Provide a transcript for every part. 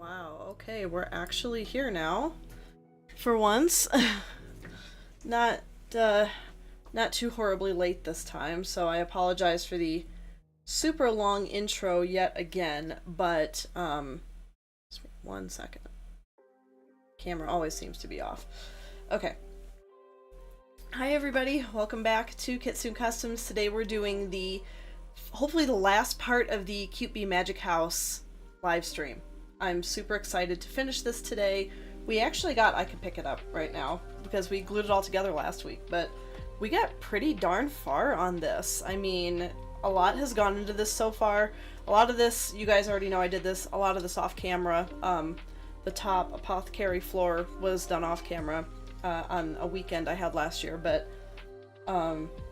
Wow, okay, we're actually here now. For once. Not not too horribly late this time, so I apologize for the super long intro yet again, but just 1 second. Camera always seems to be off. Okay. Hi everybody, welcome back to Kitsune Kustoms. Today we're doing hopefully the last part of the CuteBee Magic House live stream. I'm super excited to finish this today. We actually I can pick it up right now because we glued it all together last week, but we got pretty darn far on this. I mean, a lot has gone into this so far. A lot of this, you guys already know I did this, a lot of this off camera. The top apothecary floor was done off camera on a weekend I had last year, but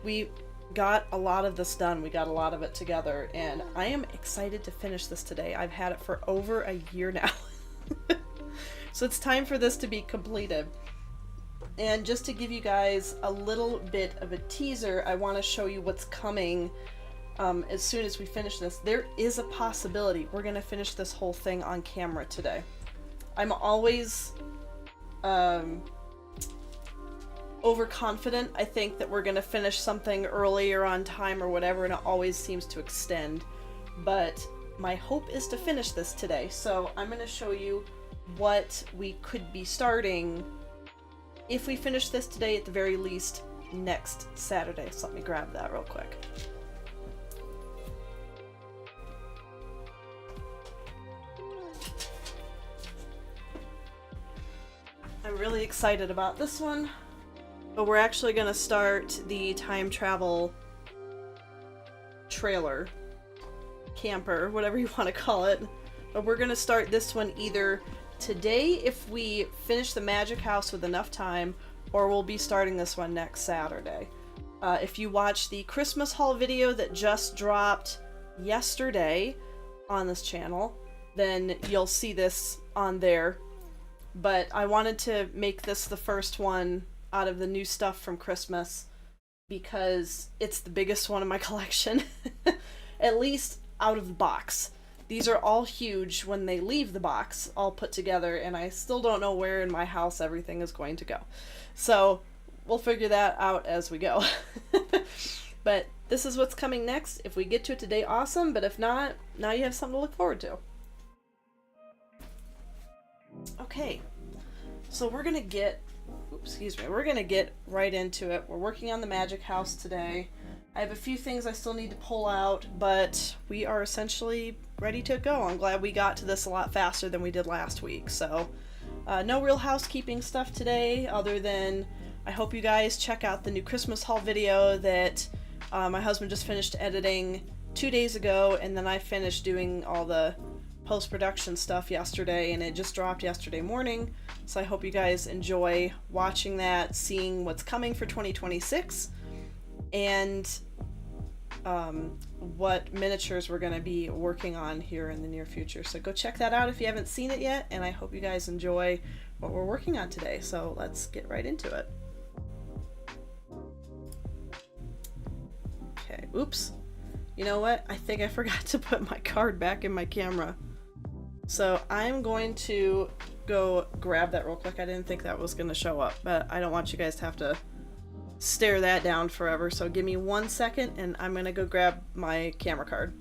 we got a lot of this done. We got a lot of it together, and I am excited to finish this today. I've had it for over a year now. So it's time for this to be completed. And just to give you guys a little bit of a teaser, I want to show you what's coming as soon as we finish this. There is a possibility we're going to finish this whole thing on camera today. I'm always overconfident. I think that we're going to finish something early or on time or whatever, and it always seems to extend. But my hope is to finish this today. So I'm going to show you what we could be starting if we finish this today, at the very least next Saturday. So let me grab that real quick. I'm really excited about this one, but we're actually going to start the time travel trailer, camper, whatever you want to call it. But we're going to start this one either today if we finish the Magic House with enough time, or we'll be starting this one next Saturday. If you watch the Christmas haul video that just dropped yesterday on this channel, then you'll see this on there. But I wanted to make this the first one out of the new stuff from Christmas because it's the biggest one in my collection, at least out of the box. These are all huge when they leave the box, all put together, and I still don't know where in my house everything is going to go. So we'll figure that out as we go. But this is what's coming next. If we get to it today, awesome, but if not, now you have something to look forward to. Okay, so we're gonna get, we're gonna get right into it. We're working on the Magic House today. I have a few things I still need to pull out, but we are essentially ready to go. I'm glad we got to this a lot faster than we did last week. So no real housekeeping stuff today, other than I hope you guys check out the new Christmas haul video that my husband just finished editing 2 days ago, and then I finished doing all the post-production stuff yesterday, and it just dropped yesterday morning. So I hope you guys enjoy watching that, seeing what's coming for 2026, and what miniatures we're going to be working on here in the near future. So go check that out if you haven't seen it yet, and I hope you guys enjoy what we're working on today. So let's get right into it. Okay, oops. You know what? I think I forgot to put my card back in my camera. So I'm going to go grab that real quick. I didn't think that was going to show up, but I don't want you guys to have to stare that down forever. So give me 1 second and I'm going to go grab my camera card.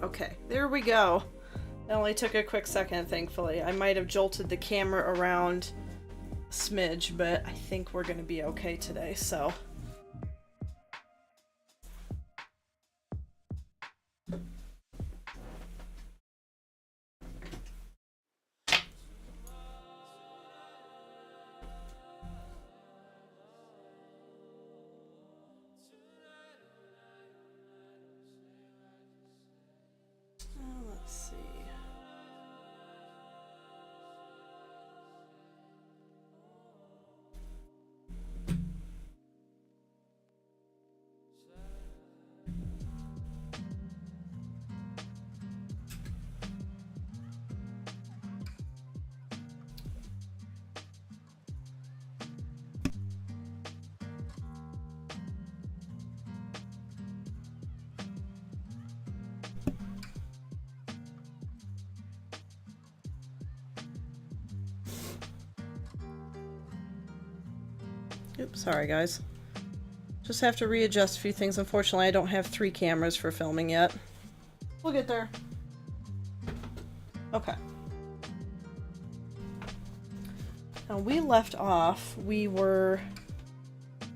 Okay, there we go. It only took a quick second, thankfully. I might have jolted the camera around a smidge, but I think we're gonna be okay today, so. Let's see. Oops, sorry guys. Just have to readjust a few things. Unfortunately, I don't have 3 cameras for filming yet. We'll get there. Okay. Now we left off, we were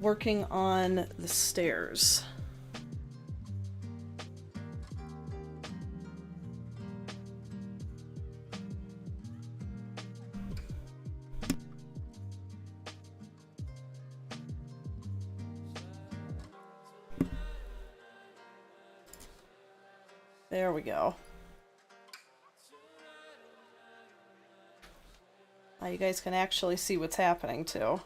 working on the stairs. There we go. Now you guys can actually see what's happening too.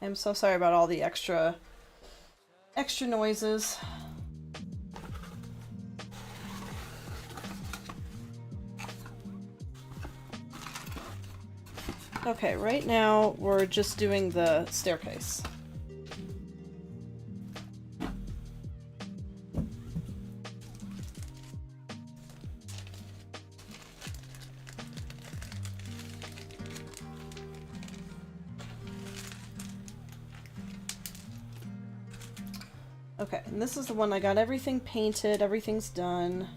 I'm so sorry about all the extra noises. Okay, right now we're just doing the staircase. Okay, and this is the one I got everything painted, everything's done.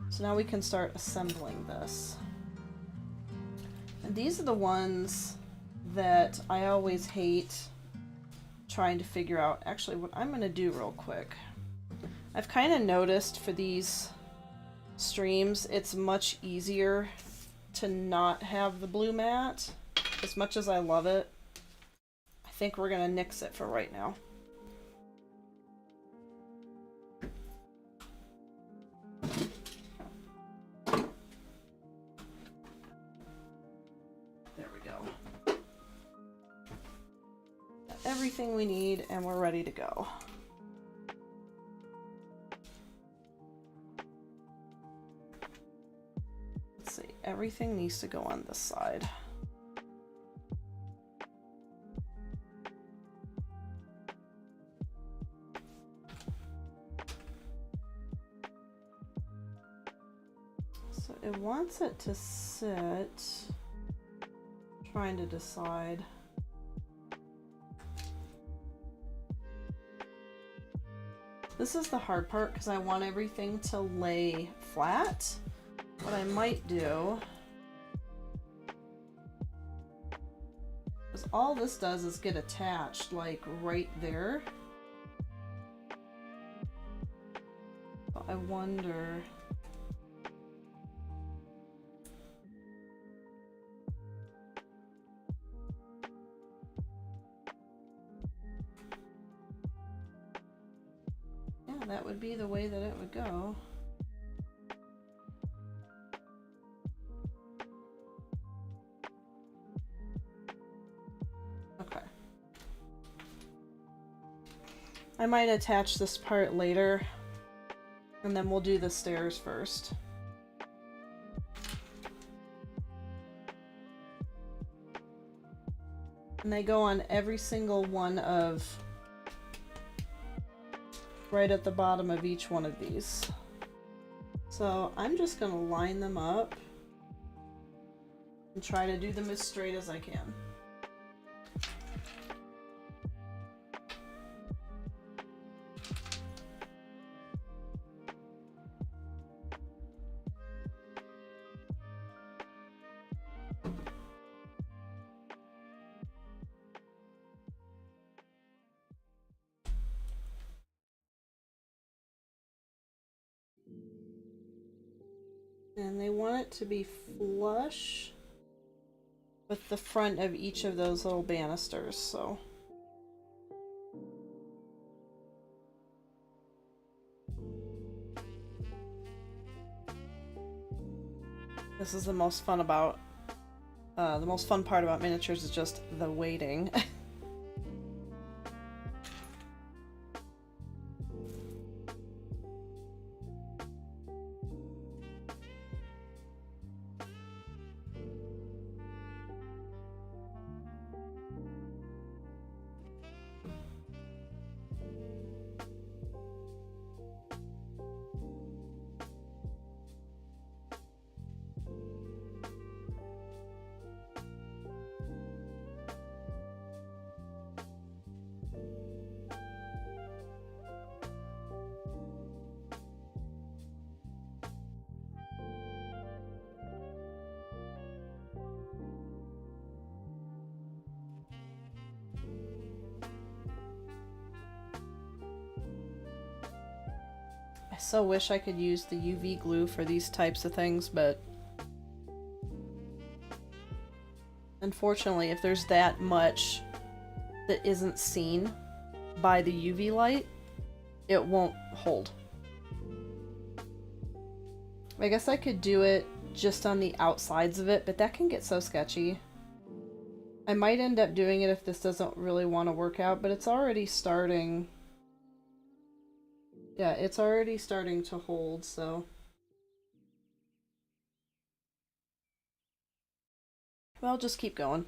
So now we can start assembling this. And these are the ones that I always hate trying to figure out. Actually, what I'm going to do real quick. I've kind of noticed for these streams, it's much easier to not have the blue mat. As much as I love it, I think we're going to nix it for right now. Everything we need and we're ready to go. Let's see, everything needs to go on this side. So it wants it to sit. Trying to decide. This is the hard part because I want everything to lay flat. What I might do, because all this does is get attached like right there. But I wonder. That would be the way that it would go. Okay. I might attach this part later, and then we'll do the stairs first. And they go on every single one of right at the bottom of each one of these. So I'm just going to line them up and try to do them as straight as I can. And they want it to be flush with the front of each of those little banisters, so. This is the most fun about, the most fun part about miniatures is just the waiting. I so wish I could use the UV glue for these types of things, but unfortunately, if there's that much that isn't seen by the UV light, it won't hold. I guess I could do it just on the outsides of it, but that can get so sketchy. I might end up doing it if this doesn't really want to work out, but it's already starting. Yeah, it's already starting to hold, so. Well, just keep going.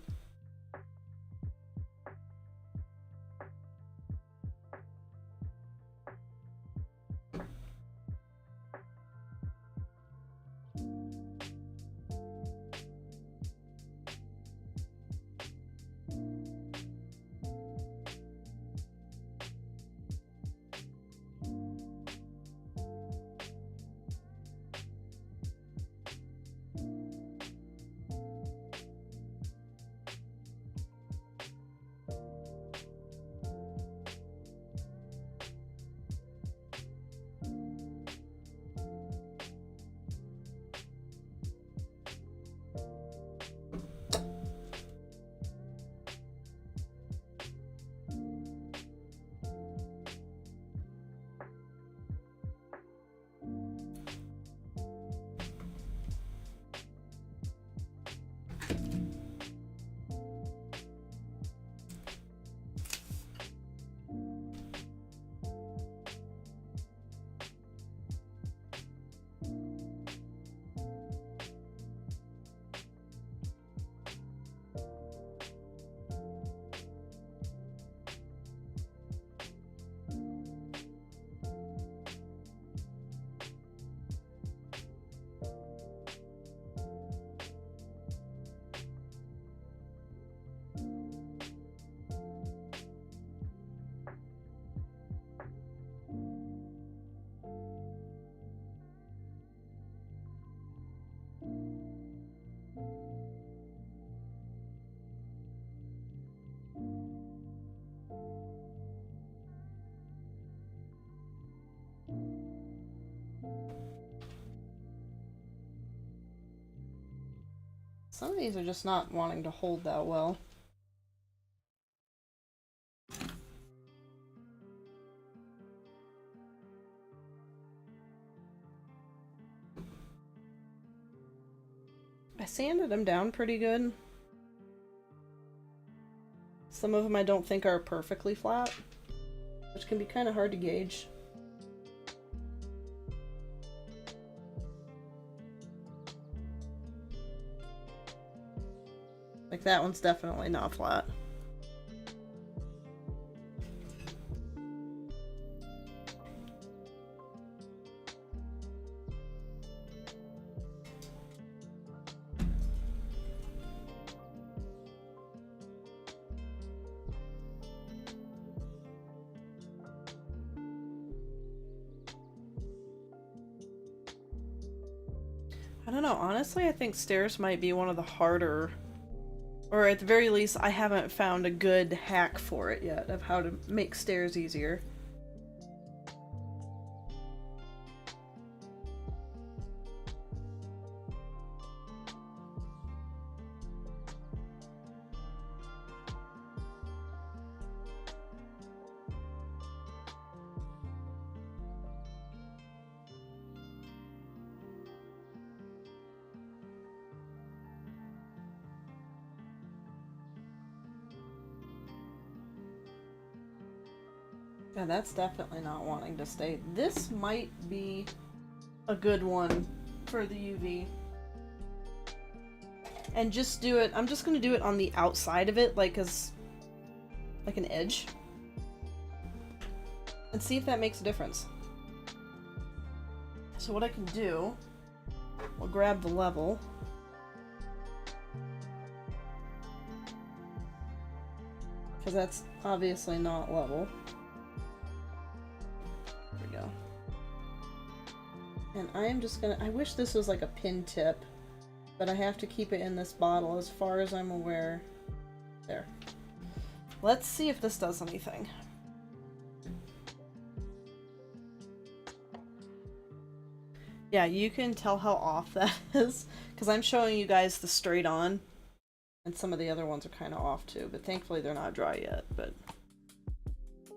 Some of these are just not wanting to hold that well. I sanded them down pretty good. Some of them I don't think are perfectly flat, which can be kind of hard to gauge. Like that one's definitely not flat. I don't know, honestly I think stairs might be one of the harder, or at the very least I haven't found a good hack for it yet of how to make stairs easier. Yeah, that's definitely not wanting to stay. This might be a good one for the UV. And just do it, I'm just gonna do it on the outside of it, like as like an edge. And see if that makes a difference. So what I can do, we'll grab the level. Because that's obviously not level. There we go. And I am just gonna, I wish this was like a pin tip, but I have to keep it in this bottle as far as I'm aware. There. Let's see if this does anything. Yeah, you can tell how off that is, because I'm showing you guys the straight on, and some of the other ones are kind of off too, but thankfully they're not dry yet, but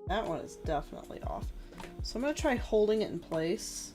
that one is definitely off. So I'm going to try holding it in place.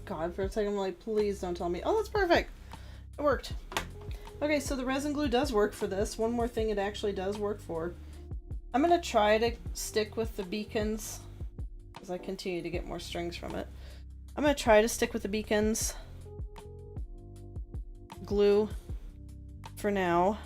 God, for a second I'm like, please don't tell me. Oh, that's perfect. It worked. Okay, so the resin glue does work for this. One more thing it actually does work for. I'm going to try to stick with the beacons as I continue to get more strings from it. I'm going to try to stick with the beacons glue for now.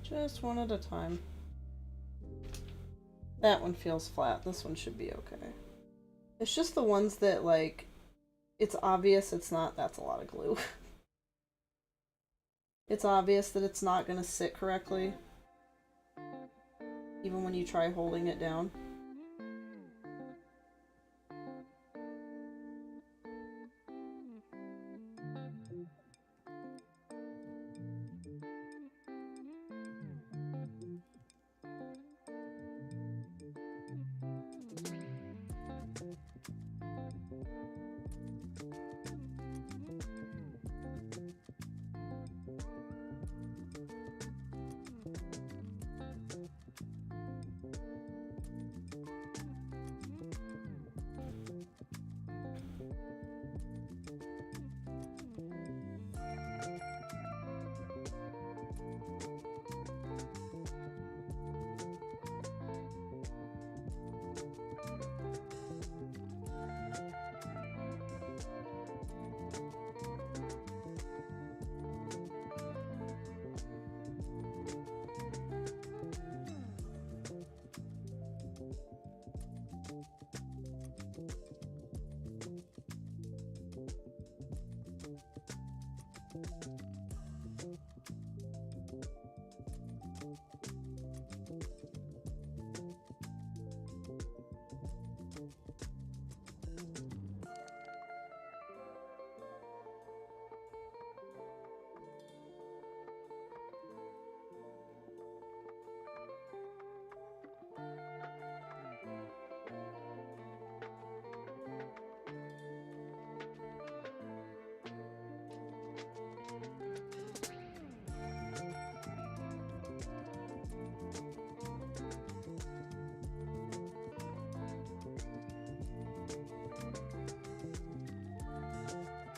Just one at a time. That one feels flat. This one should be okay. It's just the ones that, like, it's obvious it's not. That's a lot of glue. It's obvious that it's not going to sit correctly, even when you try holding it down.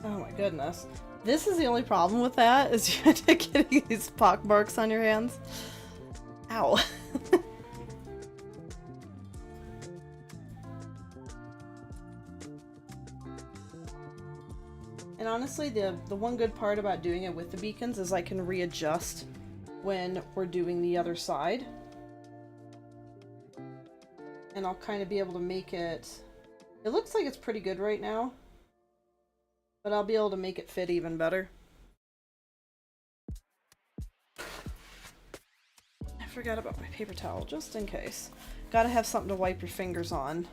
Oh my goodness. This is the only problem with that, is you end up getting these pock marks on your hands. Ow. And honestly, the one good part about doing it with the beacons is I can readjust when we're doing the other side. And I'll kind of be able to make it... It looks like it's pretty good right now, but I'll be able to make it fit even better. I forgot about my paper towel, just in case. Gotta have something to wipe your fingers on.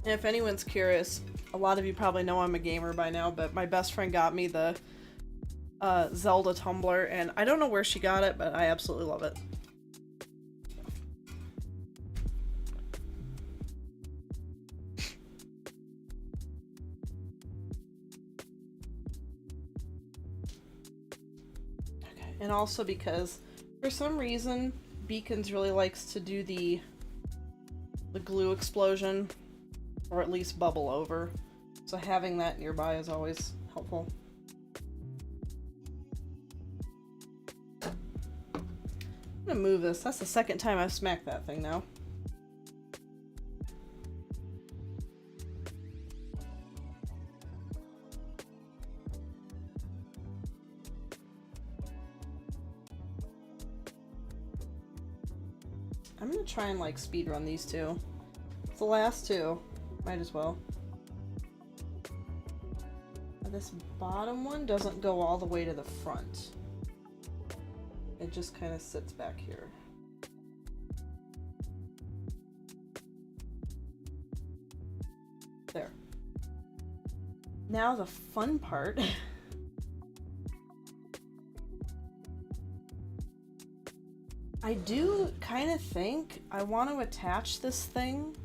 And if anyone's curious, a lot of you probably know I'm a gamer by now, but my best friend got me the Zelda tumbler, and I don't know where she got it, but I absolutely love it. Okay, and also because for some reason Beacons really likes to do the glue explosion, or at least bubble over. So having that nearby is always helpful. I'm gonna move this. That's the second time I've smacked that thing now. I'm gonna try and like speed run these two. It's the last two. Might as well. This bottom one doesn't go all the way to the front. It just kind of sits back here. There. Now the fun part. I do kind of think I want to attach this thing.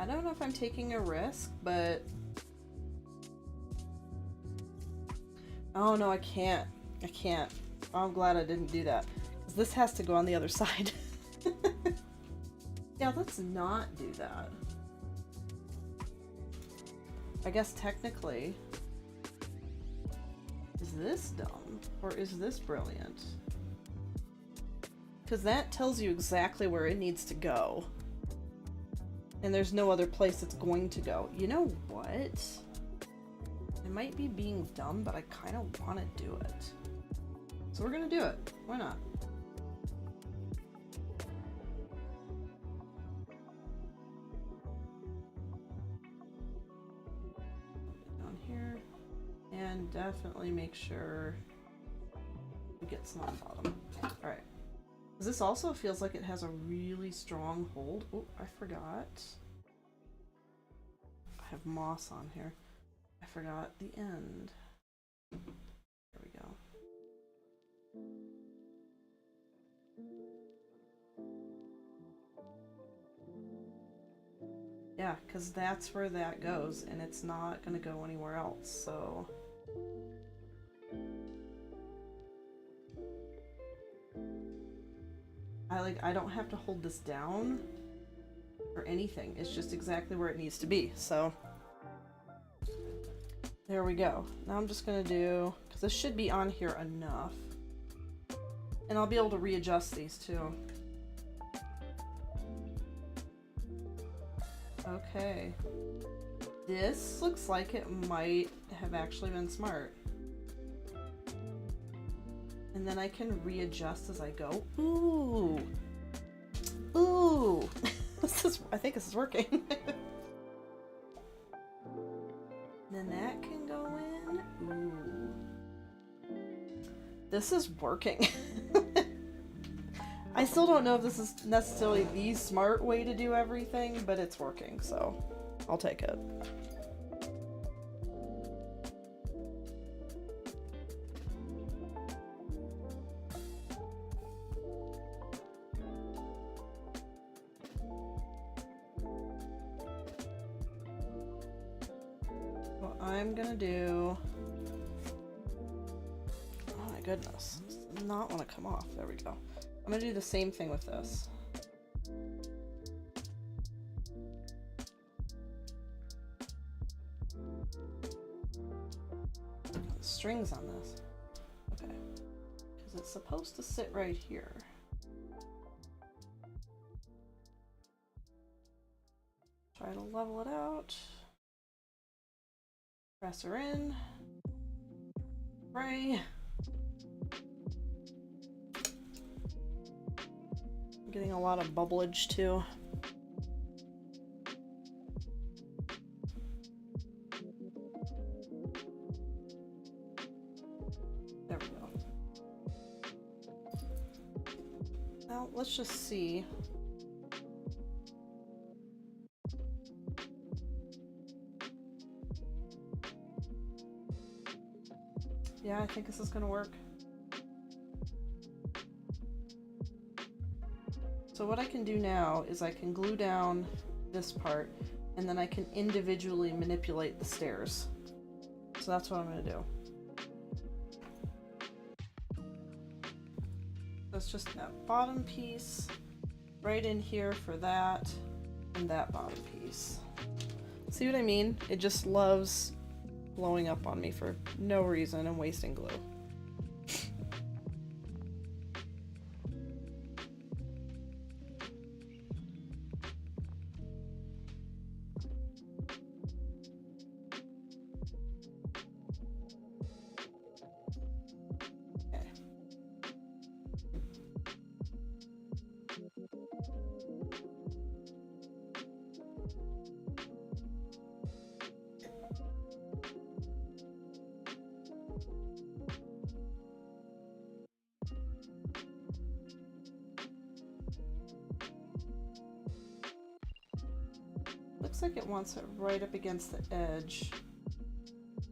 I don't know if I'm taking a risk, but... Oh no, I can't. I can't. Oh, I'm glad I didn't do that. Because this has to go on the other side. Yeah, let's not do that. I guess technically... Is this dumb? Or is this brilliant? Because that tells you exactly where it needs to go. And there's no other place it's going to go. You know what? It might be being dumb, but I kind of want to do it. So we're going to do it. Why not? Down here. And definitely make sure we get some on the bottom. Alright. This also feels like it has a really strong hold. Oh, I forgot. I have moss on here. I forgot the end. There we go. Yeah, because that's where that goes, and it's not going to go anywhere else, so... I don't have to hold this down or anything. It's just exactly where it needs to be. So there we go. Now I'm just gonna do, because this should be on here enough, and I'll be able to readjust these too. Okay, this looks like it might have actually been smart. And then I can readjust as I go. Ooh. Ooh. I think this is working. Then that can go in. Ooh. This is working. I still don't know if this is necessarily the smart way to do everything, but it's working, so I'll take it. I'm gonna do... Oh my goodness. This does not want to come off. There we go. I'm gonna do the same thing with this. The strings on this. Okay. Because it's supposed to sit right here. Try to level it out. Press her in. Spray. I'm getting a lot of bubblage too. There we go. Now let's just see. Yeah, I think this is gonna work. So what I can do now is I can glue down this part and then I can individually manipulate the stairs. So that's what I'm gonna do. That's just that bottom piece right in here for that and that bottom piece. See what I mean? It just loves blowing up on me for no reason and wasting glue. Looks like it wants it right up against the edge.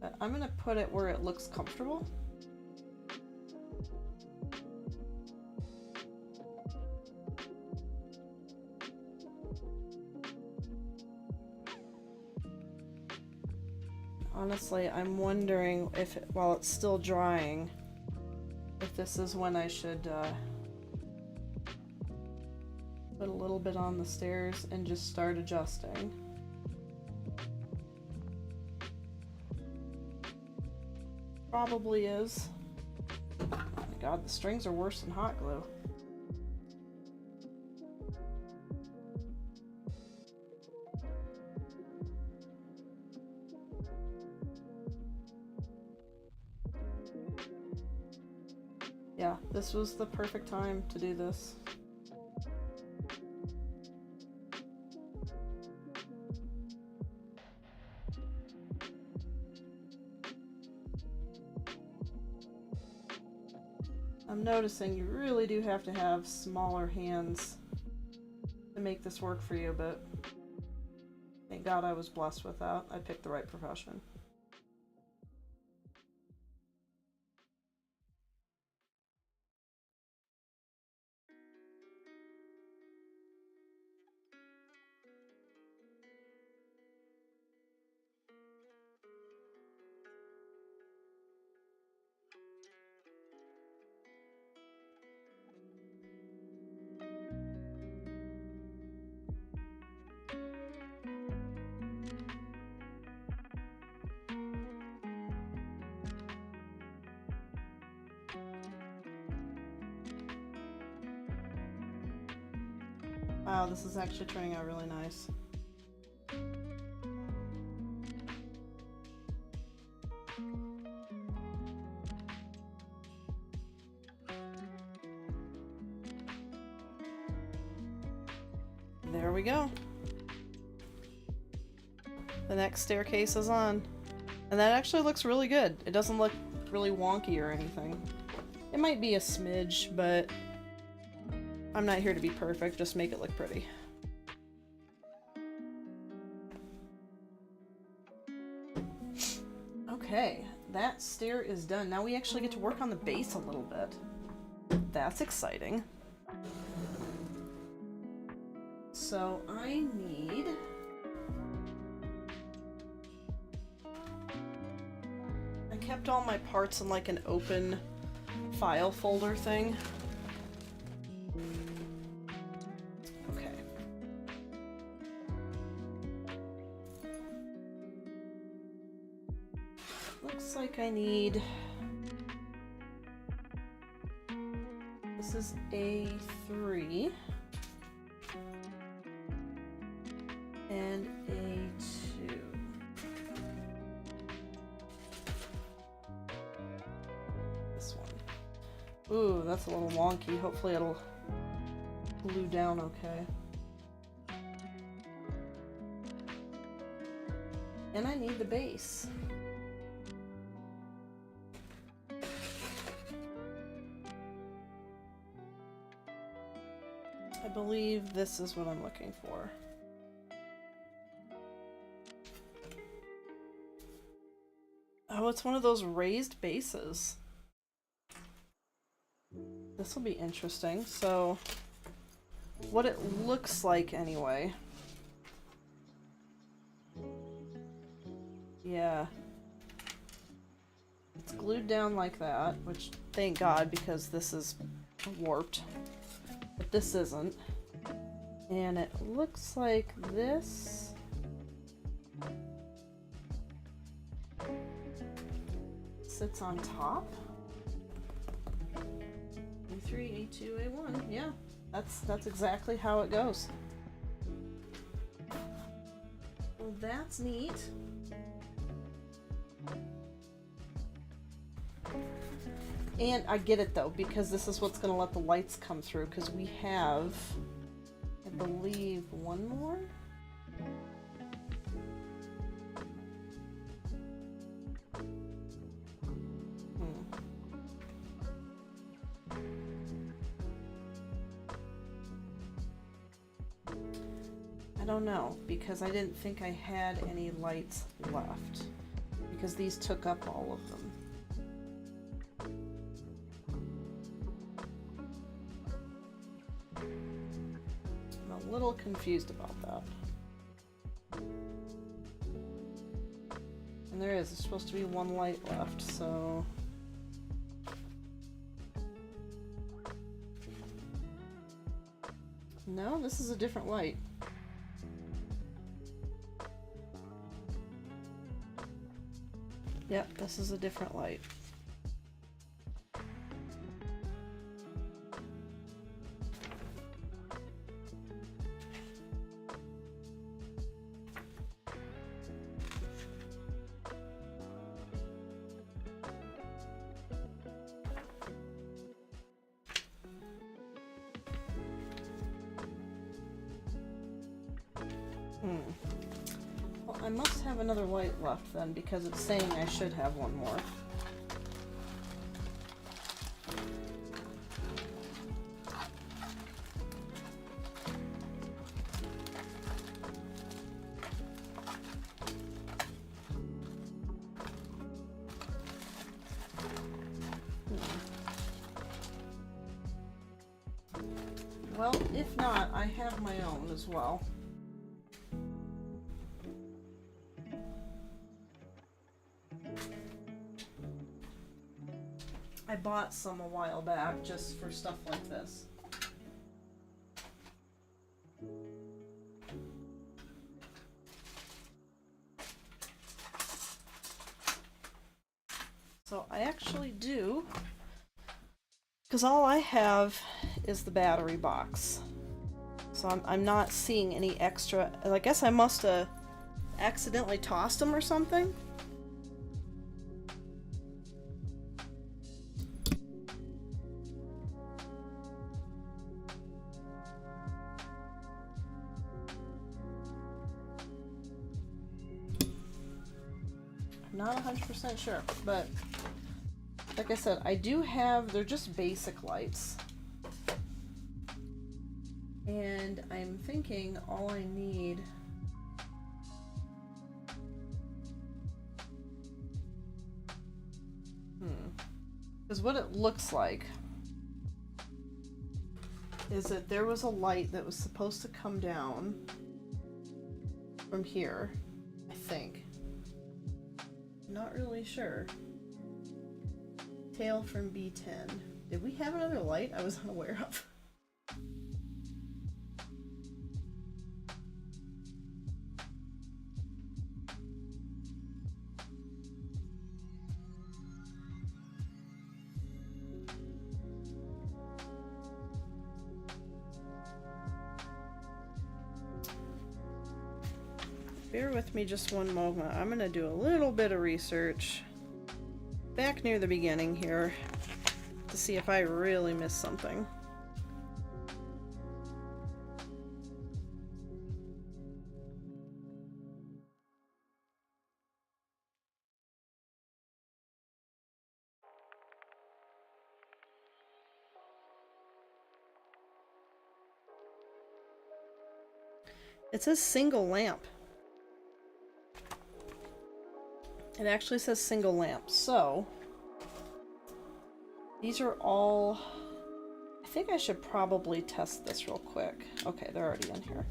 But I'm gonna put it where it looks comfortable. Honestly, I'm wondering if, while it's still drying, if this is when I should put a little bit on the stairs and just start adjusting. Probably is. Oh my god, the strings are worse than hot glue. Yeah, this was the perfect time to do this. I'm noticing you really do have to have smaller hands to make this work for you, but thank God I was blessed with that. I picked the right profession. Wow, this is actually turning out really nice. There we go. The next staircase is on. And that actually looks really good. It doesn't look really wonky or anything. It might be a smidge, but I'm not here to be perfect, just make it look pretty. Okay, that stair is done. Now we actually get to work on the base a little bit. That's exciting. So I need kept all my parts in like an open file folder thing. Okay. Looks like I need... This is A3 and A2. This one. Ooh, that's a little wonky. Hopefully it'll glue down okay. And I need the base. I believe this is what I'm looking for. Oh, it's one of those raised bases. This will be interesting. So, what it looks like anyway. Yeah. It's glued down like that, which thank God, because this is warped. But this isn't. And it looks like this sits on top. A3, A2, A1. Yeah, that's exactly how it goes. Well, that's neat. And I get it though, because this is what's going to let the lights come through, because we have, I believe, one more? I don't know, because I didn't think I had any lights left, because these took up all of them. A little confused about that. And there's supposed to be one light left, so... No, this is a different light. Yep, this is a different light. Well, I must have another light left then, because it's saying I should have one more. Well, if not, I have my own as well. I bought some a while back just for stuff like this. So I actually do, because all I have is the battery box. So I'm not seeing any extra. I guess I must have accidentally tossed them or something. Not 100% sure, but like I said, I do have, they're just basic lights. And I'm thinking all I need is what it looks like is that there was a light that was supposed to come down from here, I think. Not really sure. Tail from B10. Did we have another light I was unaware of? Bear with me just one moment. I'm gonna do a little bit of research back near the beginning here to see if I really missed something. It says single lamp. It actually says single lamp, so these are all... I think I should probably test this real quick. Okay, they're already in here.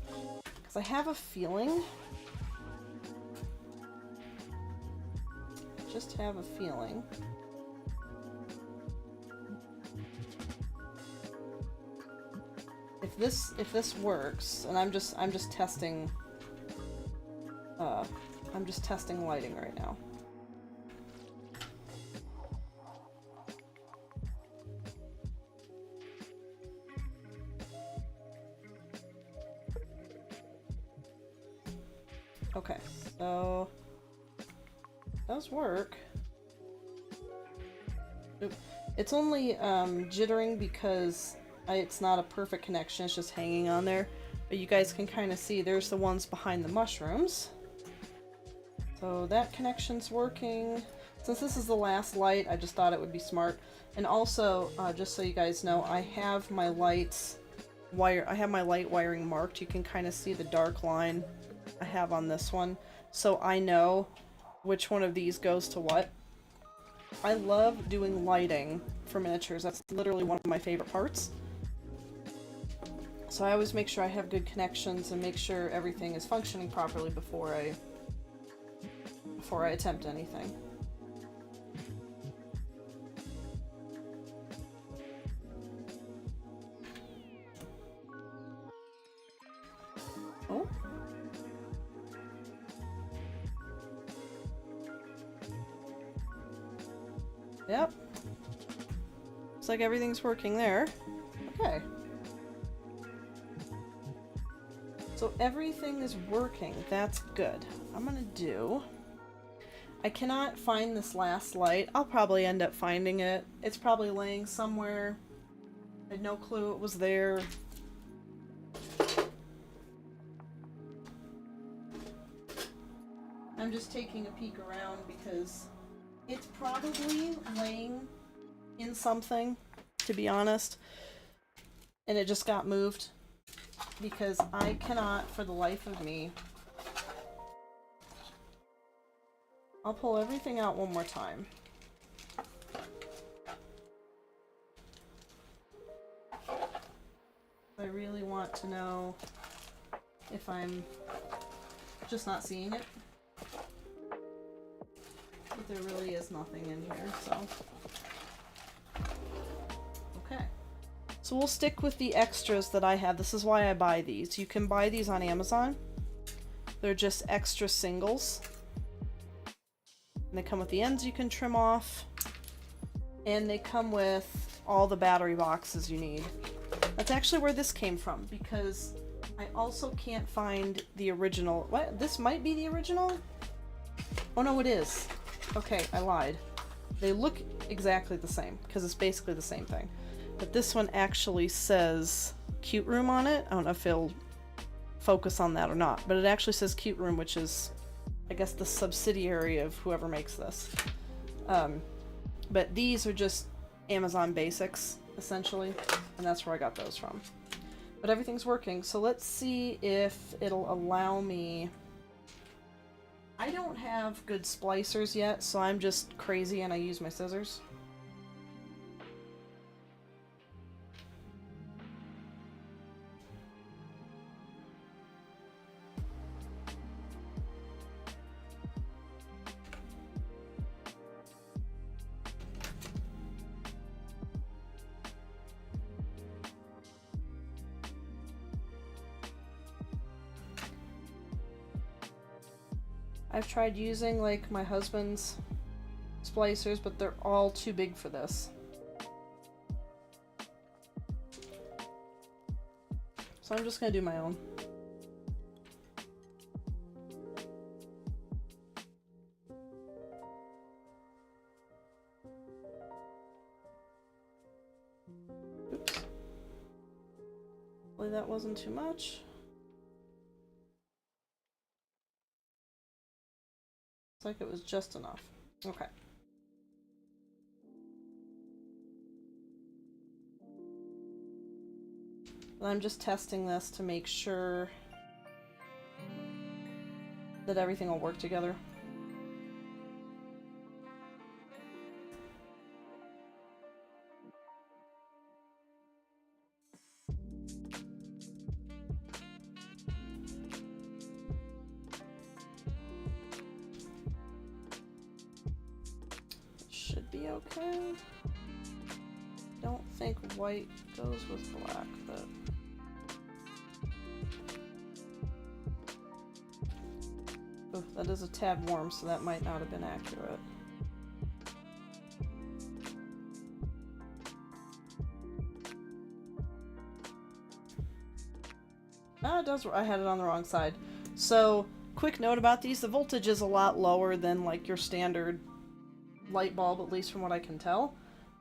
Because I have a feeling... just have a feeling... if this works, and I'm just testing... I'm just testing lighting right now. Okay, so it does work. Oop. It's only jittering because it's not a perfect connection, it's just hanging on there. But you guys can kind of see there's the ones behind the mushrooms. So that connection's working. Since this is the last light, I just thought it would be smart. And also, just so you guys know, I have my light wiring marked. You can kind of see the dark line I have on this one, so I know which one of these goes to what. I love doing lighting for miniatures. That's literally one of my favorite parts. So I always make sure I have good connections and make sure everything is functioning properly before I attempt anything. Oh. Yep. Looks like everything's working there. Okay. So everything is working. That's good. I'm gonna do... I cannot find this last light. I'll probably end up finding it. It's probably laying somewhere. I had no clue it was there. I'm just taking a peek around because it's probably laying in something, to be honest. And it just got moved because I cannot, for the life of me... I'll pull everything out one more time. I really want to know if I'm just not seeing it. But there really is nothing in here, so... Okay. So we'll stick with the extras that I have. This is why I buy these. You can buy these on Amazon. They're just extra singles. And they come with the ends you can trim off. And they come with all the battery boxes you need. That's actually where this came from, because I also can't find the original. What? This might be the original? Oh no, it is. Okay, I lied. They look exactly the same, because it's basically the same thing. But this one actually says Cute Room on it. I don't know if it'll focus on that or not, but it actually says Cute Room, which is, I guess, the subsidiary of whoever makes this. But these are just Amazon basics, essentially, and that's where I got those from. But everything's working, so let's see if it'll allow me... I don't have good splicers yet, so I'm just crazy and I use my scissors. I've tried using like my husband's splicers, but they're all too big for this. So I'm just gonna do my own. Oops. Hopefully that wasn't too much. Looks like it was just enough. Okay. I'm just testing this to make sure that everything will work together. Should be okay. Don't think white goes with black, but oh, that is a tad warm, so that might not have been accurate. Ah, it does. I had it on the wrong side. So, quick note about these: the voltage is a lot lower than like your standard light bulb, at least from what I can tell.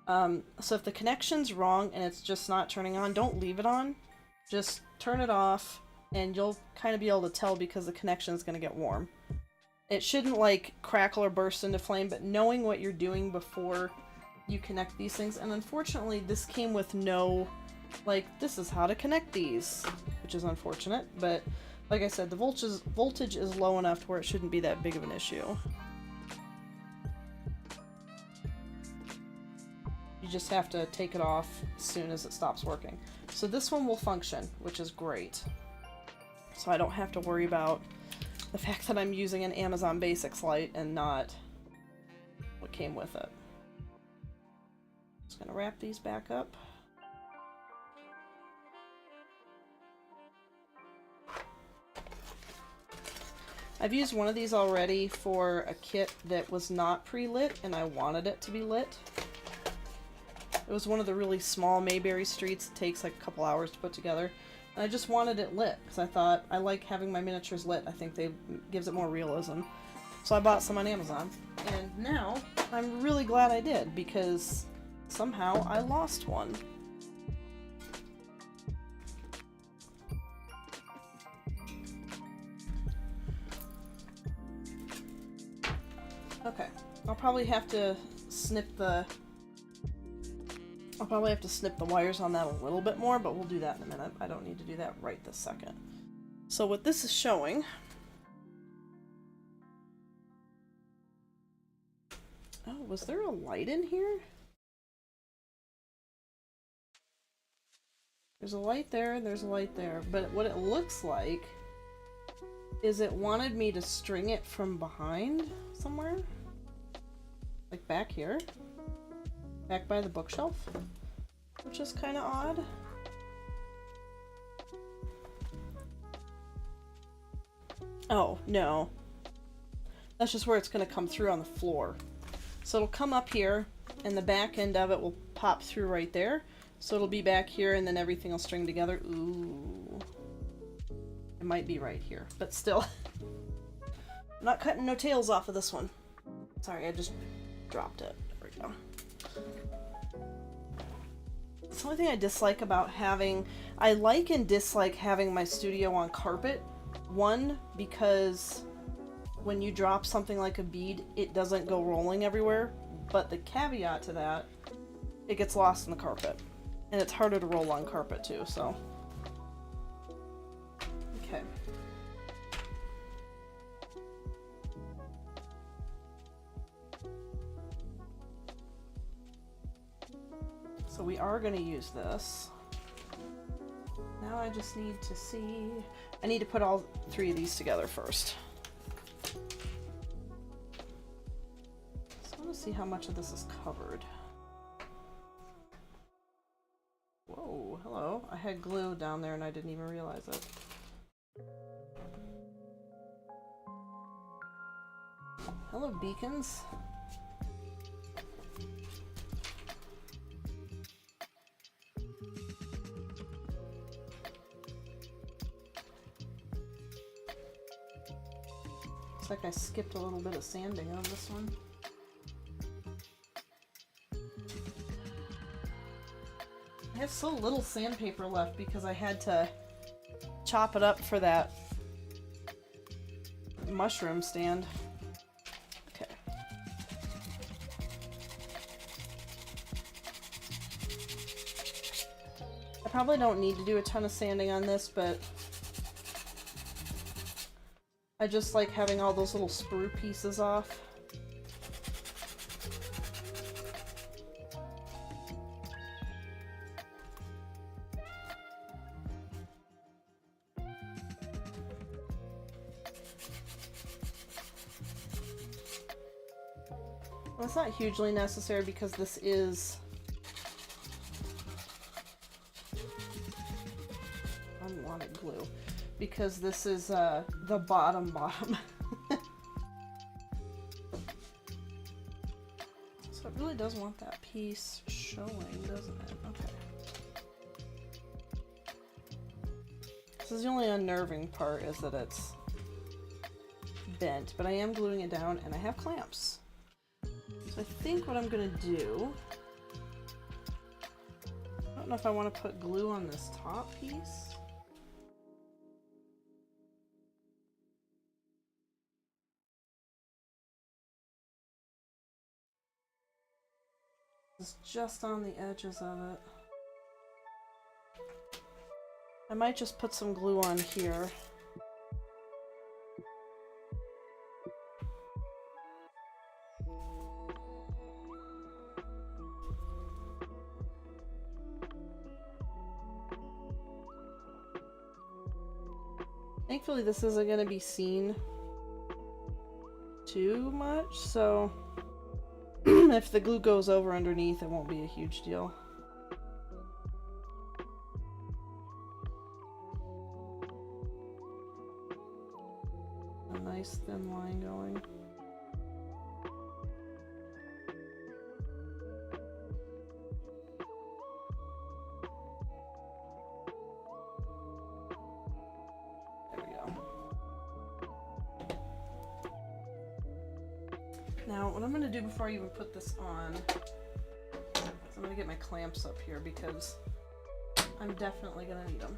So if the connection's wrong and it's just not turning on, don't leave it on. Just turn it off, and you'll kind of be able to tell because the connection is going to get warm. It shouldn't like crackle or burst into flame, but knowing what you're doing before you connect these things, and unfortunately this came with no, like, this is how to connect these, which is unfortunate, but like I said, the voltage is low enough to where it shouldn't be that big of an issue. You just have to take it off as soon as it stops working. So this one will function, which is great. So I don't have to worry about the fact that I'm using an Amazon Basics light and not what came with it. Just gonna wrap these back up. I've used one of these already for a kit that was not pre-lit, and I wanted it to be lit. It was one of the really small Mayberry Streets. It takes like a couple hours to put together. And I just wanted it lit, because I thought I like having my miniatures lit. I think they gives it more realism. So I bought some on Amazon. And now, I'm really glad I did, because somehow I lost one. Okay, I'll probably have to snip the wires on that a little bit more, but we'll do that in a minute. I don't need to do that right this second. So what this is showing... Oh, was there a light in here? There's a light there, and there's a light there. But what it looks like is it wanted me to string it from behind somewhere. Like back here. Back by the bookshelf. Which is kind of odd. Oh, no. That's just where it's going to come through on the floor. So it'll come up here, and the back end of it will pop through right there. So it'll be back here, and then everything will string together. Ooh. It might be right here, but still. I'm not cutting no tails off of this one. Sorry, I just dropped it. There we go. It's the only thing I dislike about having... I like and dislike having my studio on carpet. One, because when you drop something like a bead, it doesn't go rolling everywhere. But the caveat to that, it gets lost in the carpet. And it's harder to roll on carpet too, so... Okay. So we are going to use this. Now I just need to see... I need to put all three of these together first. So I want to see how much of this is covered. Whoa, hello. I had glue down there and I didn't even realize it. Hello, beacons. Looks like I skipped a little bit of sanding on this one. I have so little sandpaper left because I had to chop it up for that mushroom stand. Okay. I probably don't need to do a ton of sanding on this, but I just like having all those little sprue pieces off. Well, it's not hugely necessary because this is unwanted glue. Because this is the bottom. So it really does want that piece showing, doesn't it? Okay. This is the only unnerving part, is that it's bent, but I am gluing it down and I have clamps. So I think what I'm gonna do, I don't know if I want to put glue on this top piece. It's just on the edges of it. I might just put some glue on here. Thankfully this isn't going to be seen too much, so if the glue goes over underneath, it won't be a huge deal. A nice thin line going. Now, what I'm going to do before I even put this on is I'm going to get my clamps up here because I'm definitely going to need them.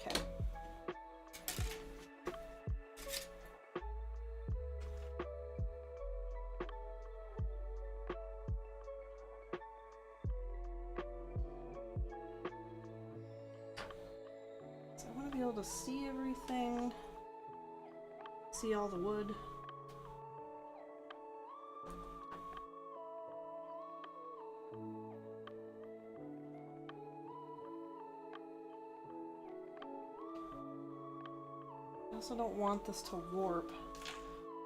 Okay. So I want to be able to see everything. See all the wood. I also don't want this to warp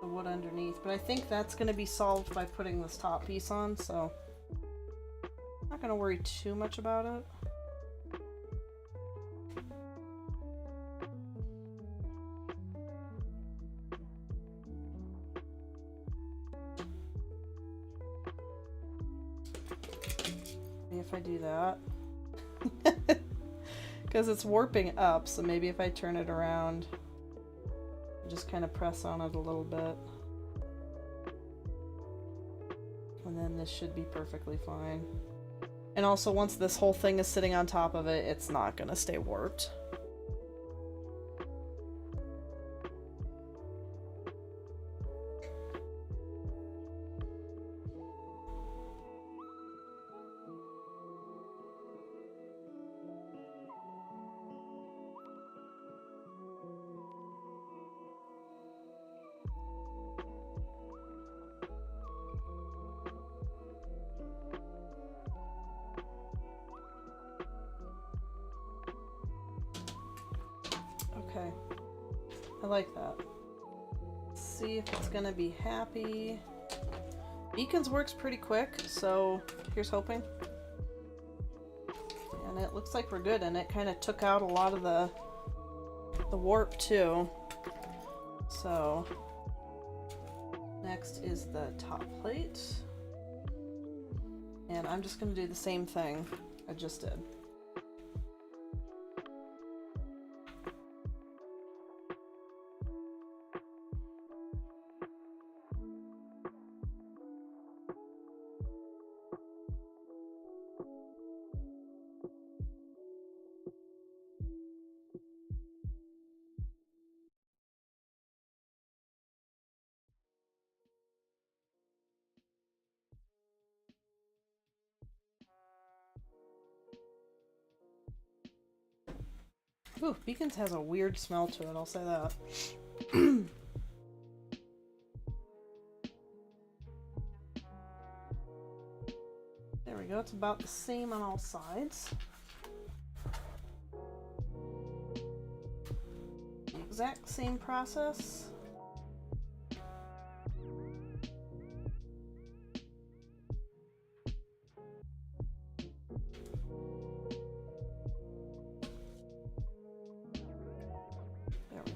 the wood underneath, but I think that's going to be solved by putting this top piece on, so I'm not going to worry too much about it. If I do that, because it's warping up, so maybe if I turn it around, just kind of press on it a little bit, and then this should be perfectly fine. And also, once this whole thing is sitting on top of it, it's not going to stay warped. Okay, I like that. Let's see if it's gonna be happy. Beacons works pretty quick, so here's hoping. And it looks like we're good, and it kind of took out a lot of the warp too. So next is the top plate. And I'm just going to do the same thing I just did. Ooh, Beacons has a weird smell to it, I'll say that. There we go, it's about the same on all sides. The exact same process.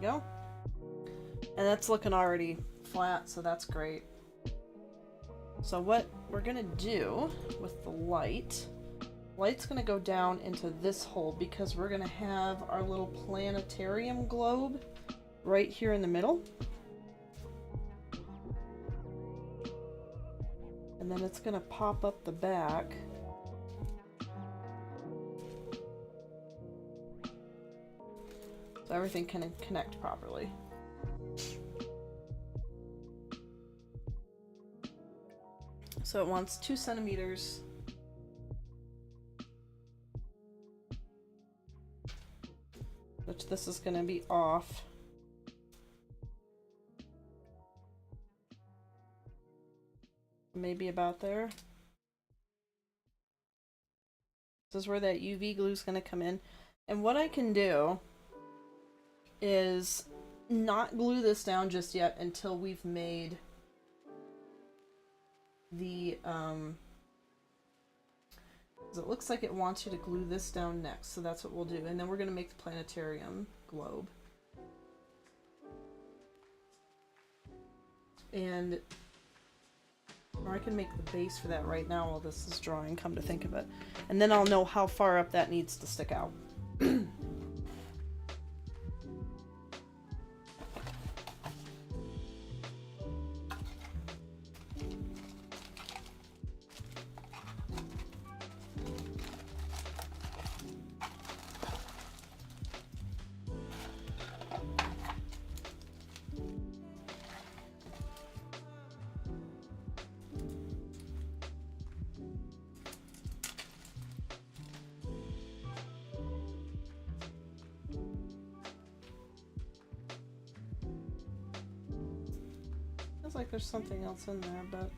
Go. And that's looking already flat, so that's great. So what we're gonna do with the light's gonna go down into this hole because we're gonna have our little planetarium globe right here in the middle. And then it's gonna pop up the back. So everything can connect properly. So it wants 2 centimeters. Which this is going to be off. Maybe about there. This is where that UV glue is going to come in. And what I can do is not glue this down just yet until we've made the because it looks like it wants you to glue this down next, so that's what we'll do, and then we're going to make the planetarium globe. And or I can make the base for that right now while this is drawing, come to think of it, and then I'll know how far up that needs to stick out. Like there's something else in there, but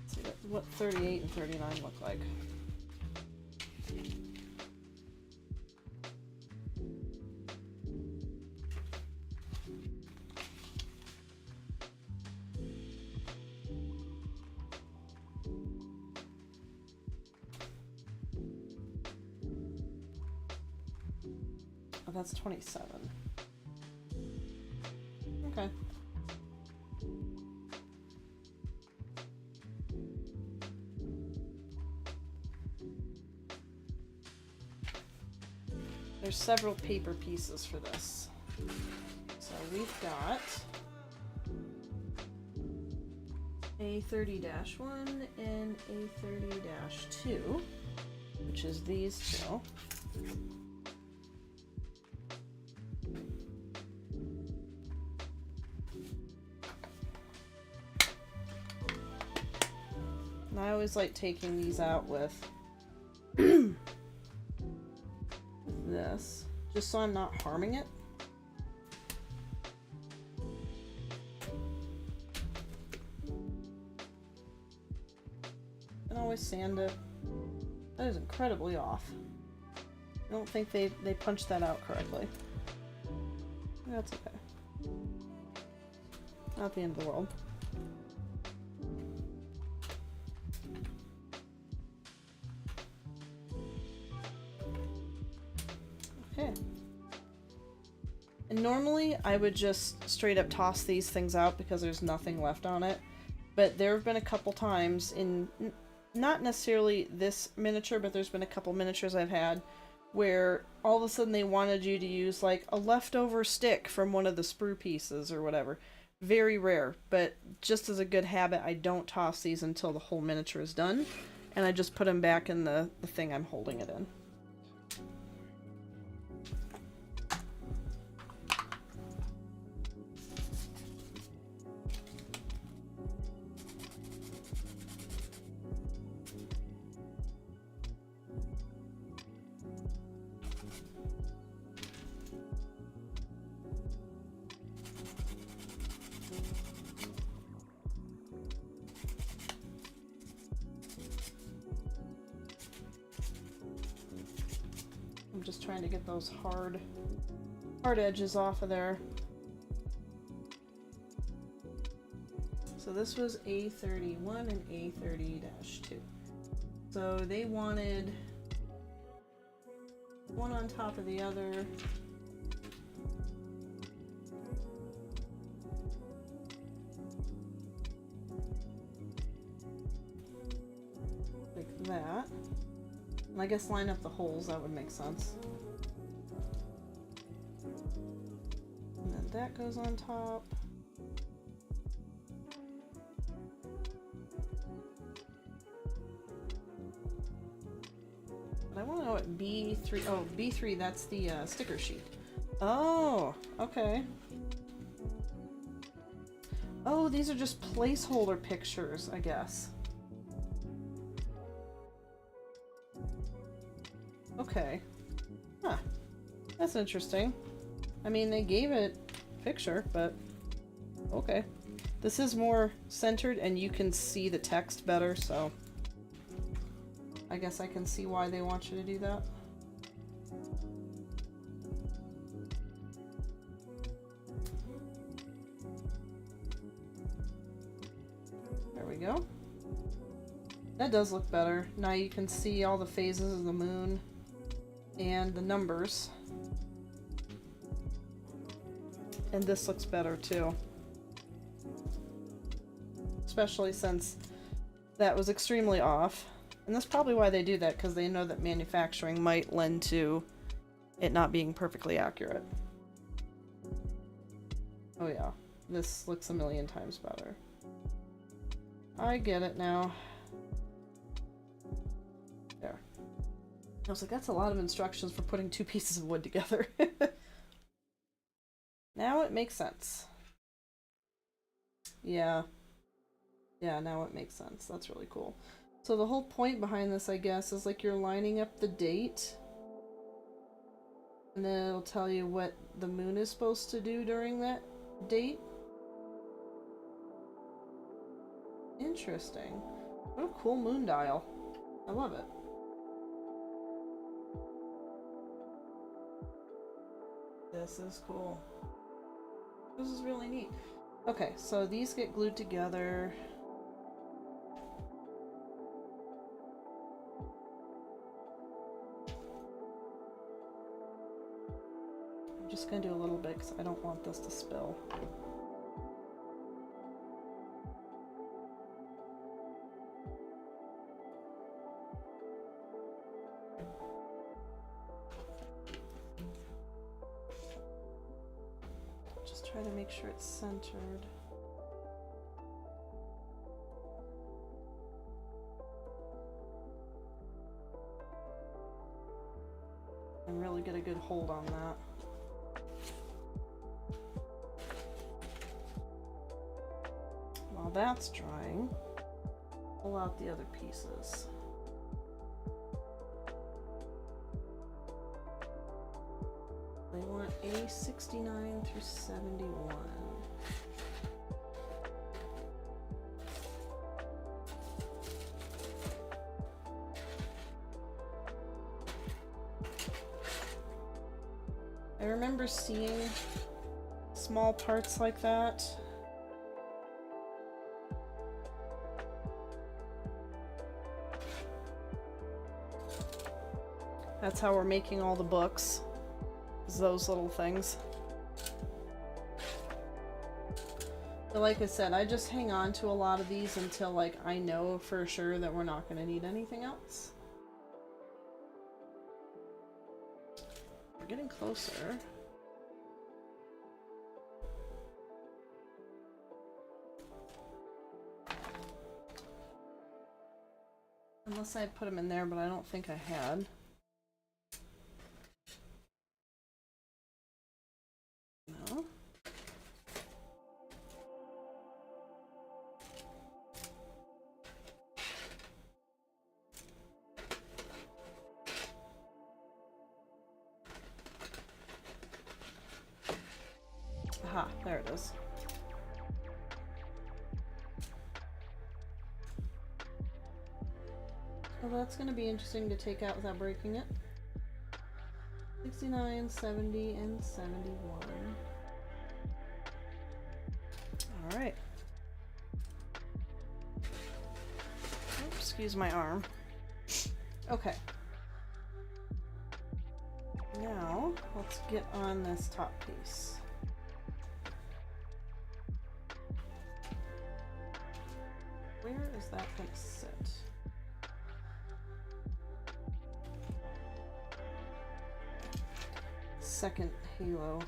let's see what 38 and 39 look like. Oh, that's 27. Okay. There's several paper pieces for this. So we've got A30-1 and A30-2, which is these two. And I always like taking these out with this, just so I'm not harming it. And always sand it. That is incredibly off. I don't think they punched that out correctly. That's okay. Not the end of the world. Okay. And normally I would just straight up toss these things out because there's nothing left on it. But there have been a couple times in, not necessarily this miniature, but there's been a couple miniatures I've had where all of a sudden they wanted you to use like a leftover stick from one of the sprue pieces or whatever. Very rare, but just as a good habit, I don't toss these until the whole miniature is done. And I just put them back in the thing I'm holding it in. I'm just trying to get those hard edges off of there. So this was A31 and A30-2. So they wanted one on top of the other. Like that. And I guess line up the holes, that would make sense. And then that goes on top. But I want to know what B3, oh, B3, that's the sticker sheet. Oh, okay. Oh, these are just placeholder pictures, I guess. Okay. Huh. That's interesting. I mean, they gave it a picture, but okay. This is more centered and you can see the text better, so I guess I can see why they want you to do that. There we go. That does look better. Now you can see all the phases of the moon and the numbers. And this looks better too. Especially since that was extremely off. And that's probably why they do that, because they know that manufacturing might lend to it not being perfectly accurate. Oh yeah, this looks a million times better. I get it now. There. I was like, that's a lot of instructions for putting two pieces of wood together. Now it makes sense. Yeah. Yeah, now it makes sense. That's really cool. So the whole point behind this, I guess, is like you're lining up the date. And then it'll tell you what the moon is supposed to do during that date. Interesting. What a cool moon dial. I love it. This is cool. This is really neat. Okay, so these get glued together. I'm just gonna do a little bit because I don't want this to spill. Try to make sure it's centered. And really get a good hold on that. While that's drying, pull out the other pieces. They want A69 through 71. I remember seeing small parts like that. That's how we're making all the books. is those little things. But like I said, I just hang on to a lot of these until like I know for sure that we're not going to need anything else. We're getting closer. Unless I put them in there, but I don't think I had. No. Aha, there it is. Well, that's going to be interesting to take out without breaking it. 69, 70, and 71. Alright. Oops, excuse my arm. Okay. Now, let's get on this top piece. Where is that going to sit? Second halo.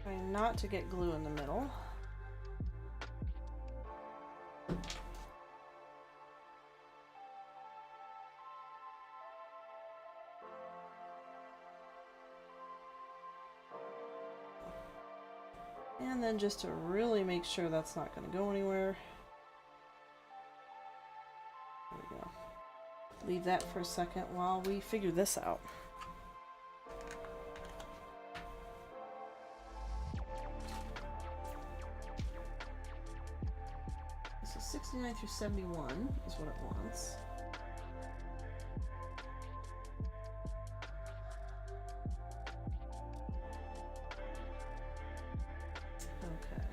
Trying not to get glue in the middle. And then just to really make sure that's not going to go anywhere. There we go. Leave that for a second while we figure this out. So 69 through 71 is what it wants. Okay.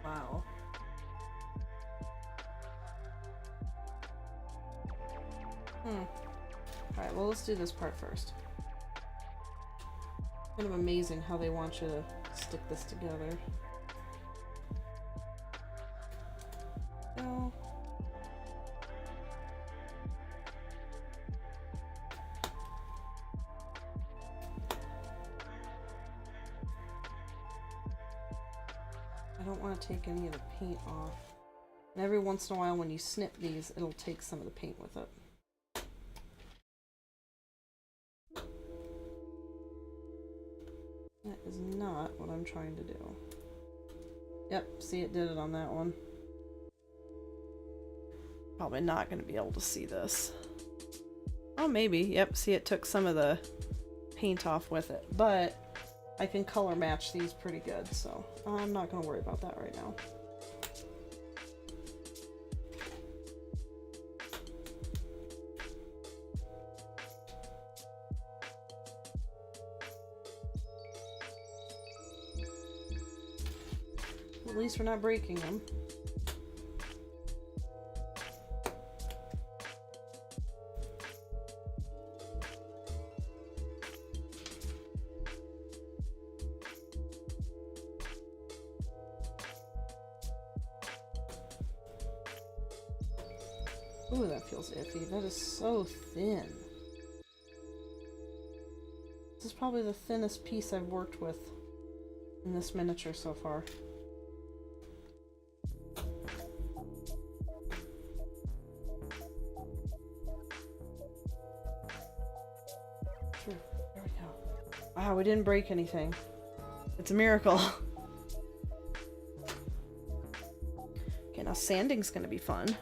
Wow. Alright, well, let's do this part first. Kind of amazing how they want you to stick this together. No. I don't want to take any of the paint off. And every once in a while when you snip these, it'll take some of the paint with it. That is not what I'm trying to do. Yep, see, it did it on that one. Probably not going to be able to see this. Oh, maybe. Yep, see, it took some of the paint off with it. But I can color match these pretty good, so I'm not going to worry about that right now. At least we're not breaking them. Ooh, that feels iffy. That is so thin. This is probably the thinnest piece I've worked with in this miniature so far. There we go. Wow, we didn't break anything. It's a miracle. Okay, now sanding's gonna be fun.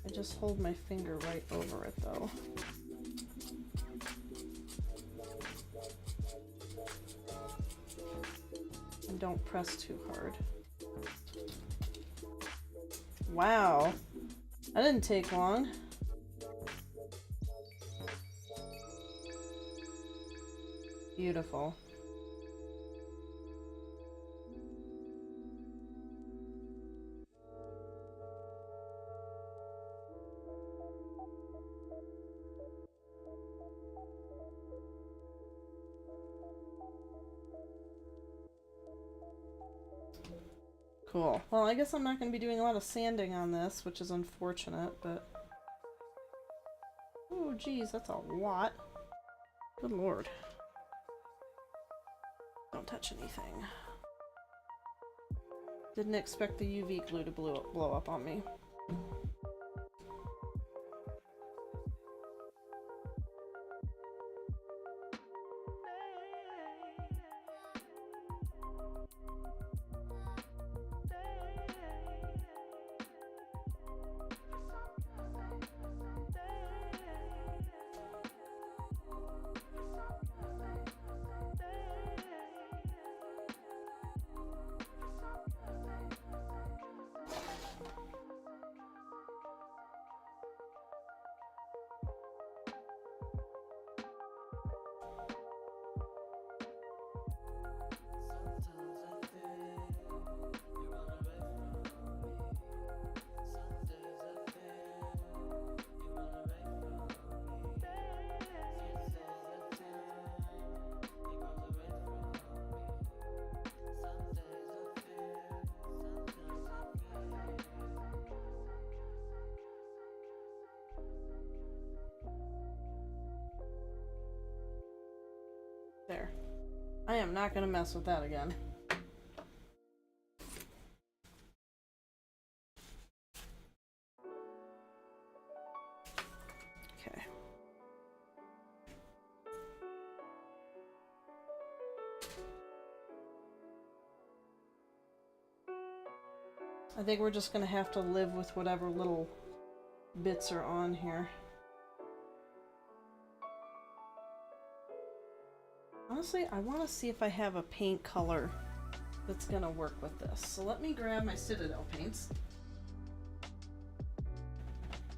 I just hold my finger right over it though. And don't press too hard. Wow, that didn't take long. Beautiful. Cool. Well, I guess I'm not going to be doing a lot of sanding on this, which is unfortunate, but... Oh, geez, that's a lot. Good lord. Don't touch anything. Didn't expect the UV glue to blow up on me. There. I am not going to mess with that again. Okay. I think we're just going to have to live with whatever little bits are on here. Honestly, I want to see if I have a paint color that's going to work with this. So let me grab my Citadel paints.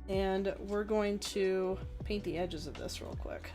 And we're going to paint the edges of this real quick.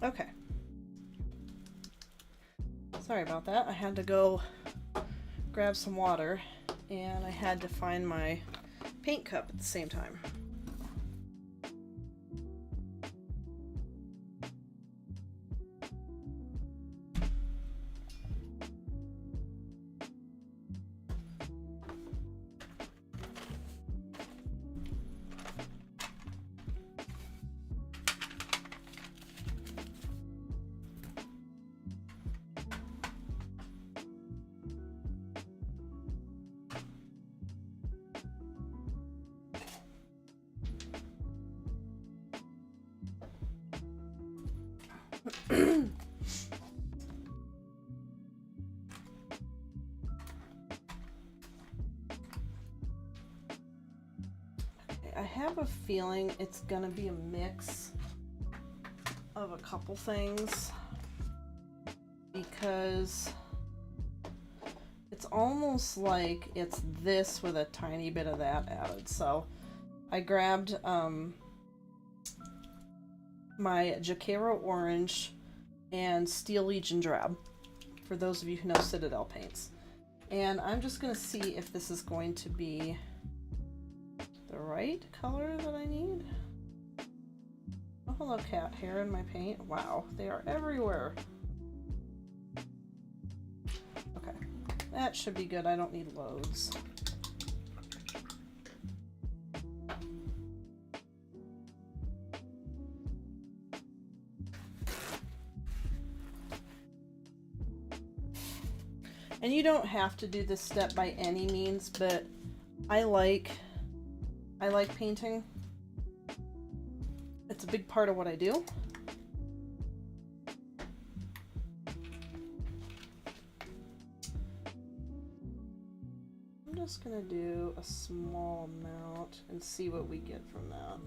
Okay. Sorry about that. I had to go grab some water and I had to find my paint cup at the same time. have a feeling it's gonna be a mix of a couple things because it's almost like it's this with a tiny bit of that added. So I grabbed my Jaquero Orange and Steel Legion Drab, for those of you who know Citadel paints. And I'm just going to see if this is going to be the right color that I need. Oh, hello cat hair in my paint. Wow, they are everywhere. Okay, that should be good. I don't need loads. And you don't have to do this step by any means, but I like painting. It's a big part of what I do. I'm just gonna do a small amount and see what we get from that.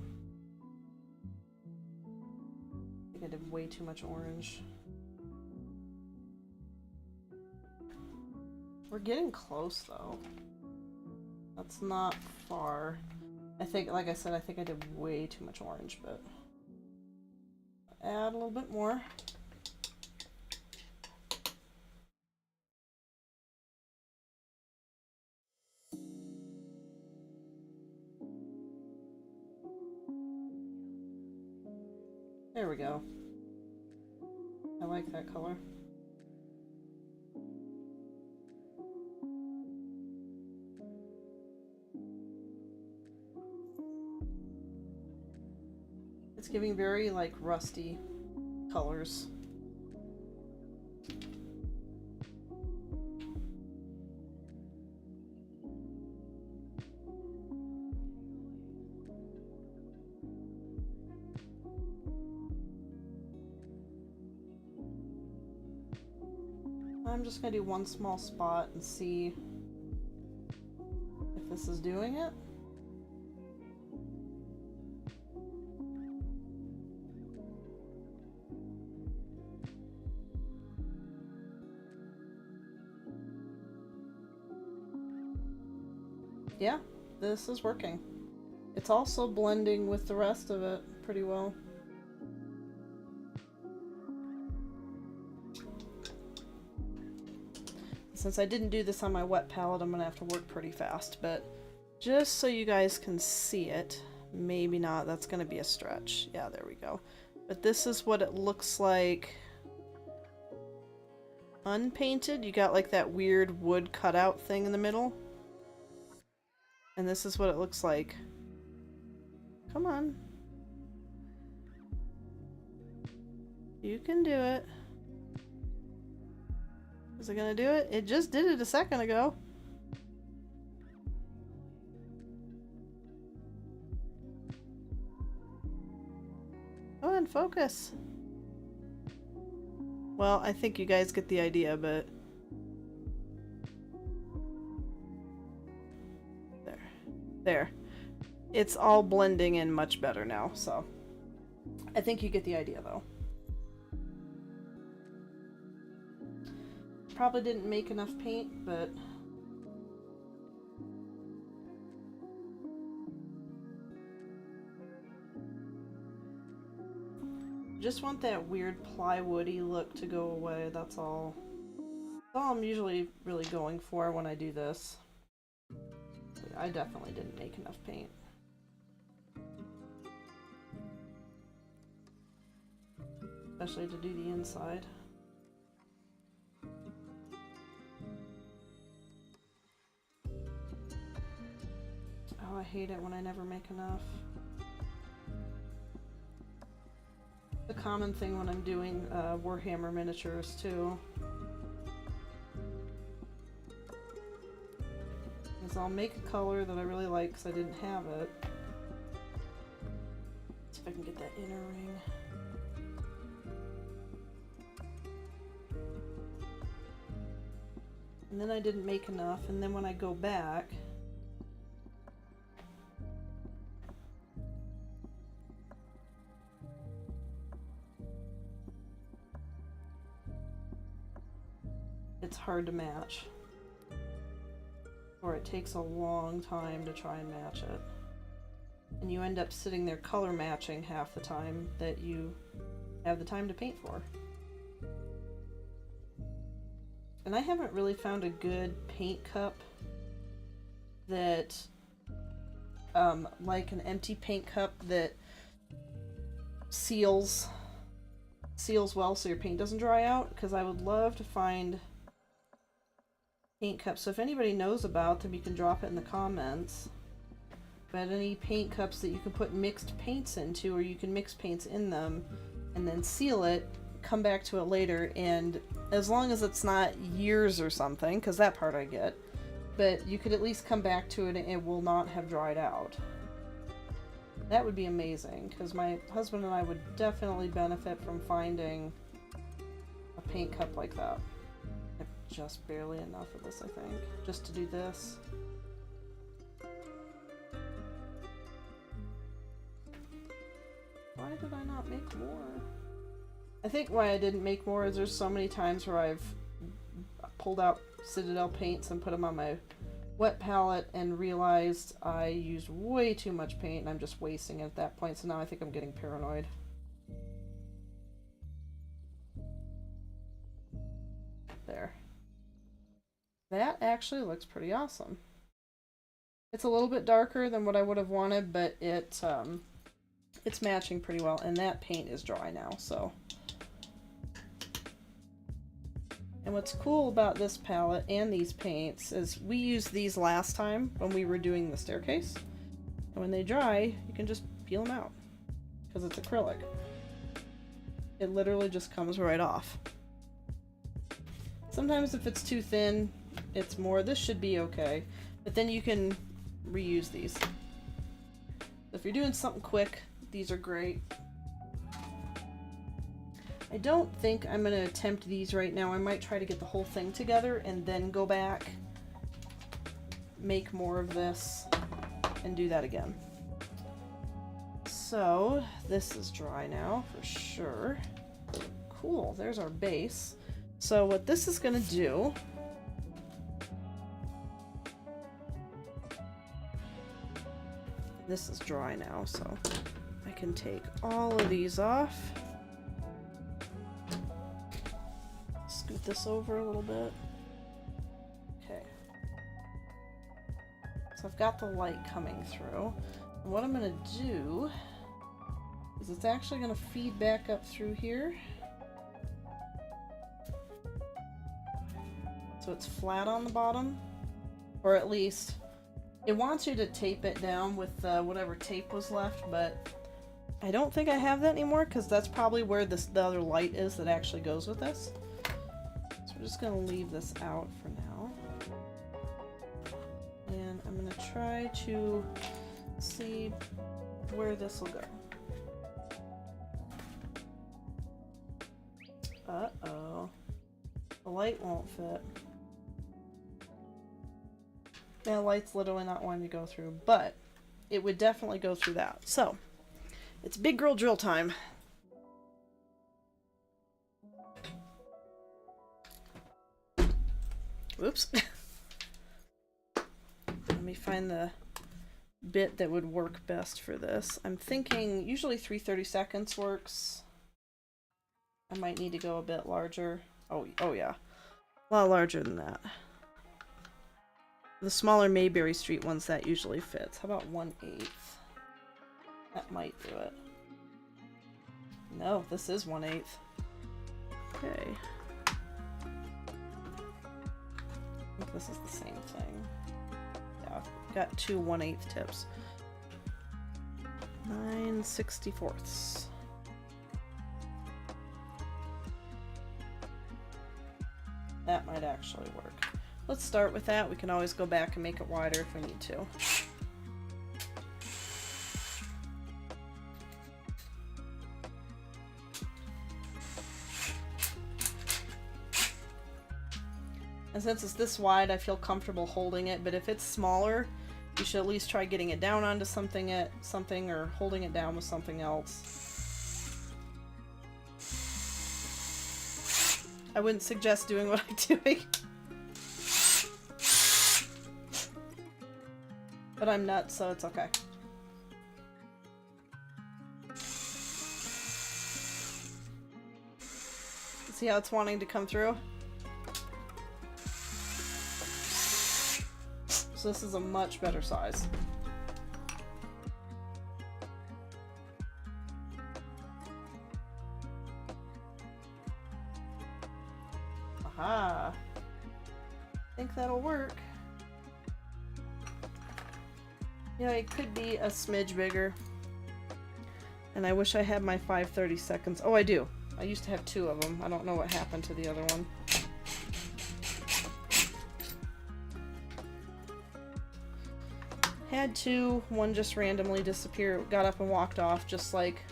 I think I did way too much orange. We're getting close though. That's not far. I think, like I said, I think I did way too much orange, but add a little bit more. There we go. I like that color. It's giving very like rusty colors. I'm just gonna do one small spot and see if this is doing it. Yeah, this is working. It's also blending with the rest of it pretty well. Since I didn't do this on my wet palette, I'm gonna have to work pretty fast, but just so you guys can see it, maybe not, that's gonna be a stretch. Yeah, there we go. But this is what it looks like unpainted. You got like that weird wood cutout thing in the middle. And this is what it looks like. Come on. You can do it. Is it gonna do it? It just did it a second ago. Go ahead and focus. Well, I think you guys get the idea, but... There. It's all blending in much better now, so I think you get the idea though. Probably didn't make enough paint, but just want that weird plywoody look to go away, that's all. That's all I'm usually really going for when I do this. I definitely didn't make enough paint. Especially to do the inside. Oh, I hate it when I never make enough. The common thing when I'm doing Warhammer miniatures too. Is I'll make a color that I really like because I didn't have it. See if I can get that inner ring. And then I didn't make enough, and then when I go back, it's hard to match. Or it takes a long time to try and match it. And you end up sitting there color matching half the time that you have the time to paint for. And I haven't really found a good paint cup that, like an empty paint cup that seals well so your paint doesn't dry out, because I would love to find paint cups. So if anybody knows about them, you can drop it in the comments. But any paint cups that you can put mixed paints into, or you can mix paints in them and then seal it, come back to it later, and as long as it's not years or something, because that part I get, but you could at least come back to it and it will not have dried out. That would be amazing, because my husband and I would definitely benefit from finding a paint cup like that. I have just barely enough of this, I think, just to do this. Why did I not make more? I think why I didn't make more is there's so many times where I've pulled out Citadel paints and put them on my wet palette and realized I used way too much paint and I'm just wasting it at that point, so now I think I'm getting paranoid. There. That actually looks pretty awesome. It's a little bit darker than what I would have wanted, but it's matching pretty well, and that paint is dry now, so. And what's cool about this palette and these paints is we used these last time when we were doing the staircase. And when they dry, you can just peel them out because it's acrylic. It literally just comes right off. Sometimes if it's too thin, it's more. This should be okay, but then you can reuse these. If you're doing something quick, these are great. I don't think I'm going to attempt these right now. I might try to get the whole thing together and then go back, make more of this, and do that again. So this is dry now for sure. Cool, there's our base. So what this is going to do, this is dry now, so I can take all of these off. Scoot this over a little bit. Okay. So I've got the light coming through. And what I'm going to do is it's actually going to feed back up through here. So it's flat on the bottom, or at least it wants you to tape it down with whatever tape was left, but I don't think I have that anymore because that's probably where the other light is that actually goes with this. So we're just going to leave this out for now. And I'm going to try to see where this will go. Uh-oh. The light won't fit. Yeah, the light's literally not wanting to go through, but it would definitely go through that. So, it's big girl drill time. Oops. Let me find the bit that would work best for this. I'm thinking usually 3/32 works. I might need to go a bit larger. Oh yeah. A lot larger than that. The smaller Mayberry Street ones, that usually fits. How about 1/8? That might do it. No, this is 1/8. Okay. I think this is the same thing. Yeah, I've got two 1/8 tips. 9/64. That might actually work. Let's start with that. We can always go back and make it wider if we need to. And since it's this wide, I feel comfortable holding it, but if it's smaller, you should at least try getting it down onto something or holding it down with something else. I wouldn't suggest doing what I'm doing. But I'm nuts, so it's okay. See how it's wanting to come through? So this is a much better size. Aha! I think that'll work. Yeah, it could be a smidge bigger. And I wish I had my 5/30 seconds. Oh, I do. I used to have 2 of them. I don't know what happened to the other one. Had 2. One just randomly disappeared. Got up and walked off, just like...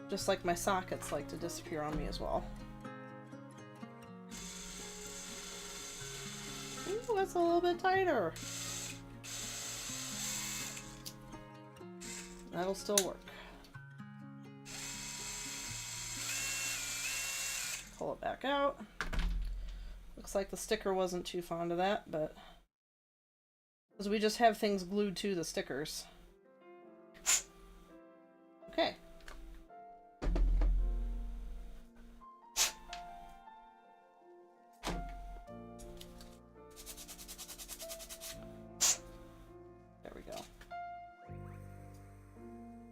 just like my sockets like to disappear on me as well. Ooh, that's a little bit tighter. That'll still work. Pull it back out. Looks like the sticker wasn't too fond of that, but... because we just have things glued to the stickers. Okay.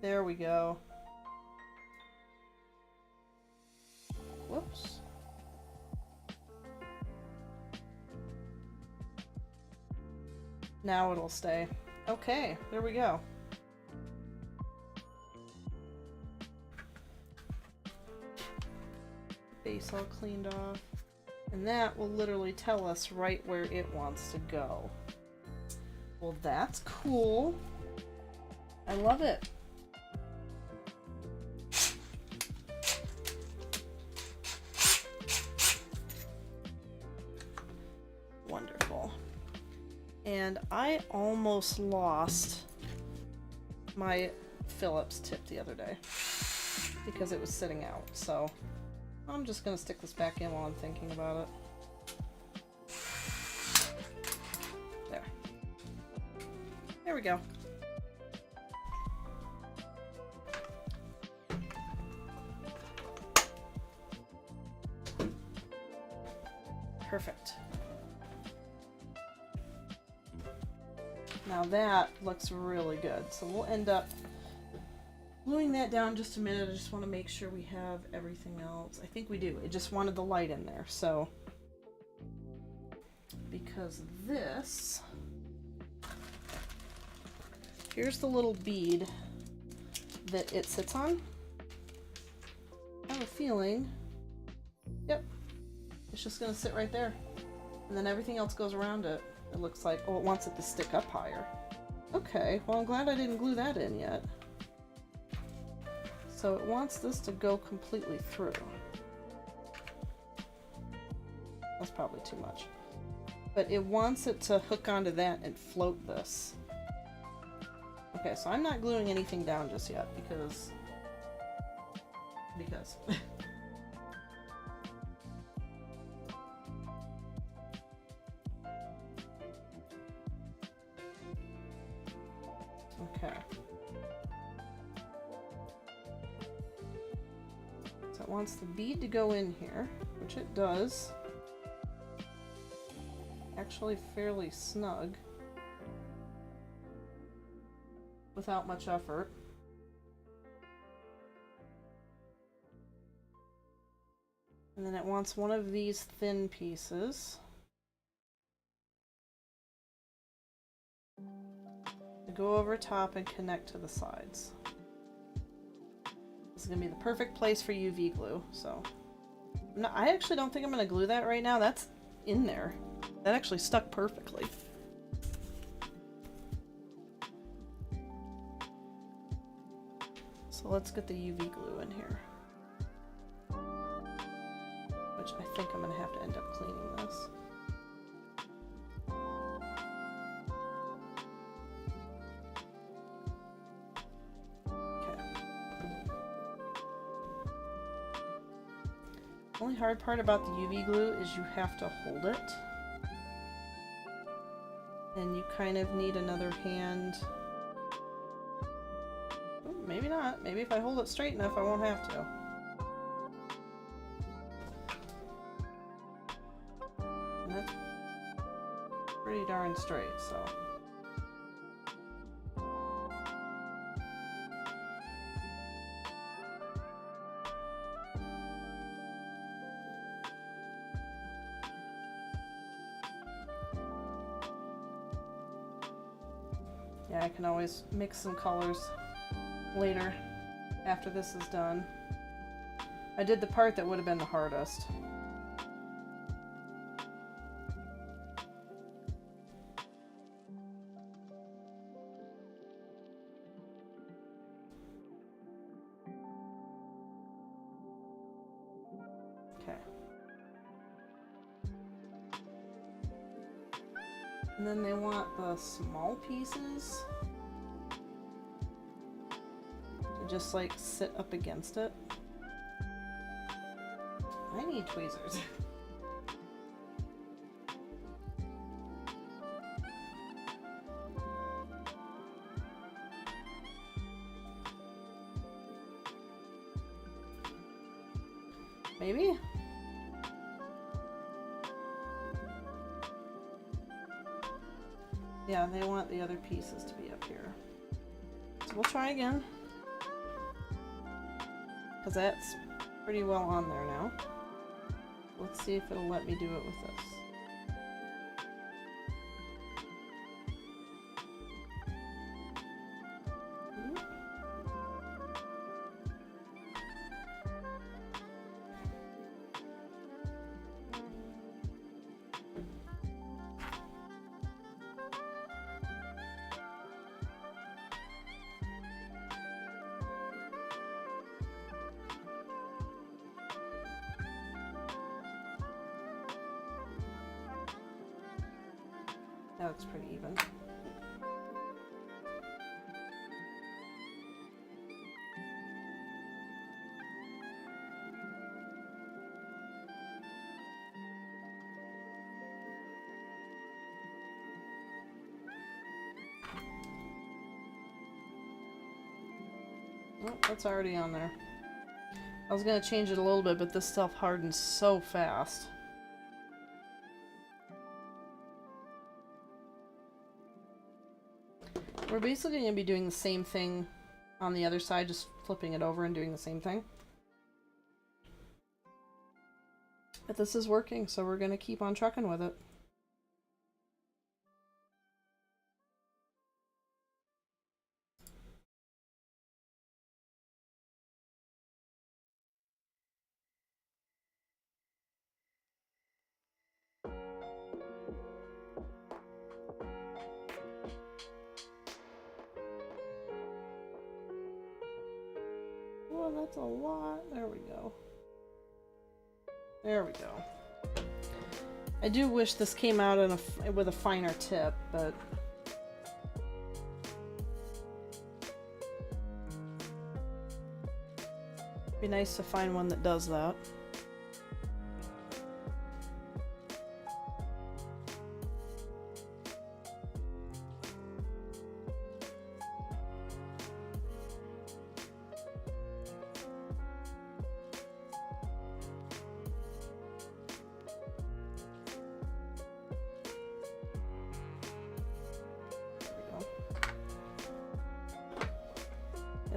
There we go. Whoops. Now it'll stay. Okay, there we go. Base all cleaned off. And that will literally tell us right where it wants to go. Well, that's cool. I love it. Wonderful. And I almost lost my Phillips tip the other day because it was sitting out, so I'm just gonna stick this back in while I'm thinking about it. There. There we go. Perfect. Now that looks really good. So we'll end up gluing that down just a minute. I just want to make sure we have everything else. I think we do. It just wanted the light in there. So because this, here's the little bead that it sits on. I have a feeling, yep, it's just going to sit right there. And then everything else goes around it. It looks like, oh, it wants it to stick up higher. Okay, well, I'm glad I didn't glue that in yet. So it wants this to go completely through. That's probably too much. But it wants it to hook onto that and float this. Okay, so I'm not gluing anything down just yet because okay. So it wants the bead to go in here, which it does. Actually fairly snug. Without much effort. And then it wants one of these thin pieces to go over top and connect to the sides. This is going to be the perfect place for UV glue, so I actually don't think I'm going to glue that right now. That's in there. That actually stuck perfectly. So let's get the UV glue in here. Which I think I'm going to have to end up cleaning this. only hard part about the UV glue is you have to hold it. And you kind of need another hand. Ooh, maybe not. Maybe if I hold it straight enough, I won't have to. And that's pretty darn straight, so. Yeah, I can always mix some colors later after this is done. I did the part that would have been the hardest. Okay. And then they want the small pieces to just like sit up against it. I need tweezers. Maybe? Yeah, they want the other pieces to be up here. So we'll try again. Because that's pretty well on there now. Let's see if it'll let me do it with this. That looks pretty even. Oh, that's already on there. I was gonna change it a little bit, but this stuff hardens so fast. We're basically going to be doing the same thing on the other side, just flipping it over and doing the same thing. But this is working, so we're going to keep on trucking with it. Well, that's a lot. There we go. There we go. I do wish this came out in with a finer tip, but it'd be nice to find one that does that.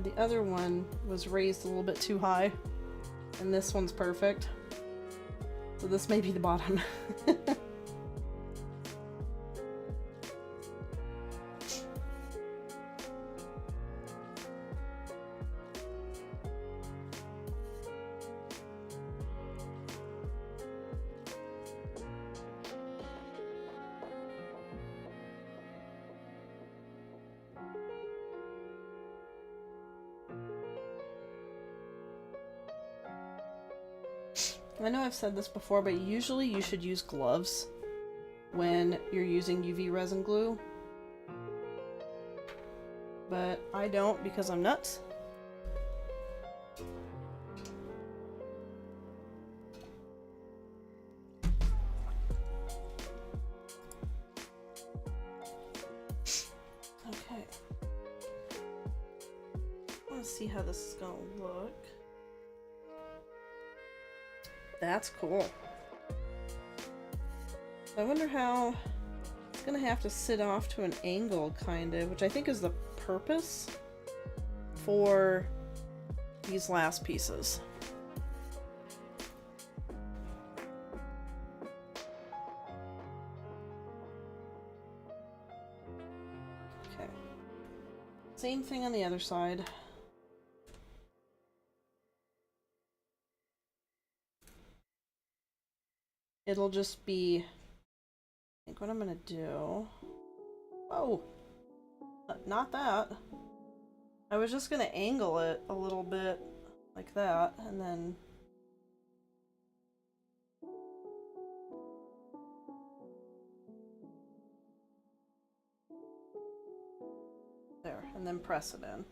The other one was raised a little bit too high, and this one's perfect. So this may be the bottom. I know I've said this before, but usually you should use gloves when you're using UV resin glue. But I don't because I'm nuts. see how this is gonna look. That's cool. I wonder how it's gonna have to sit off to an angle, kind of, which I think is the purpose for these last pieces. Okay. Same thing on the other side. It'll just be, I think what I'm gonna do, oh, not that. I was just gonna angle it a little bit like that, and then there, and then press it in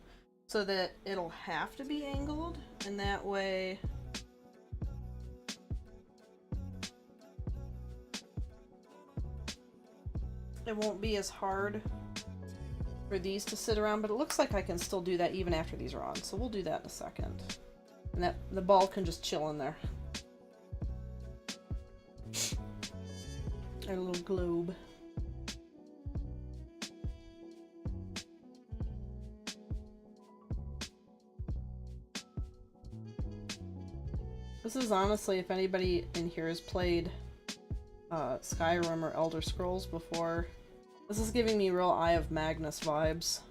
so that it'll have to be angled, and that way it won't be as hard for these to sit around, but it looks like I can still do that even after these are on, so we'll do that in a second. And that the ball can just chill in there. Our little globe. This is honestly, if anybody in here has played Skyrim or Elder Scrolls before, this is giving me real Eye of Magnus vibes.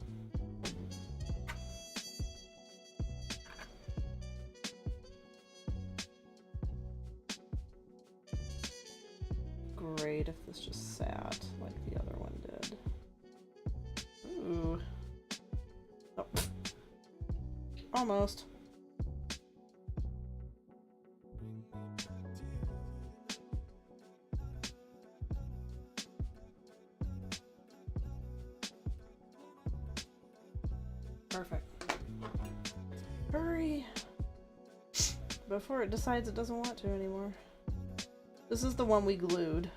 Great if this just sat like the other one did. Ooh. Oh. Almost. Perfect. Hurry! Before it decides it doesn't want to anymore. This is the one we glued.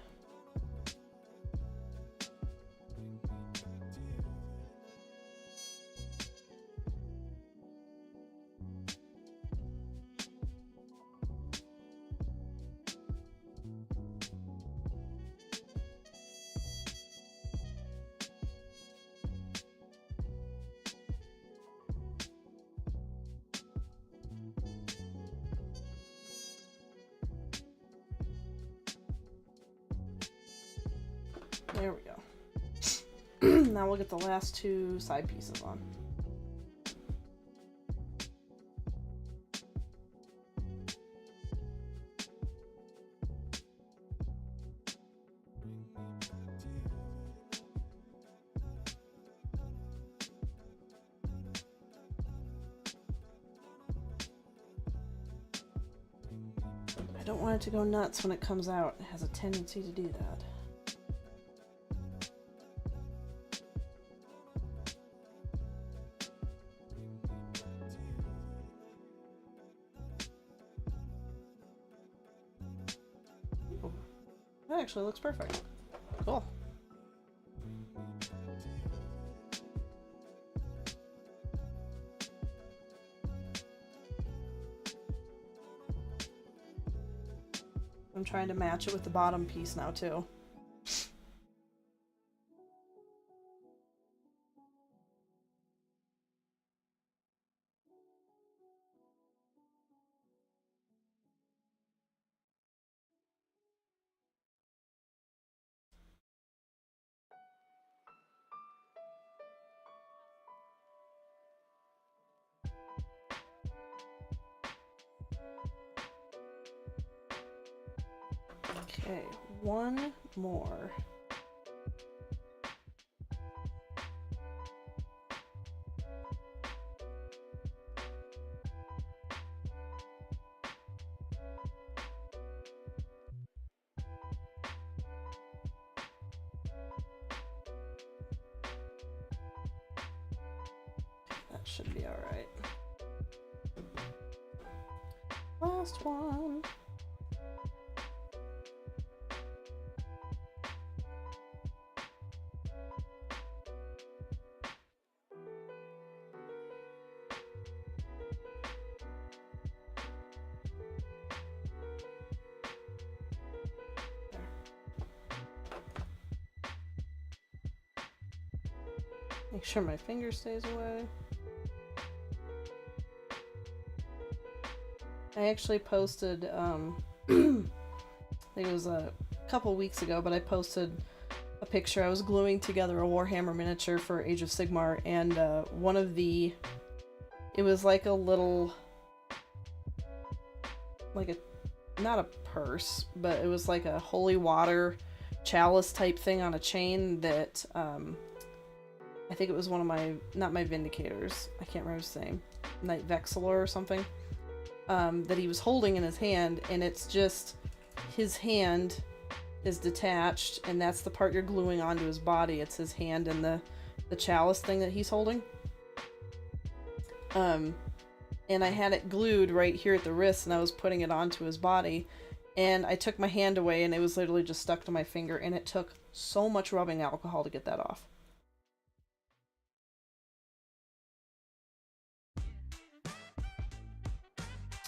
There we go. Now we'll get the last two side pieces on. I don't want it to go nuts when it comes out. It has a tendency to do that. That actually looks perfect. Cool. I'm trying to match it with the bottom piece now too. Okay, one more. That should be all right. Last one. Make sure my finger stays away. I actually posted, I think it was a couple weeks ago, but I posted a picture. I was gluing together a Warhammer miniature for Age of Sigmar, and one of the, it was like a little, like a, not a purse, but it was like a holy water chalice type thing on a chain that, I think it was one of my, not my Vindicators, I can't remember his name, Knight Vexilor or something, that he was holding in his hand, and it's just, his hand is detached, and that's the part you're gluing onto his body. It's his hand and the chalice thing that he's holding. And I had it glued right here at the wrist, and I was putting it onto his body, and I took my hand away, and it was literally just stuck to my finger, and it took so much rubbing alcohol to get that off.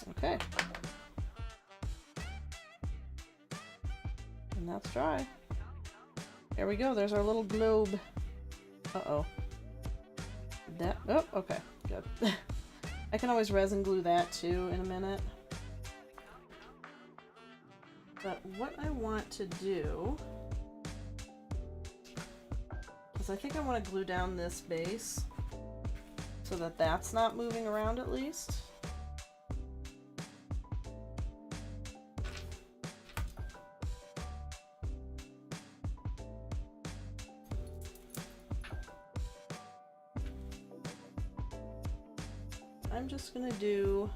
Okay. And that's dry. There we go. There's our little globe. Uh-oh. That, oh, okay. Good. I can always resin glue that too in a minute. But what I want to do is I think I want to glue down this base so that that's not moving around at least. I'm just gonna do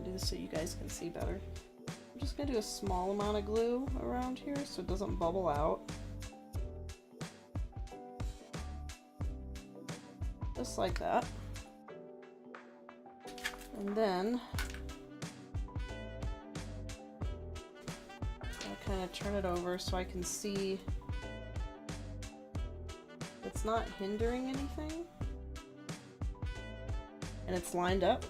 this so you guys can see better. I'm just gonna do a small amount of glue around here so it doesn't bubble out. Just like that. And then I'll kind of turn it over so I can see it's not hindering anything. And it's lined up.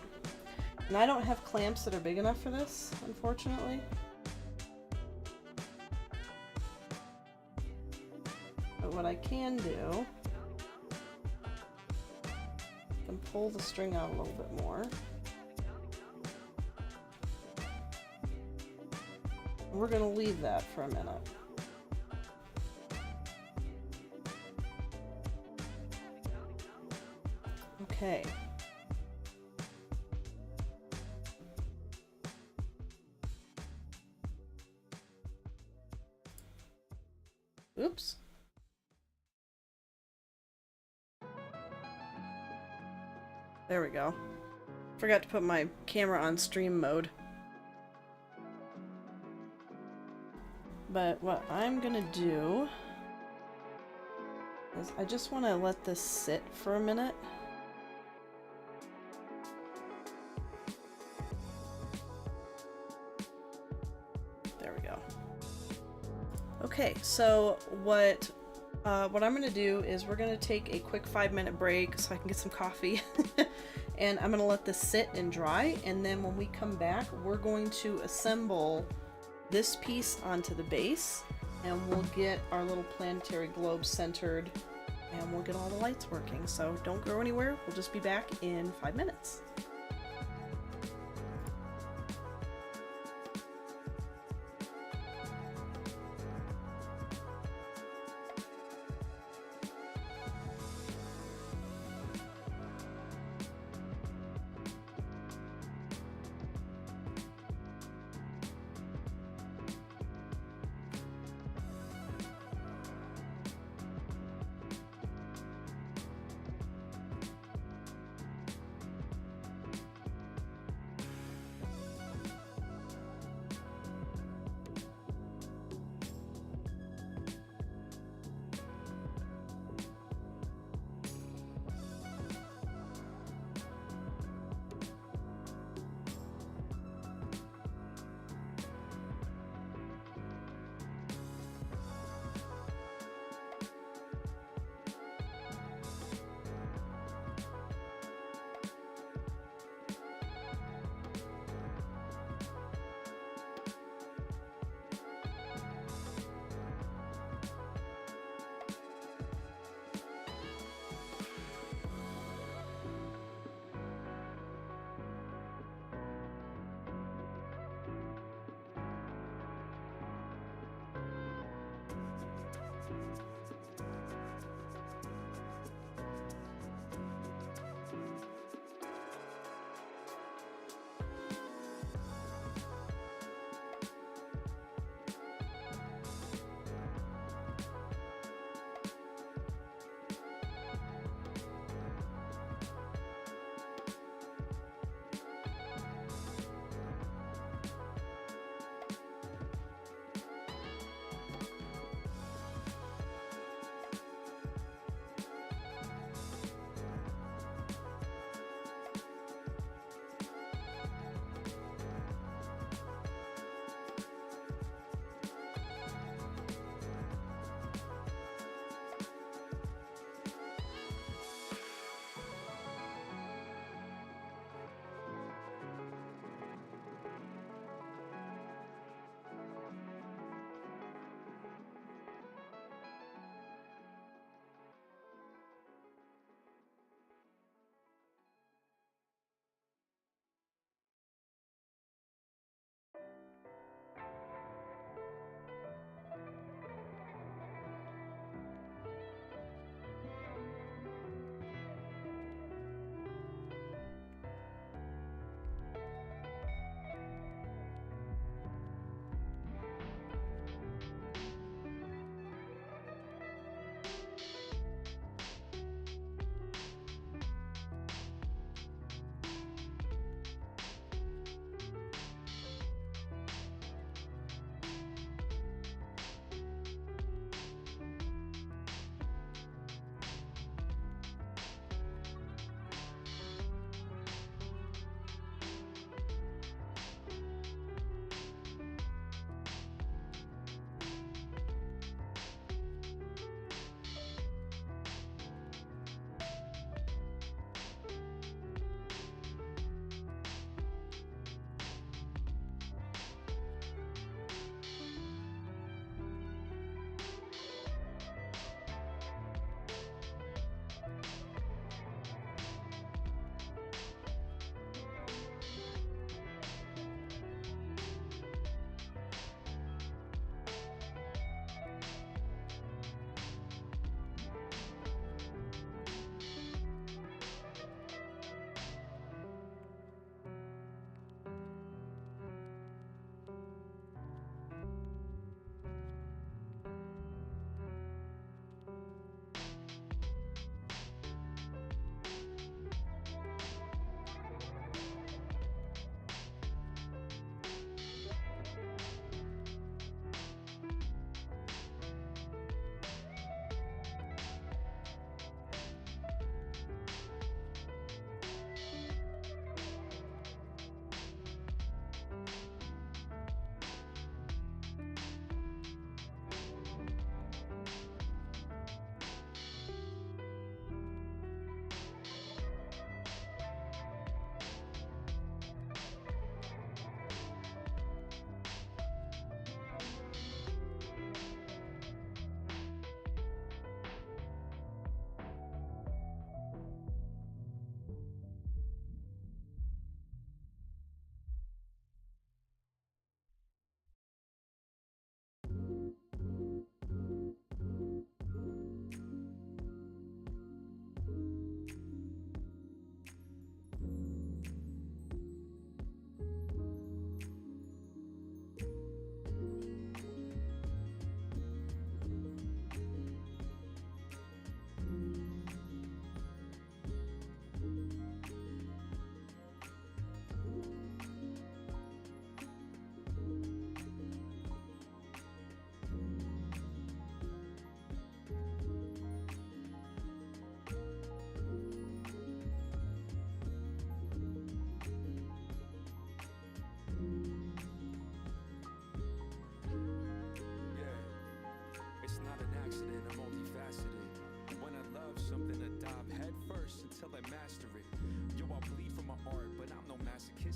And I don't have clamps that are big enough for this, unfortunately. But what I can do, I can pull the string out a little bit more. And we're gonna leave that for a minute. Okay. Oops. There we go. Forgot to put my camera on stream mode. But what I'm gonna do is I just want to let this sit for a minute. There we go. Okay, so what I'm gonna do is we're gonna take a quick 5-minute break so I can get some coffee. And I'm gonna let this sit and dry, and then when we come back we're going to assemble this piece onto the base, and we'll get our little planetary globe centered, and we'll get all the lights working. So don't go anywhere, we'll just be back in 5 minutes.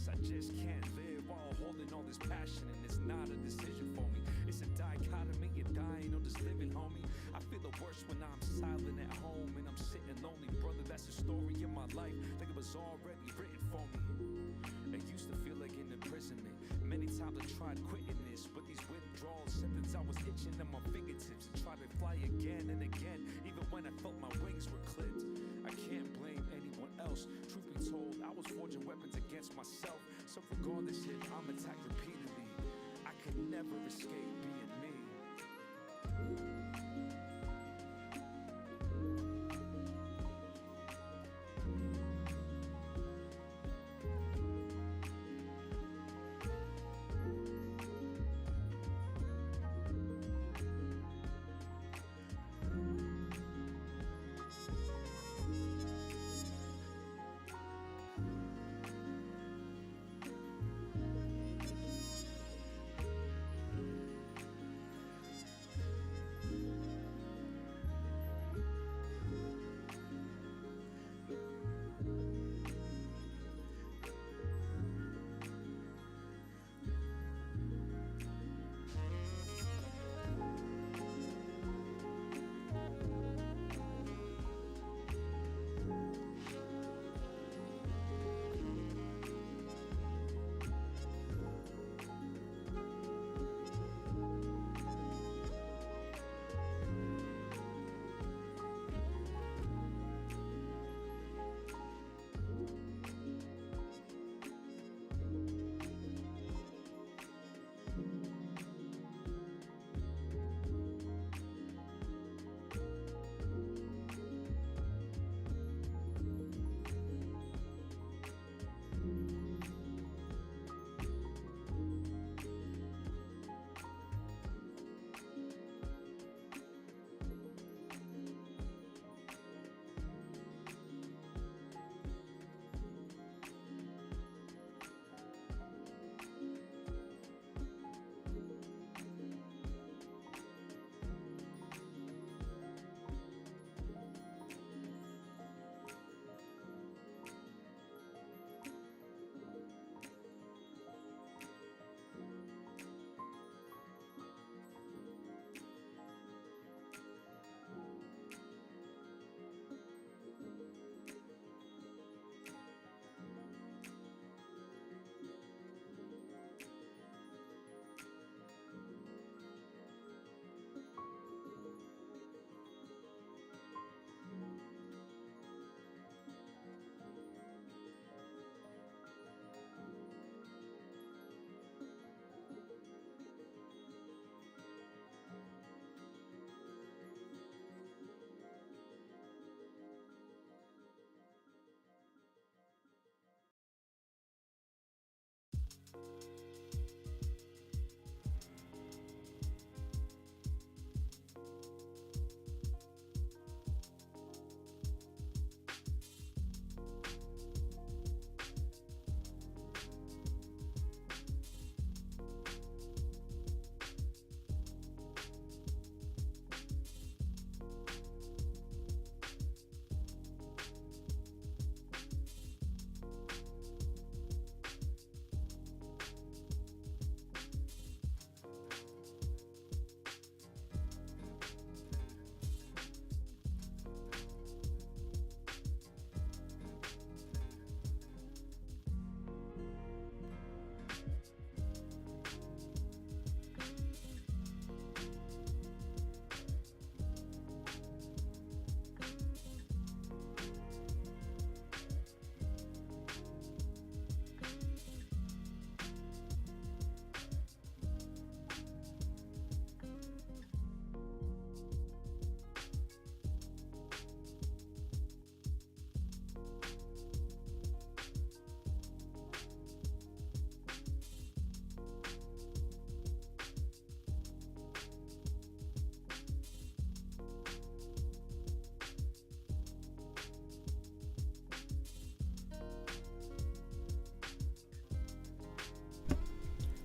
I just can't live while holding all this passion, and it's not a decision for me. It's a dichotomy, you're dying or just living, homie. I feel the worst when I'm silent at home and I'm sitting lonely, brother. That's the story of my life, like it was already written for me. It used to feel like an imprisonment. Many times I tried quitting this, but these withdrawal symptoms, I was itching on my fingertips and tried to fly again and again, even when I felt my wings were clipped. I can't blame anyone else. Truth be told, I was forging weapons against myself. So regardless if I'm attacked repeatedly, I could never escape being me.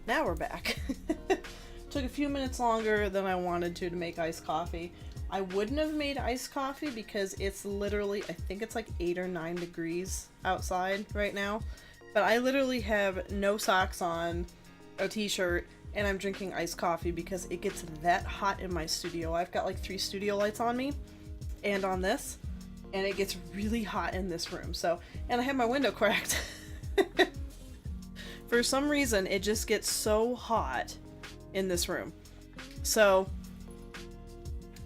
Now we're back. Took a few minutes longer than I wanted to make iced coffee. I wouldn't have made iced coffee because it's literally, I think it's like 8 or 9 degrees outside right now. But I literally have no socks on, a t-shirt, and I'm drinking iced coffee because it gets that hot in my studio. I've got like 3 studio lights on me and on this, and it gets really hot in this room. So, and I have my window cracked. For some reason, it just gets so hot in this room. So,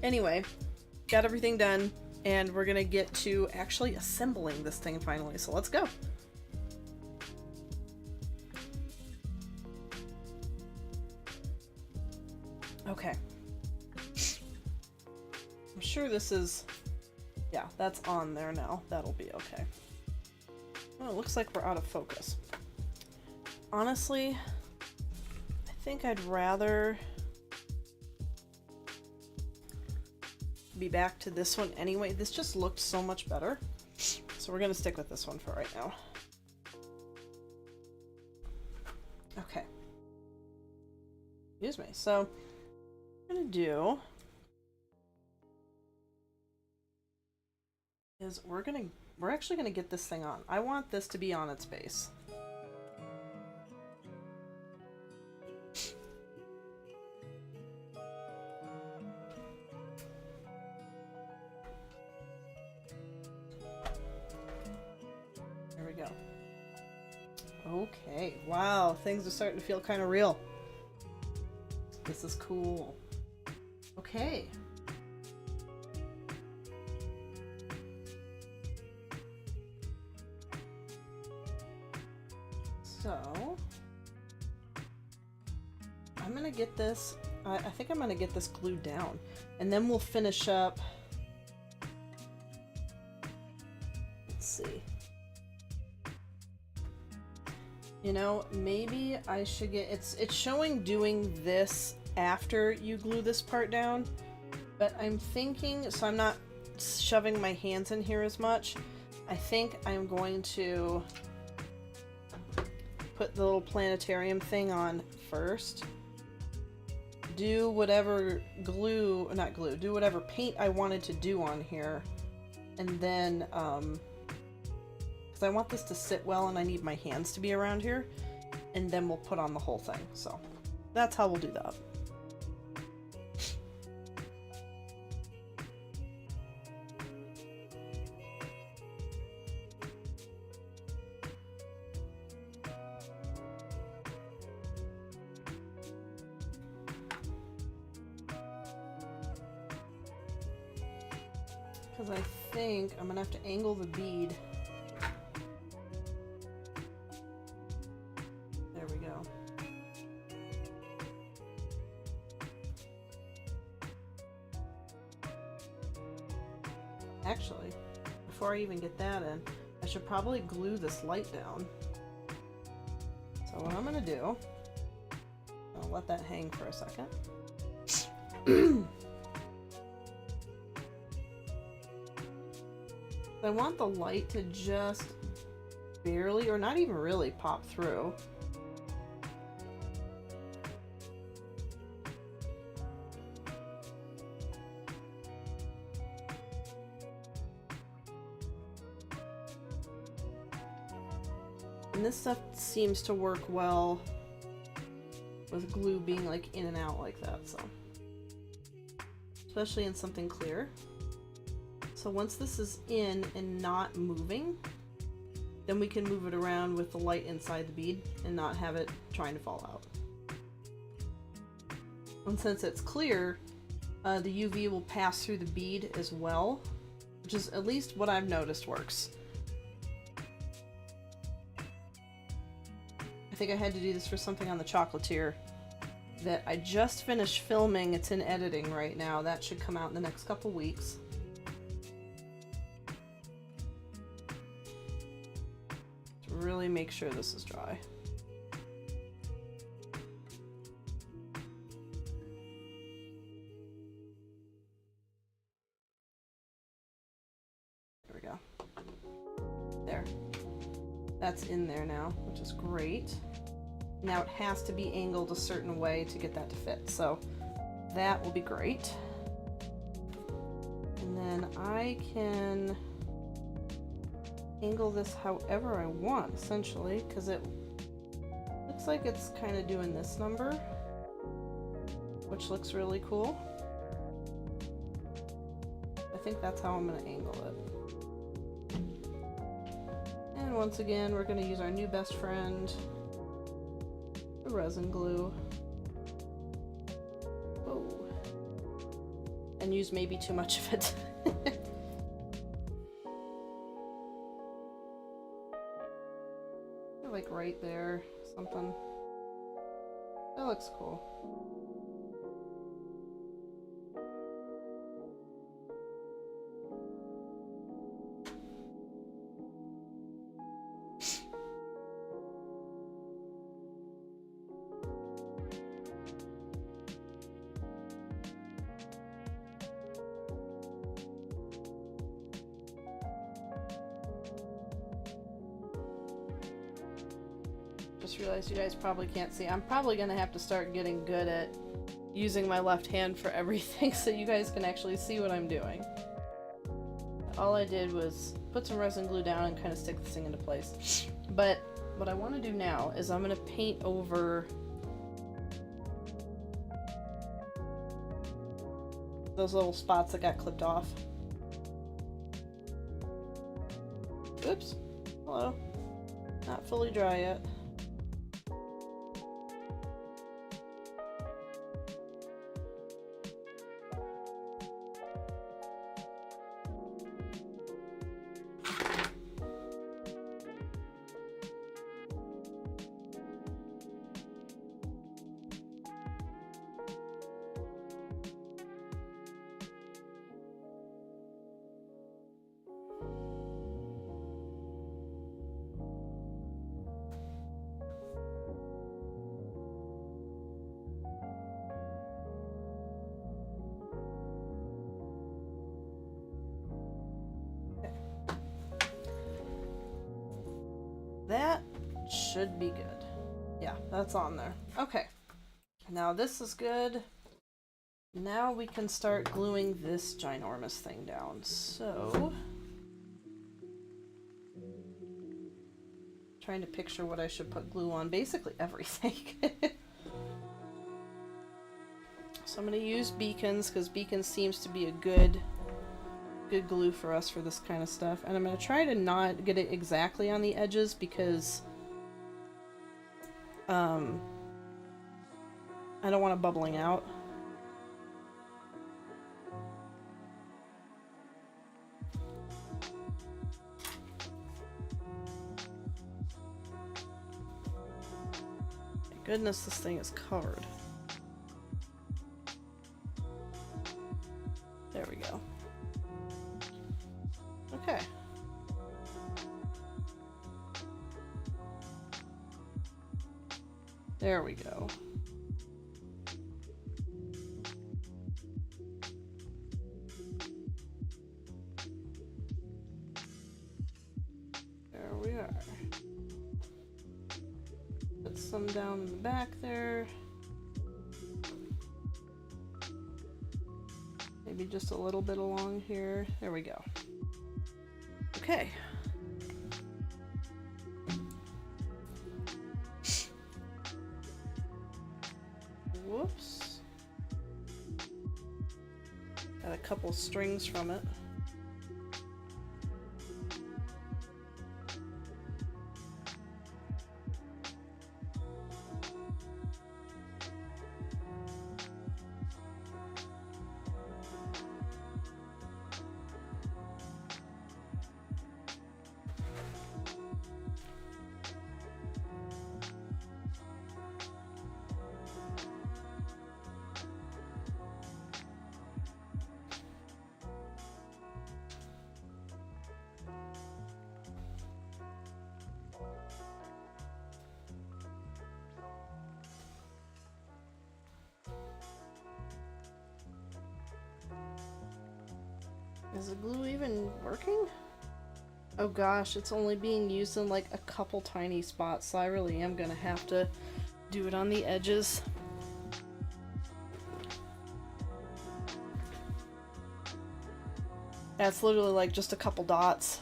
anyway, got everything done, and we're gonna get to actually assembling this thing finally. So let's go. Okay. I'm sure this is... yeah, that's on there now. That'll be okay. Oh, it looks like we're out of focus. Honestly, I think I'd rather be back to this one anyway. This just looked so much better. So we're gonna stick with this one for right now. Okay. Excuse me. So, what I'm gonna do is we're actually gonna get this thing on. I want this to be on its base. There we go. Okay, wow, things are starting to feel kind of real. This is cool. Okay. So, I'm gonna get this, I think I'm gonna get this glued down, and then we'll finish up. Let's see. You know, maybe I should get, it's showing doing this after you glue this part down, but I'm thinking, so I'm not shoving my hands in here as much. I think I'm going to put the little planetarium thing on first. Do whatever glue, not glue, do whatever paint I wanted to do on here. And then, because I want this to sit well and I need my hands to be around here. And then we'll put on the whole thing. So that's how we'll do that. Because I think I'm gonna have to angle the bead. There we go. Actually, before I even get that in, I should probably glue this light down. So what I'm gonna do, I'll let that hang for a second. I want the light to just barely, or not even really, pop through. And this stuff seems to work well with glue being like in and out like that, so. Especially in something clear. So once this is in and not moving, then we can move it around with the light inside the bead and not have it trying to fall out. And since it's clear, the UV will pass through the bead as well, which is at least what I've noticed works. I think I had to do this for something on the chocolatier that I just finished filming. It's in editing right now. That should come out in the next couple weeks. Really make sure this is dry. There we go. There. That's in there now, which is great. Now it has to be angled a certain way to get that to fit, so that will be great. And then I can angle this however I want, essentially, because it looks like it's kind of doing this number, which looks really cool. I think that's how I'm going to angle it. And once again, we're going to use our new best friend, the resin glue. Whoa. And use maybe too much of it. Like right there, something. That looks cool. Just realized you guys probably can't see. I'm probably gonna have to start getting good at using my left hand for everything so you guys can actually see what I'm doing. All I did was put some resin glue down and kind of stick this thing into place. But what I want to do now is I'm gonna paint over those little spots that got clipped off. Oops. Hello. Not fully dry yet. That should be good. Yeah, that's on there. Okay. Now this is good. Now we can start gluing this ginormous thing down. So, trying to picture what I should put glue on. Basically everything. So I'm going to use beacons because beacons seems to be a good glue for us for this kind of stuff. And I'm going to try to not get it exactly on the edges because I don't want it bubbling out. Thank goodness this thing is covered. There we go. Okay. There we go. There we are. Put some down in the back there. Maybe just a little bit along here. There we go. Okay. Whoops. Got a couple strings from it. Is the glue even working? Oh gosh, it's only being used in like a couple tiny spots, so I really am gonna have to do it on the edges. That's literally like just a couple dots.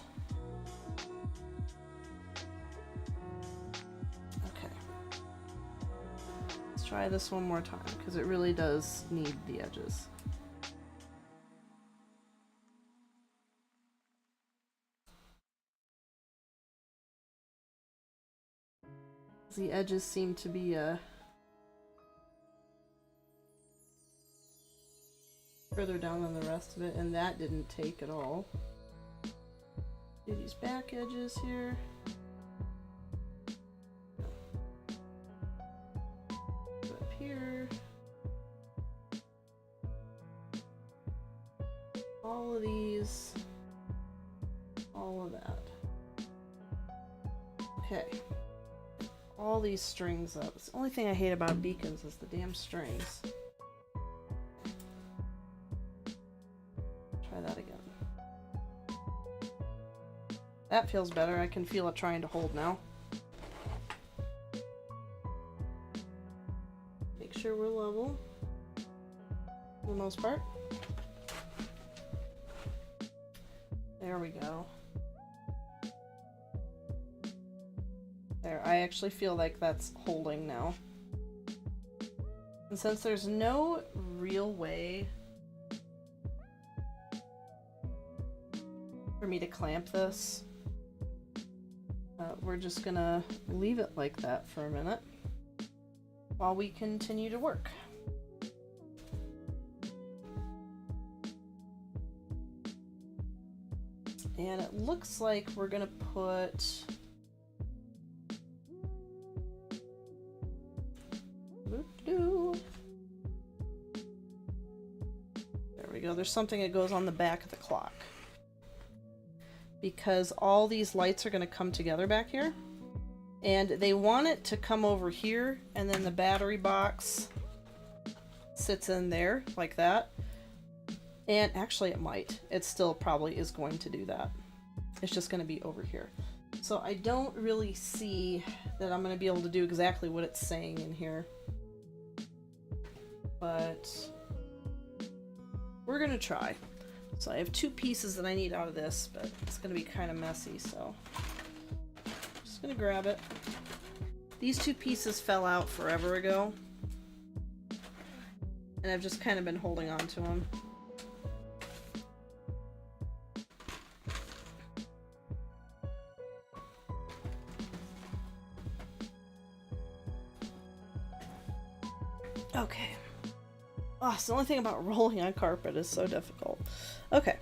try this one more time because it really does need the edges. The edges seem to be further down than the rest of it, and that didn't take at all. Do these back edges here. Up here. All of these. All of that. Okay. All these strings up. It's the only thing I hate about beacons is the damn strings. Try that again. That feels better. I can feel it trying to hold now. Make sure we're level for the most part. There we go. There, I actually feel like that's holding now. And since there's no real way for me to clamp this, we're just gonna leave it like that for a minute while we continue to work. And it looks like we're gonna put there we go. There's something that goes on the back of the clock because all these lights are going to come together back here, and they want it to come over here, and then the battery box sits in there like that. And actually it might. It still probably is going to do that. It's just going to be over here. So I don't really see that I'm going to be able to do exactly what it's saying in here. But we're gonna try. So I have two pieces that I need out of this, but it's gonna be kind of messy, so I'm just gonna grab it. These two pieces fell out forever ago, and I've just kind of been holding on to them. Okay. Oh, it's the only thing about rolling on carpet is so difficult. Okay.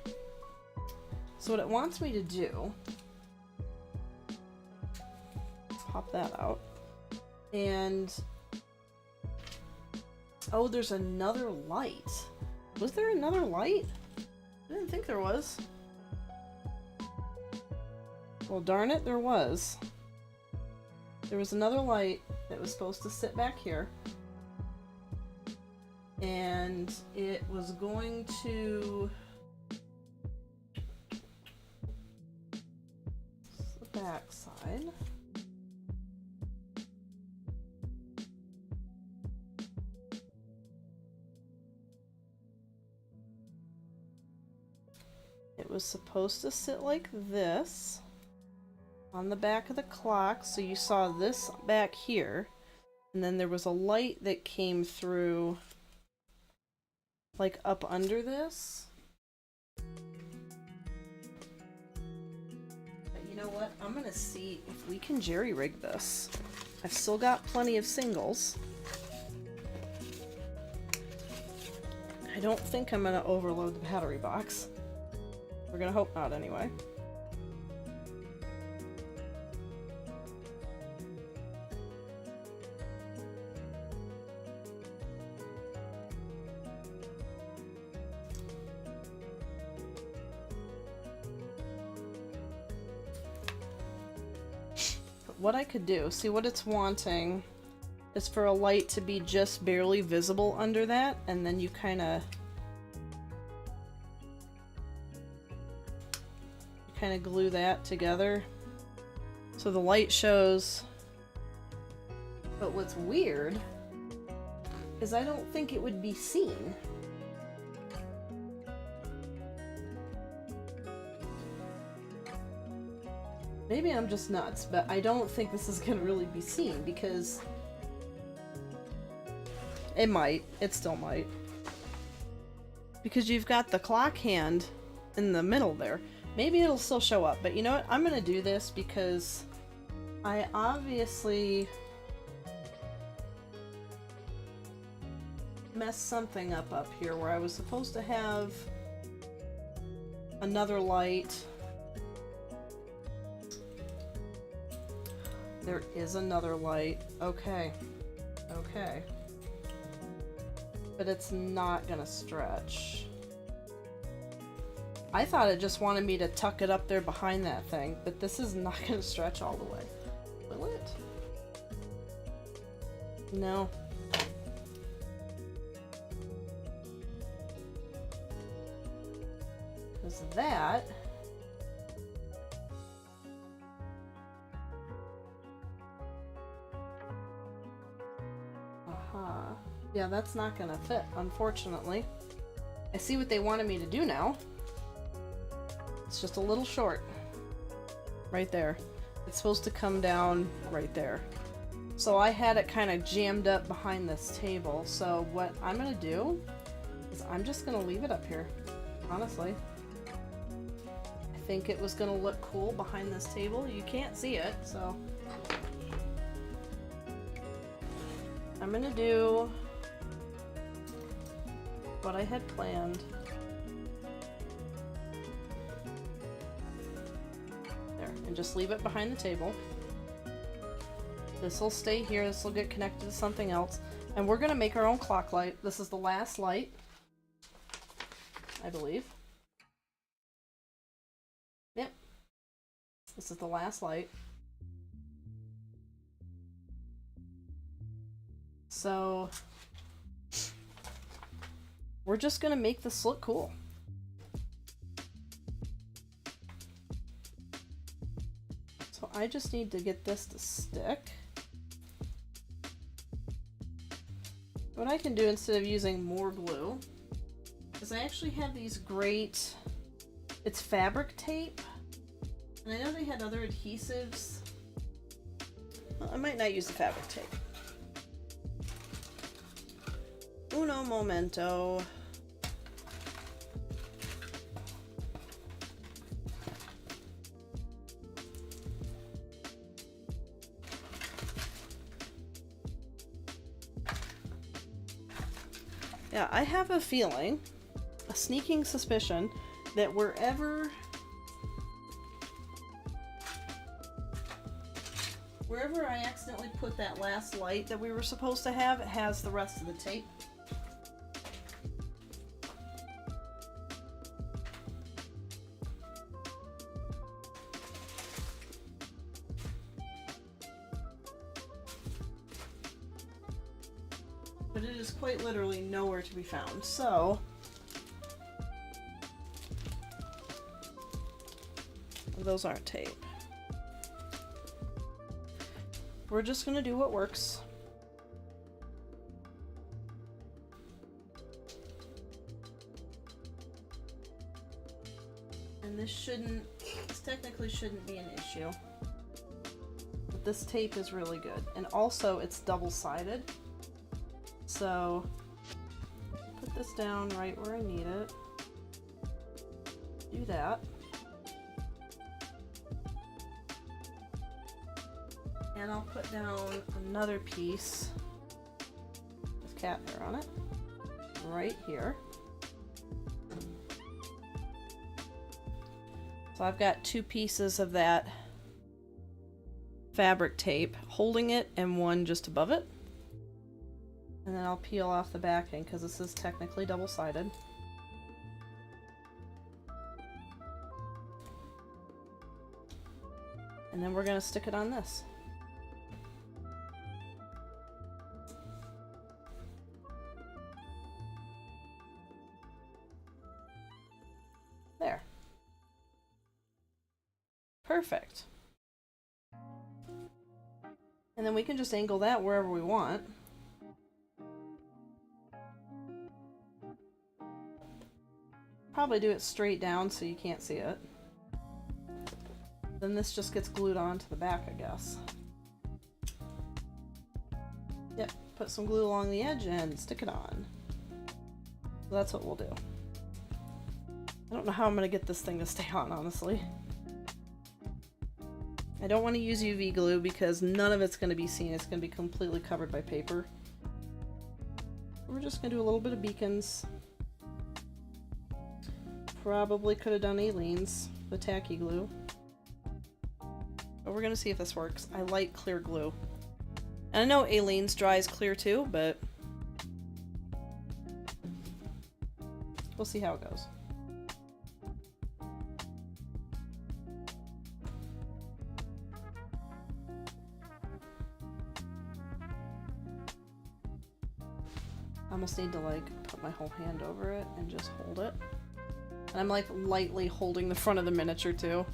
So what it wants me to do, pop that out. And oh, there's another light. Was there another light? I didn't think there was. Well, darn it, there was. There was another light that was supposed to sit back here. And it was going to the back side. It was supposed to sit like this on the back of the clock, so you saw this back here, and then there was a light that came through like up under this. But you know what? I'm gonna see if we can jerry-rig this. I've still got plenty of singles. I don't think I'm gonna overload the battery box. We're gonna hope not anyway. What I could do, see what it's wanting is for a light to be just barely visible under that, and then you kind of glue that together so the light shows. But what's weird is I don't think it would be seen. Maybe I'm just nuts, but I don't think this is going to really be seen because It might. It still might. Because you've got the clock hand in the middle there. Maybe it'll still show up, but you know what? I'm gonna do this because I obviously messed something up here where I was supposed to have another light. There is another light. Okay. Okay. But it's not gonna stretch. I thought it just wanted me to tuck it up there behind that thing, but this is not gonna stretch all the way. Will it? No. Because that... Yeah, that's not gonna fit, unfortunately. I see what they wanted me to do now. It's just a little short. Right there. It's supposed to come down right there. So I had it kind of jammed up behind this table. So what I'm gonna do is I'm just gonna leave it up here, honestly. I think it was gonna look cool behind this table. You can't see it, so I'm gonna do what I had planned. There, and just leave it behind the table. This will stay here, this will get connected to something else. And we're gonna make our own clock light. This is the last light, I believe. Yep. This is the last light. So we're just gonna make this look cool. So I just need to get this to stick. What I can do instead of using more glue is I actually have these great, it's fabric tape. And I know they had other adhesives. Well, I might not use the fabric tape. Uno momento. Yeah, I have a feeling, a sneaking suspicion, that wherever I accidentally put that last light that we were supposed to have, it has the rest of the tape. But it is quite literally nowhere to be found, so those aren't tape. We're just gonna do what works. And this technically shouldn't be an issue. But this tape is really good. And also it's double-sided. So put this down right where I need it. Do that. And I'll put down another piece with cat hair on it, right here. So I've got two pieces of that fabric tape holding it and one just above it. And then I'll peel off the backing because this is technically double-sided. And then we're going to stick it on this. There. Perfect. And then we can just angle that wherever we want. Probably do it straight down so you can't see it. Then this just gets glued onto the back, I guess. Yep, put some glue along the edge and stick it on. So that's what we'll do. I don't know how I'm going to get this thing to stay on, honestly. I don't want to use UV glue because none of it's going to be seen. It's going to be completely covered by paper. We're just going to do a little bit of beacons. Probably could have done Aleene's, the tacky glue. But we're going to see if this works. I like clear glue. And I know Aleene's dries clear too, but we'll see how it goes. I almost need to like put my whole hand over it and just hold it. And I'm like lightly holding the front of the miniature too.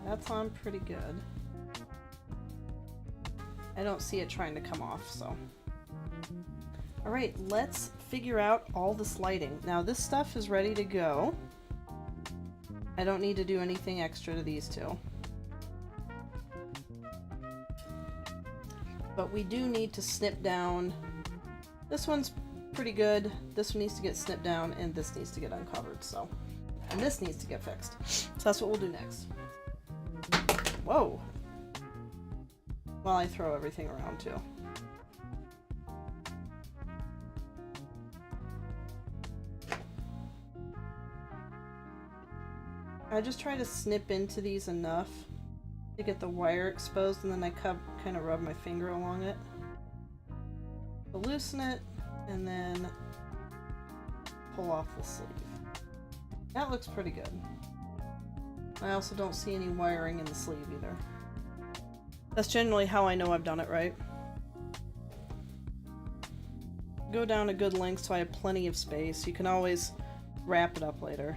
That's on pretty good. I don't see it trying to come off, so. Alright, let's figure out all this lighting. Now this stuff is ready to go. I don't need to do anything extra to these two. But we do need to snip down. This one's pretty good. This one needs to get snipped down, and this needs to get uncovered, so. And this needs to get fixed. So that's what we'll do next. Whoa! While I throw everything around too. I just try to snip into these enough to get the wire exposed, and then I kind of rub my finger along it to loosen it, and then pull off the sleeve. That looks pretty good. I also don't see any wiring in the sleeve either. That's generally how I know I've done it right. Go down a good length so I have plenty of space. You can always wrap it up later.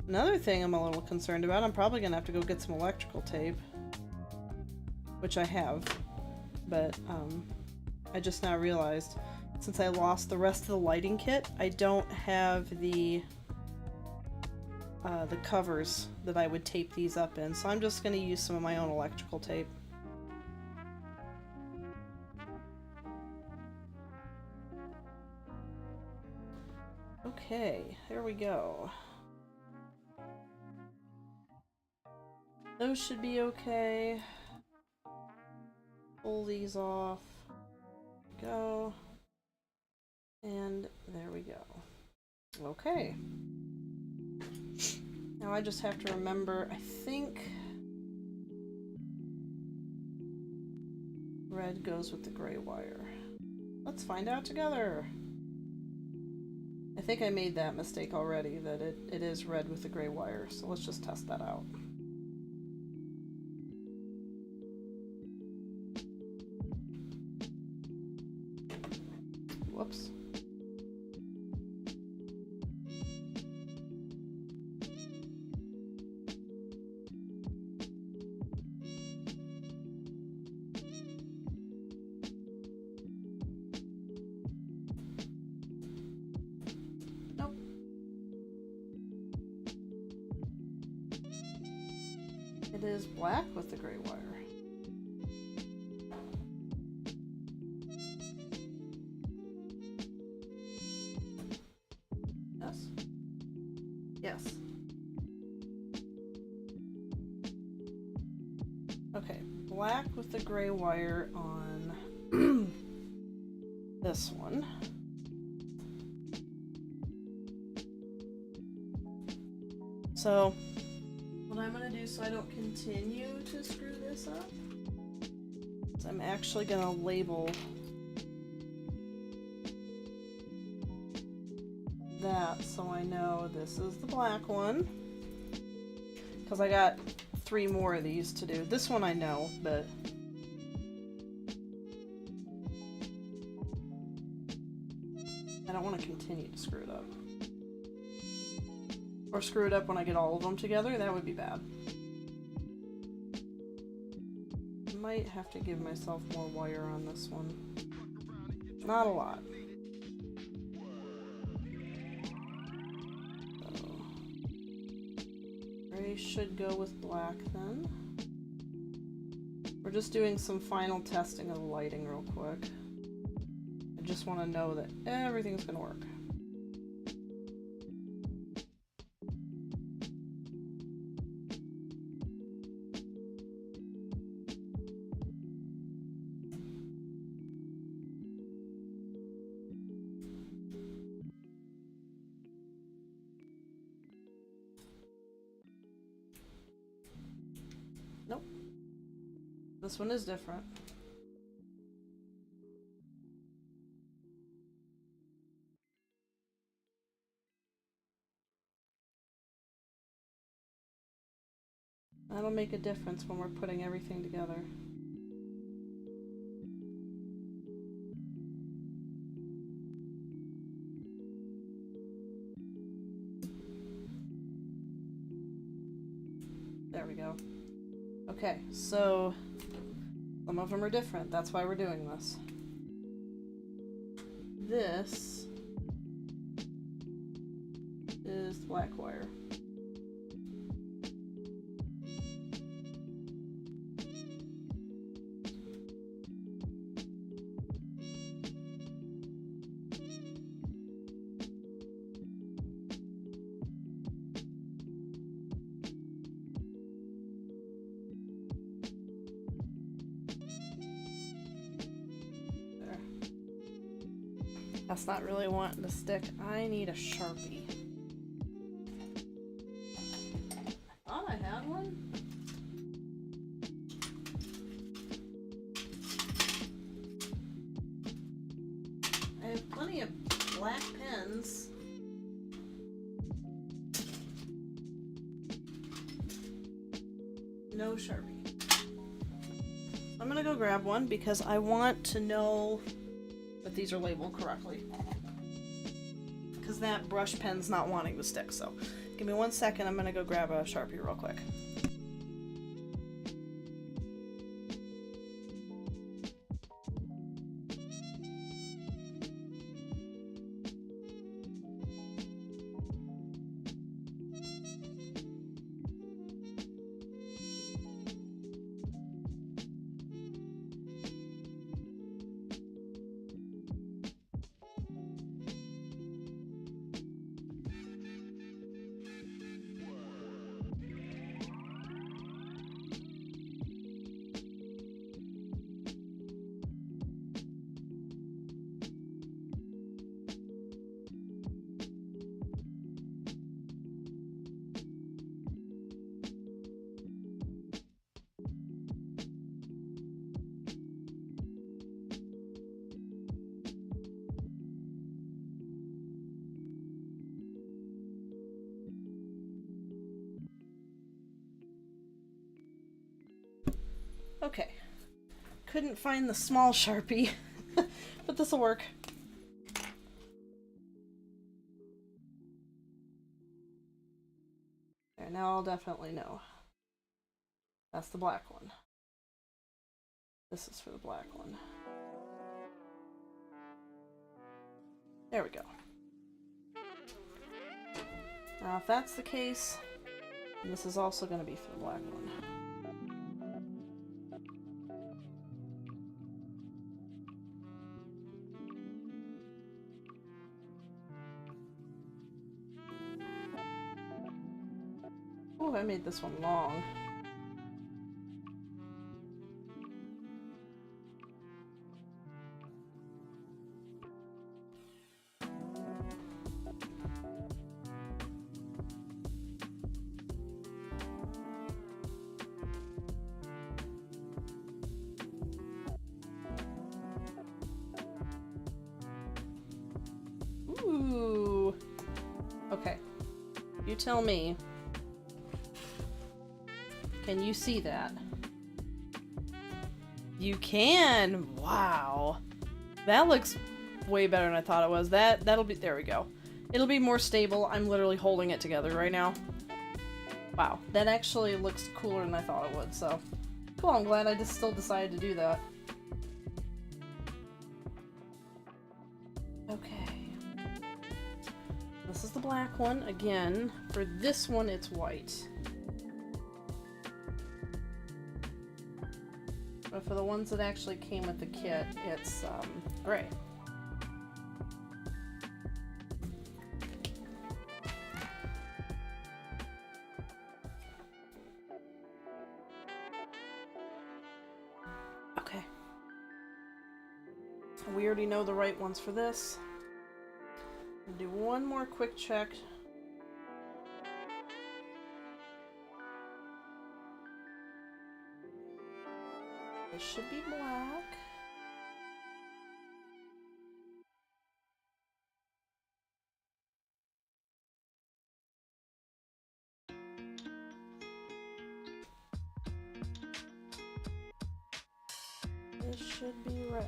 Another thing I'm a little concerned about, I'm probably going to have to go get some electrical tape. Which I have. But I just now realized, since I lost the rest of the lighting kit, I don't have the covers that I would tape these up in, so I'm just going to use some of my own electrical tape. Okay, there we go. Those should be okay. Pull these off. Go. And there we go. Okay. Now I just have to remember, I think red goes with the gray wire. Let's find out together. I think I made that mistake already, that it is red with the gray wire, so let's just test that out. Whoops. It is black with the gray wire. Yes? Yes. Okay, black with the gray wire on this one. So what I'm gonna do so I don't continue to screw this up is I'm actually gonna label that so I know this is the black one. Because I got 3 more of these to do. This one I know, but I don't want to continue to screw it up. Or screw it up when I get all of them together, that would be bad. Might have to give myself more wire on this one. Not a lot. So, gray should go with black then. We're just doing some final testing of the lighting real quick. I just want to know that everything's going to work. Nope. This one is different. That'll make a difference when we're putting everything together. There we go. Okay, so some of them are different. That's why we're doing this. This is black wire. That's not really wanting to stick. I need a Sharpie. I thought I had one. I have plenty of black pens. No Sharpie. I'm gonna go grab one because I want to know that these are labeled correctly. Because that brush pen's not wanting to stick, so give me 1 second, I'm gonna go grab a Sharpie real quick. Okay, couldn't find the small Sharpie, but this will work. There, now I'll definitely know. That's the black one. This is for the black one. There we go. Now if that's the case, this is also going to be for the black one. Oh, I made this one long. tell me. Can you see that? You can! Wow. That looks way better than I thought it was. That'll be, there we go. It'll be more stable. I'm literally holding it together right now. Wow, that actually looks cooler than I thought it would, so. Cool, I'm glad I just still decided to do that. Okay. This is the black one. Again, for this one, it's white. But for the ones that actually came with the kit, it's gray. Okay. We already know the right ones for this. I'll do one more quick check. This should be black. This should be red.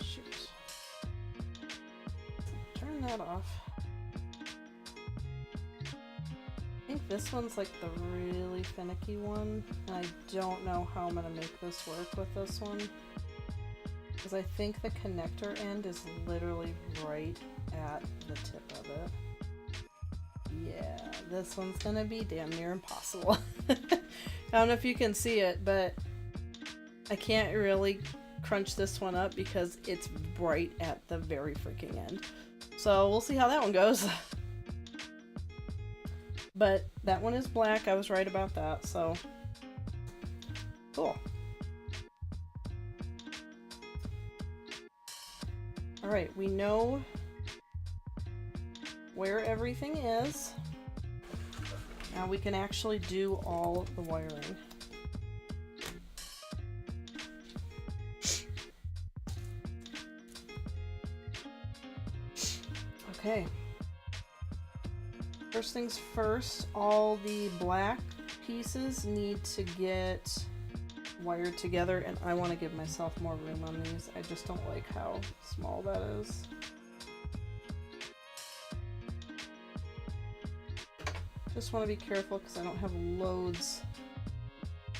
Shoot. Turn that off. I think this one's like the really finicky one, and I don't know how I'm gonna make this work with this one. Because I think the connector end is literally right at the tip of it. Yeah, this one's gonna be damn near impossible. I don't know if you can see it, but I can't really crunch this one up because it's right at the very freaking end. So we'll see how that one goes. But that one is black. I was right about that, so cool. Alright, we know where everything is. Now we can actually do all the wiring. Okay. First things first, all the black pieces need to get wired together, and I want to give myself more room on these. I just don't like how small that is. Just want to be careful because I don't have loads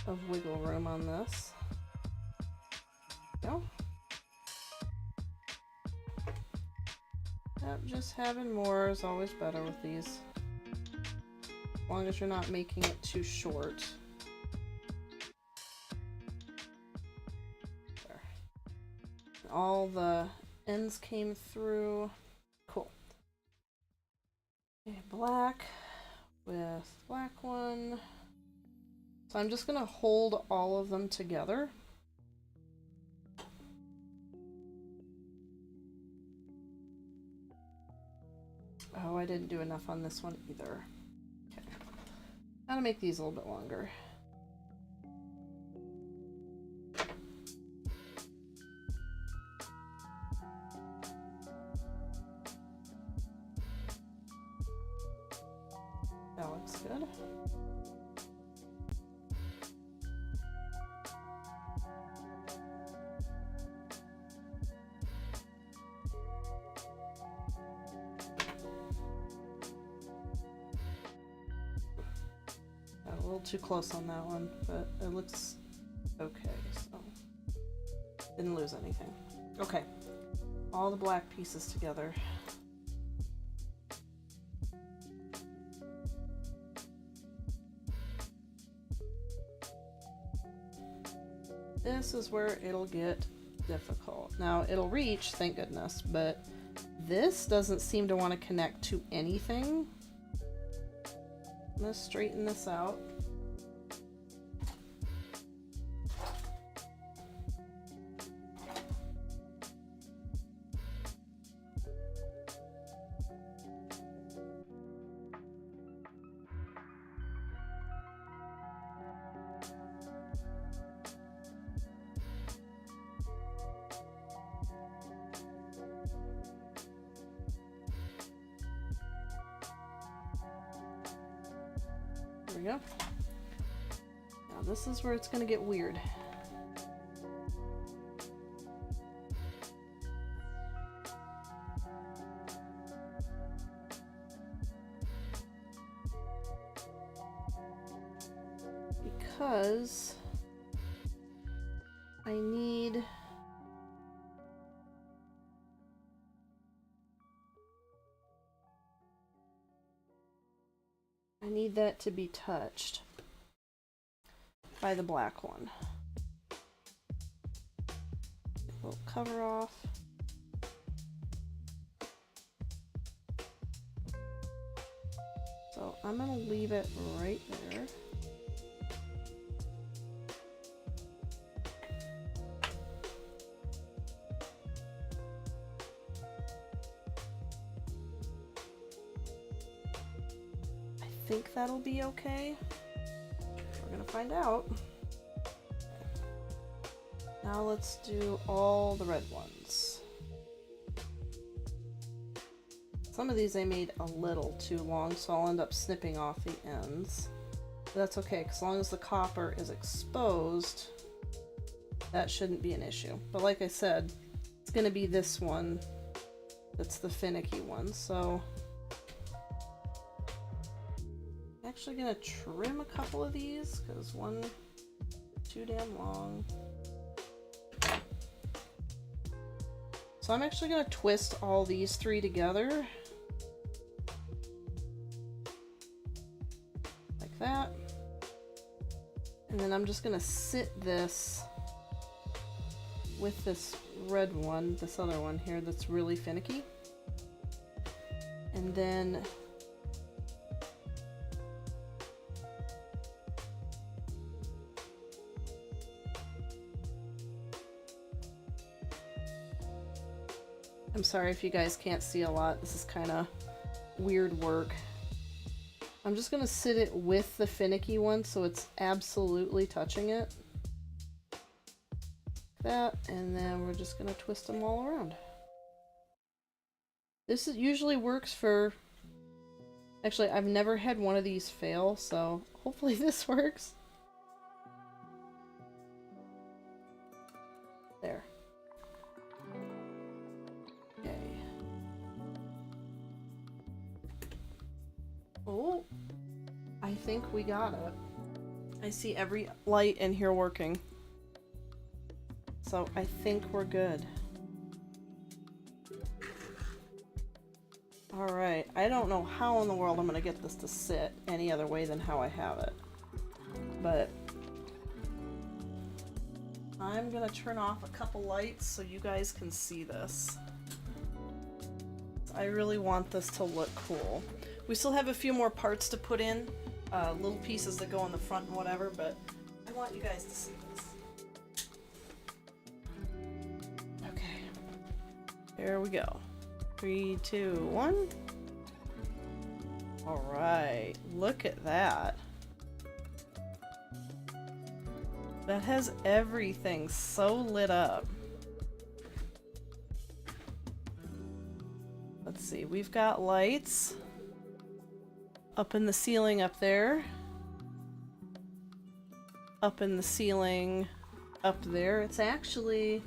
of wiggle room on this. No. Yep, just having more is always better with these. As long as you're not making it too short. There. All the ends came through. Cool. Okay, black with black one. So I'm just gonna hold all of them together. Oh, I didn't do enough on this one either. Okay. Gotta make these a little bit longer. That looks good. Got a little too close on that one, but it looks okay, so didn't lose anything. Okay, all the black pieces together. this is where it'll get difficult. Now, it'll reach, thank goodness, but this doesn't seem to want to connect to anything. I'm going to straighten this out. There we go. Now this is where it's going to get weird. Because I need that to be touched by the black one. Get a little cover off. So I'm going to leave it right there. I think that'll be okay. We're gonna find out. Now let's do all the red ones. Some of these I made a little too long, so I'll end up snipping off the ends. But that's okay, because as long as the copper is exposed, that shouldn't be an issue. But like I said, it's gonna be this one that's the finicky one, so actually gonna trim a couple of these because one too damn long. So I'm actually gonna twist all these three together like that, and then I'm just gonna sit this with this red one, this other one here that's really finicky, and then I'm sorry if you guys can't see a lot. This is kind of weird work. I'm just going to sit it with the finicky one so it's absolutely touching it. Like that, and then we're just going to twist them all around. This usually works for... Actually, I've never had one of these fail, so hopefully this works. There. Oh, I think we got it. I see every light in here working. So I think we're good. Alright, I don't know how in the world I'm going to get this to sit any other way than how I have it. But I'm going to turn off a couple lights so you guys can see this. I really want this to look cool. We still have a few more parts to put in, little pieces that go in the front and whatever, but I want you guys to see this. Okay, here we go. 3, 2, 1. All right, look at that. That has everything so lit up. Let's see, we've got lights up in the ceiling up there, up in the ceiling up there. It's actually,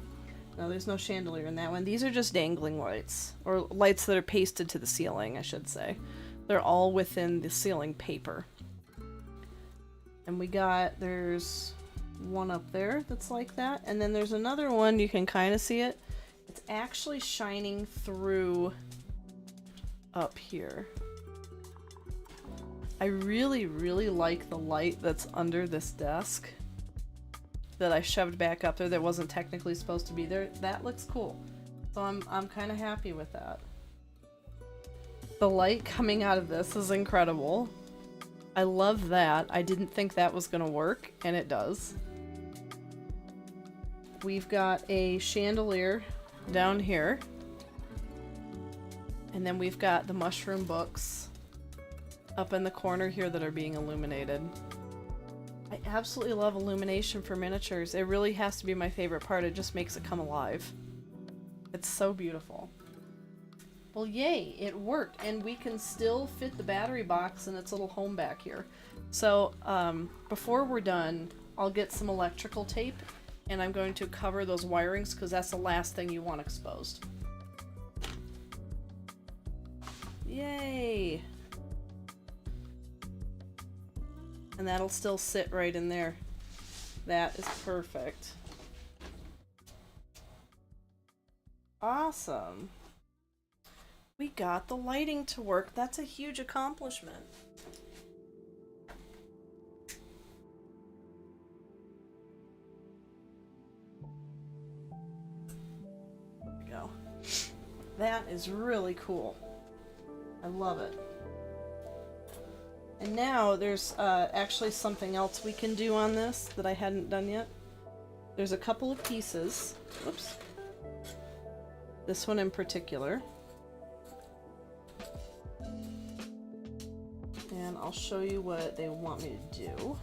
no, there's no chandelier in that one. These are just dangling lights, or lights that are pasted to the ceiling, I should say. They're all within the ceiling paper. And we got, there's one up there that's like that, and then there's another one, you can kind of see it. It's actually shining through up here. I really, really like the light that's under this desk. that I shoved back up there that wasn't technically supposed to be there. That looks cool. So I'm kind of happy with that. The light coming out of this is incredible. I love that. I didn't think that was going to work, and it does. We've got a chandelier down here. And then we've got the mushroom books up in the corner here that are being illuminated. I absolutely love illumination for miniatures. It really has to be my favorite part. It just makes it come alive. It's so beautiful. Well, yay, it worked, and we can still fit the battery box in its little home back here. So, before we're done, I'll get some electrical tape, and I'm going to cover those wirings, because that's the last thing you want exposed. Yay! And that'll still sit right in there. That is perfect. Awesome. We got the lighting to work. That's a huge accomplishment. There we go. That is really cool. I love it. And now there's actually something else we can do on this that I hadn't done yet. There's a couple of pieces. Whoops. This one in particular. And I'll show you what they want me to do.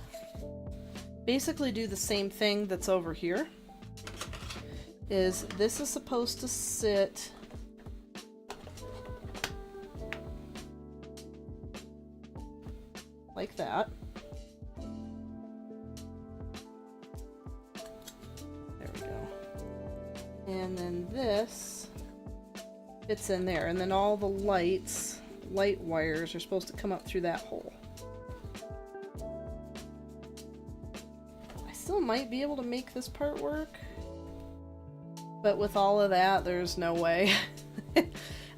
Basically do the same thing that's over here. This is supposed to sit like that. There we go. And then this fits in there. And then all the light wires are supposed to come up through that hole. I still might be able to make this part work, but with all of that, there's no way.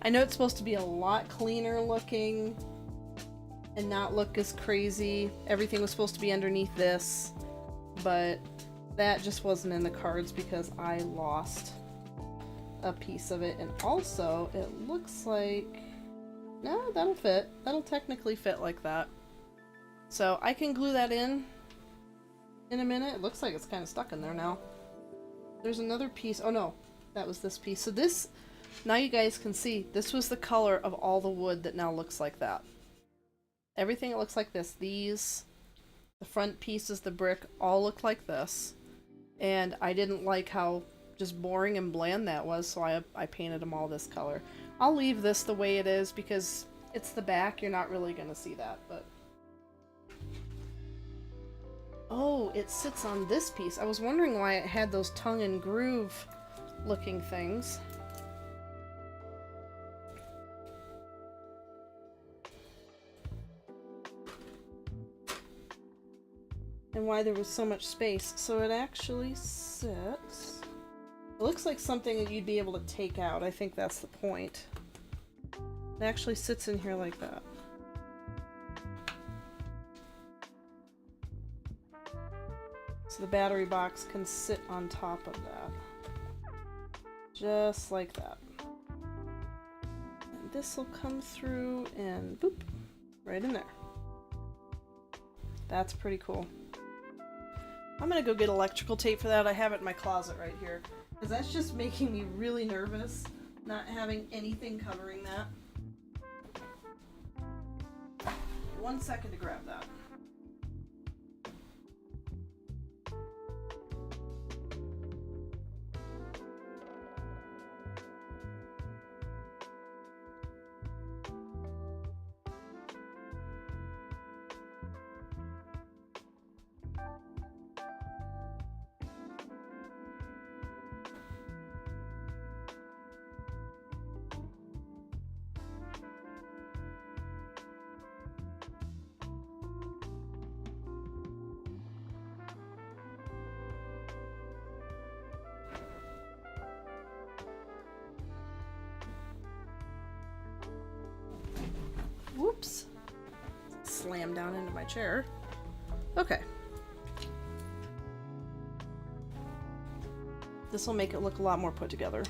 I know it's supposed to be a lot cleaner looking and not look as crazy. Everything was supposed to be underneath this, but that just wasn't in the cards because I lost a piece of it. And also, it looks like... No, that'll fit. That'll technically fit like that. So I can glue that in a minute. It looks like it's kind of stuck in there now. There's another piece. Oh no, that was this piece. So this, now you guys can see, this was the color of all the wood that now looks like that. Everything looks like this. These, the front pieces, the brick, all look like this. And I didn't like how just boring and bland that was, so I painted them all this color. I'll leave this the way it is because it's the back. You're not really going to see that, but... Oh, it sits on this piece. I was wondering why it had those tongue and groove looking things. And why there was so much space. So it actually sits... It looks like something that you'd be able to take out. I think that's the point. It actually sits in here like that. So the battery box can sit on top of that. Just like that. And this will come through and boop, right in there. That's pretty cool. I'm gonna go get electrical tape for that. I have it in my closet right here. Because that's just making me really nervous, not having anything covering that. 1 second to grab that. Whoops. Slam down into my chair. Okay. This will make it look a lot more put together.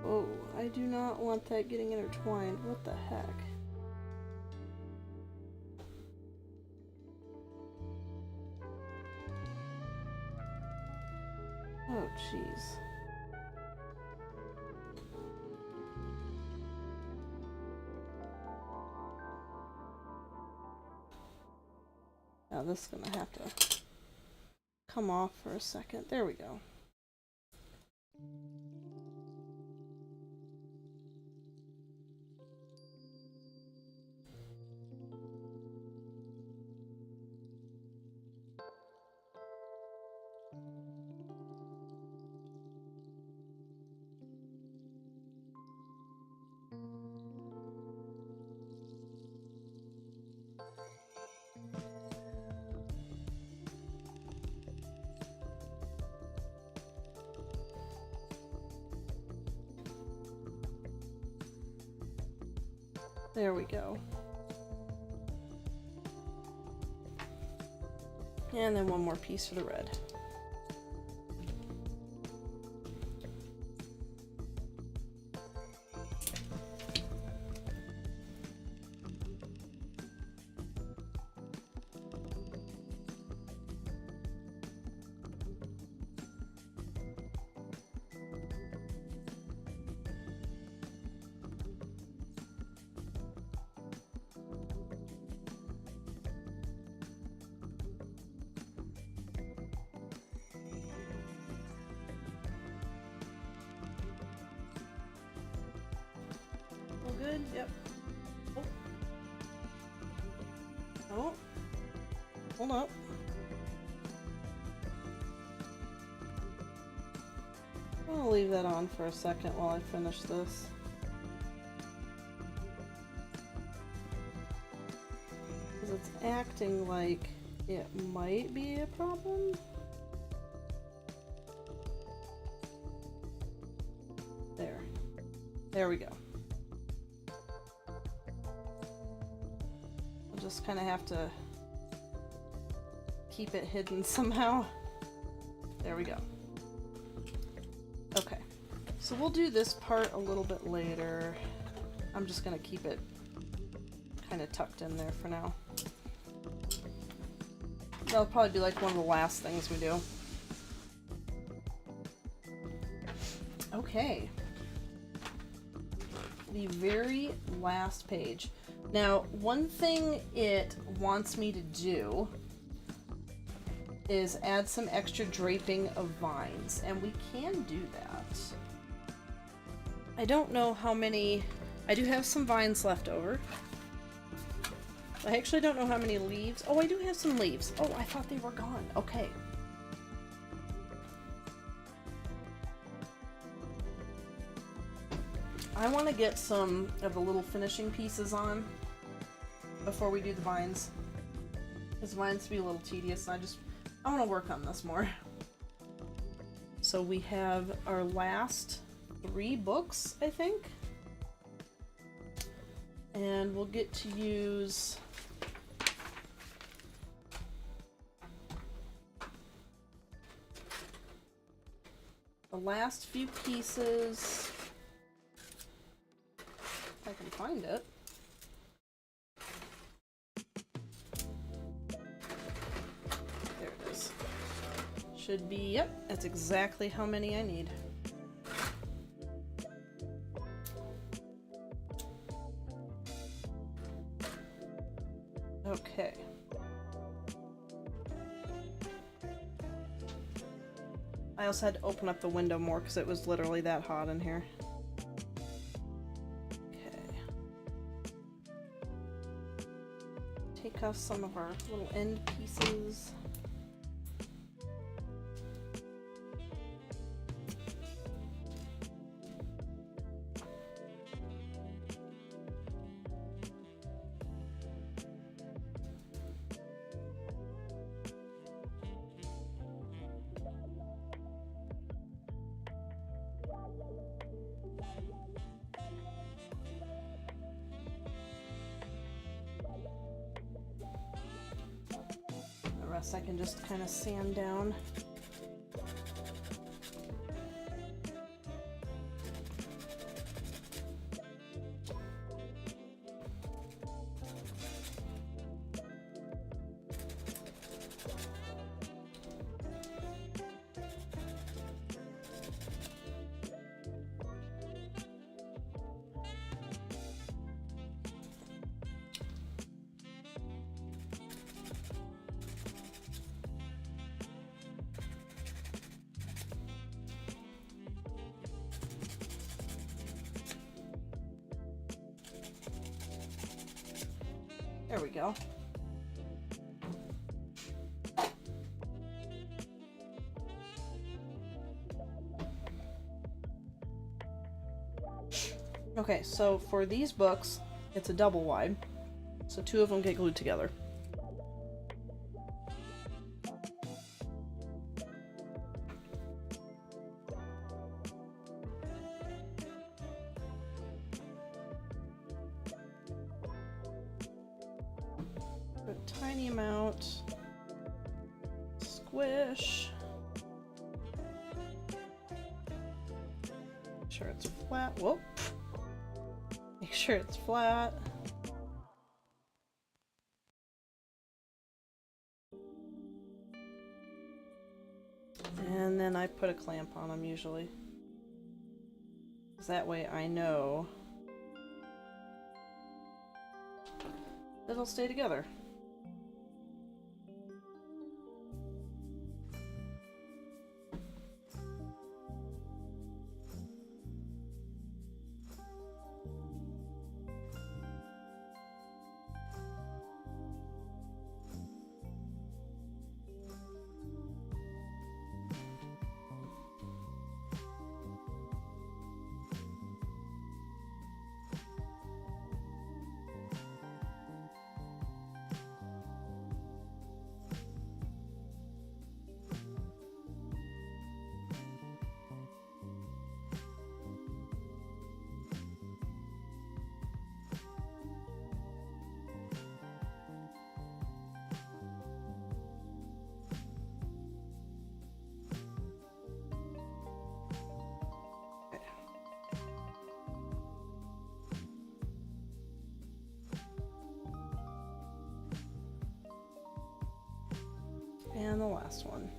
Oh, I do not want that getting intertwined. What the heck? Oh, jeez. Now this is gonna have to come off for a second. There we go. There we go. And then one more piece for the red. All good? Yep. Oh. Oh. Hold up. I'll leave that on for a second while I finish this. Because it's acting like it might be a problem. There. There we go. I'll just kind of have to keep it hidden somehow. There we go. Okay, so we'll do this part a little bit later. I'm just gonna keep it kind of tucked in there for now. That'll probably be like one of the last things we do. Okay. The very last page. Now, one thing it wants me to do is add some extra draping of vines, and we can do that. I don't know how many... I do have some vines left over. I actually don't know how many leaves. Oh, I do have some leaves. Oh, I thought they were gone. Okay. I want to get some of the little finishing pieces on before we do the vines. Because vines can be a little tedious, and I want to work on this more. So we have our last 3 books, I think. And we'll get to use the last few pieces. If I can find it. There it is. Should be, yep, that's exactly how many I need. Okay. I also had to open up the window more because it was literally that hot in here. have some of our little end pieces. I can just kind of sand down. There we go. Okay, so for these books, it's a double wide, so 2 of them get glued together. A tiny amount. Squish. Make sure it's flat. Whoop. Make sure it's flat. And then I put a clamp on them usually. 'Cause that way I know it'll stay together. And the last one.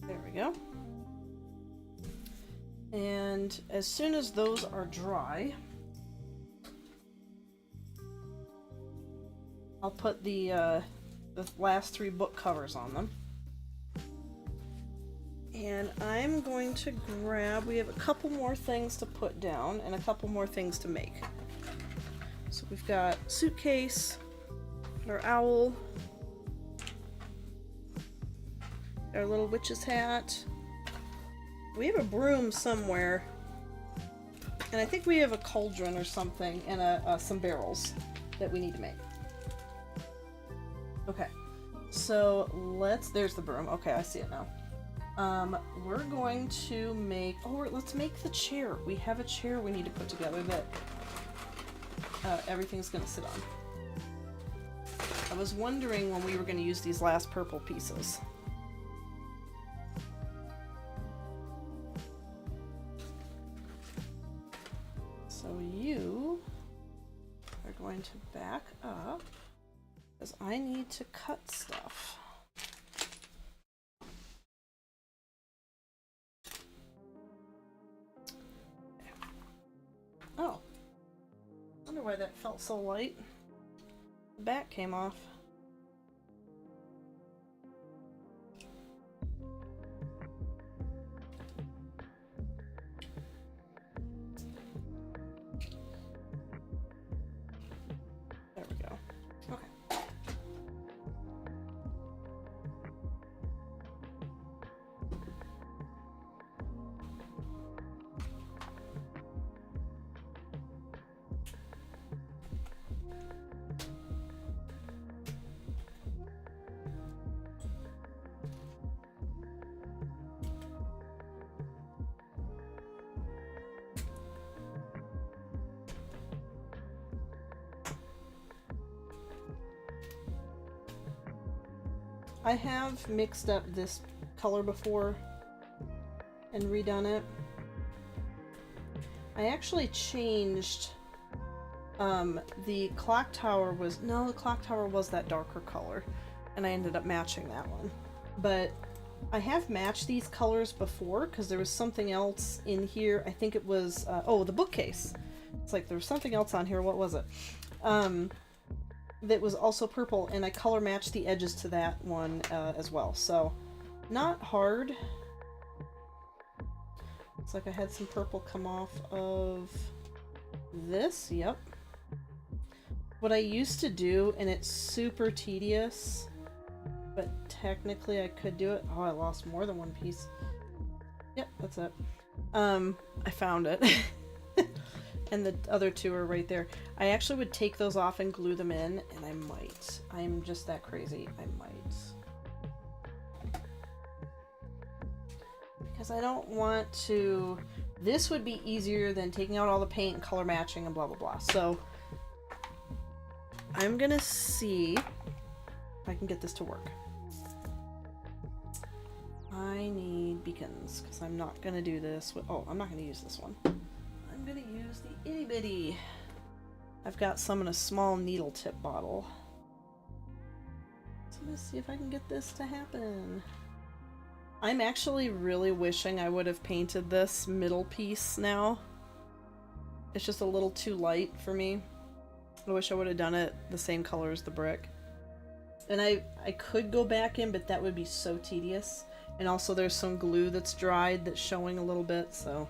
There we go. And as soon as those are dry, I'll put the last 3 book covers on them. And I'm going to grab, we have a couple more things to put down and a couple more things to make. So we've got suitcase, our owl, our little witch's hat. We have a broom somewhere, and I think we have a cauldron or something and some barrels that we need to make. Okay, so there's the broom. Okay, I see it now. We're going to make, let's make the chair. We have a chair we need to put together that everything's gonna sit on. I was wondering when we were gonna use these last purple pieces. going to back up because I need to cut stuff. Oh, I wonder why that felt so light. The back came off. There we go. Okay. I have mixed up this color before and redone it. I actually changed the clock tower was, no, the clock tower was that darker color and I ended up matching that one. But I have matched these colors before because there was something else in here. I think it was, oh, the bookcase. It's like there was something else on here. What was it? That was also purple, and I color matched the edges to that one as well. So, not hard. Looks like I had some purple come off of this. Yep. What I used to do, and it's super tedious, but technically I could do it. Oh, I lost more than one piece. Yep, that's it. I found it. And the other two are right there. I actually would take those off and glue them in, and I might. I'm just that crazy. I might. Because I don't want to... This would be easier than taking out all the paint and color matching and blah blah blah. So, I'm gonna see if I can get this to work. I need beacons, because I'm not gonna do this with... Oh, I'm not gonna use this one. I'm gonna use the itty bitty. I've got some in a small needle tip bottle. So let's see if I can get this to happen. I'm actually really wishing I would have painted this middle piece now. It's just a little too light for me. I wish I would have done it the same color as the brick. And I could go back in, but that would be so tedious. And also there's some glue that's dried that's showing a little bit, so...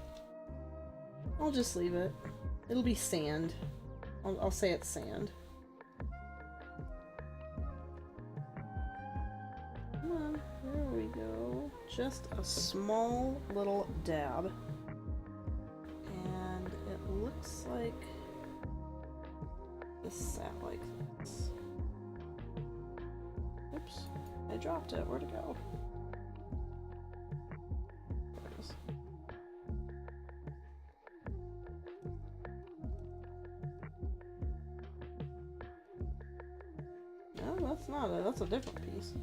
I'll just leave it. It'll be sand. I'll say it's sand. Come on, there we go. Just a small little dab. And it looks like this sat like this. Oops, I dropped it. Where'd it go? There it is. No, that's not it. That's a different piece.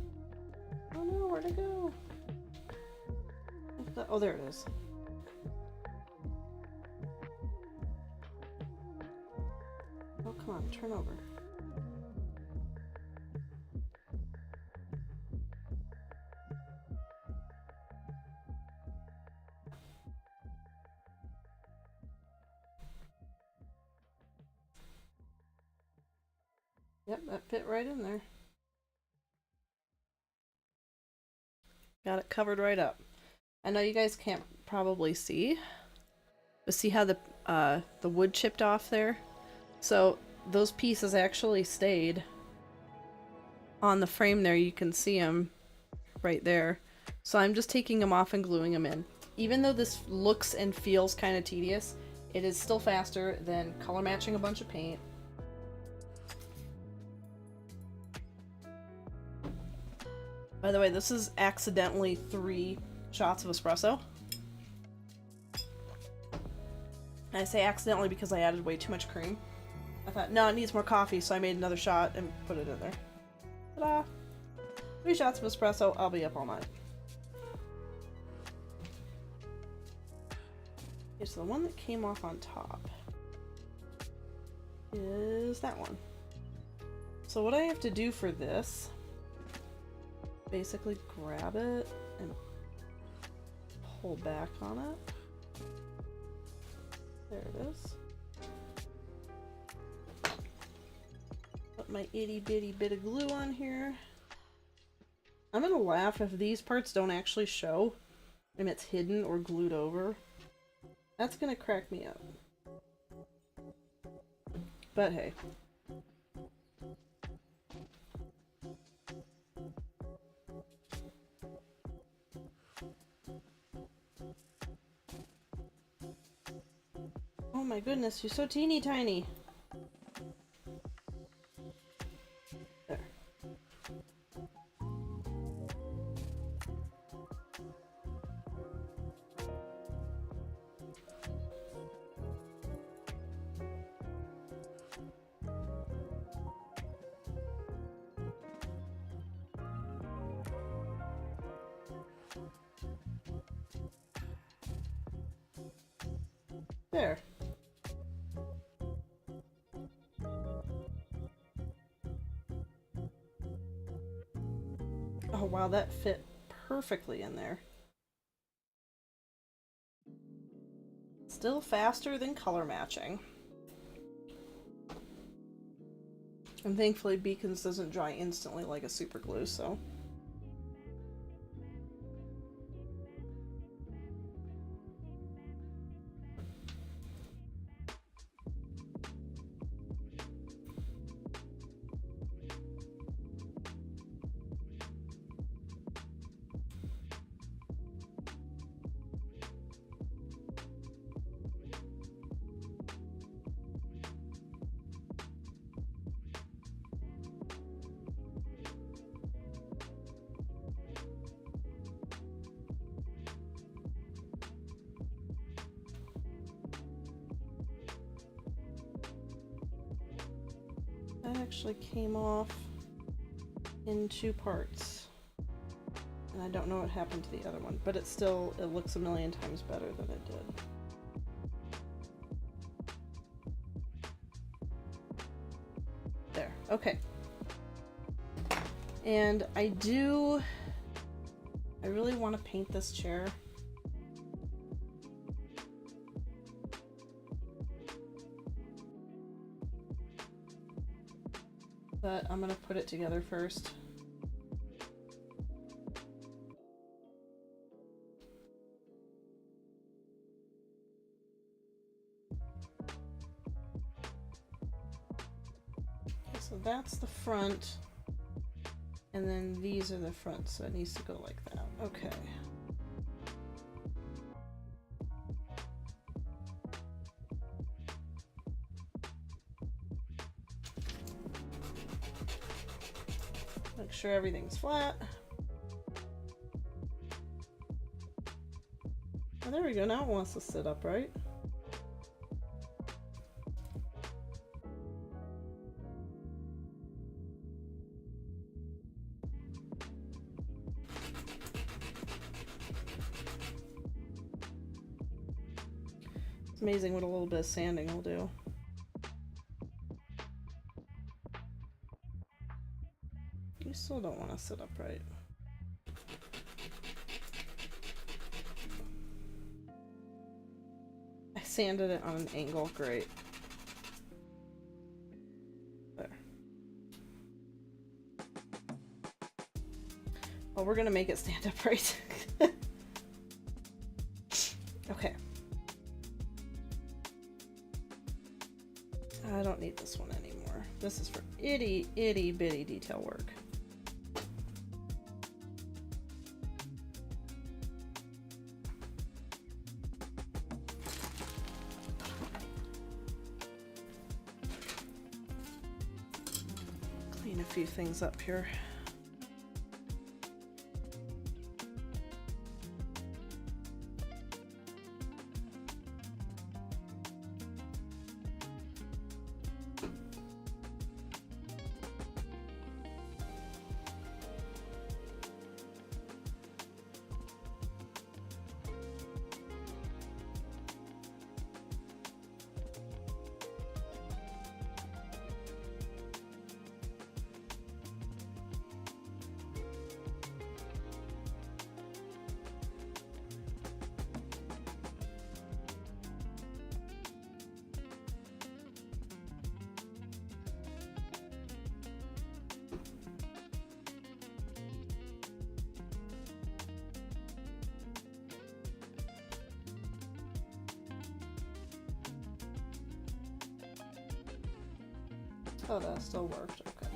Oh no, where'd it go? Oh, there it is. Oh, come on, turn over. Yep, that fit right in there. Got it covered right up. I know you guys can't probably see, but see how the wood chipped off there? So those pieces actually stayed on the frame there. You can see them right there. So I'm just taking them off and gluing them in. Even though this looks and feels kind of tedious, it is still faster than color matching a bunch of paint. By the way, this is accidentally 3 shots of espresso. And I say accidentally because I added way too much cream. I thought, no, it needs more coffee, so I made another shot and put it in there. Ta-da! 3 shots of espresso, I'll be up all night. Okay, so the one that came off on top is is that one. So what I have to do for this, basically grab it and pull back on it. There it is. Put my itty bitty bit of glue on here. I'm gonna laugh if these parts don't actually show and it's hidden or glued over. That's gonna crack me up. But hey. Oh my goodness, you're so teeny tiny. There. There. Oh wow, that fit perfectly in there. Still faster than color matching. And thankfully Beacons doesn't dry instantly like a super glue, so. That actually came off in 2 parts. And I don't know what happened to the other one, but it looks a million times better than it did. There, okay. And I really want to paint this chair. But I'm gonna put it together first. Okay, so that's the front, and then these are the front, so it needs to go like that. Okay. Make sure everything's flat. Oh, there we go. Now it wants to sit upright. It's amazing what a little bit of sanding will do. You still don't want to sit upright. I sanded it on an angle, great. There. Well, we're gonna make it stand upright. Okay. I don't need this one anymore. This is for itty bitty detail work. Clean a few things up here. Oh, that still worked. Okay.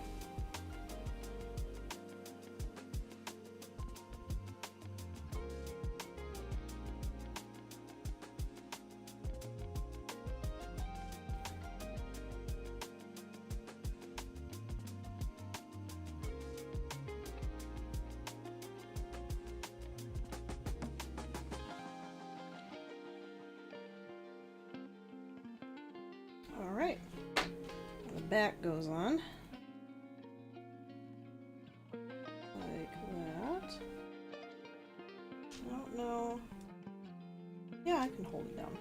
All right. The back goes on. Like that. I don't know. Yeah, I can hold it down.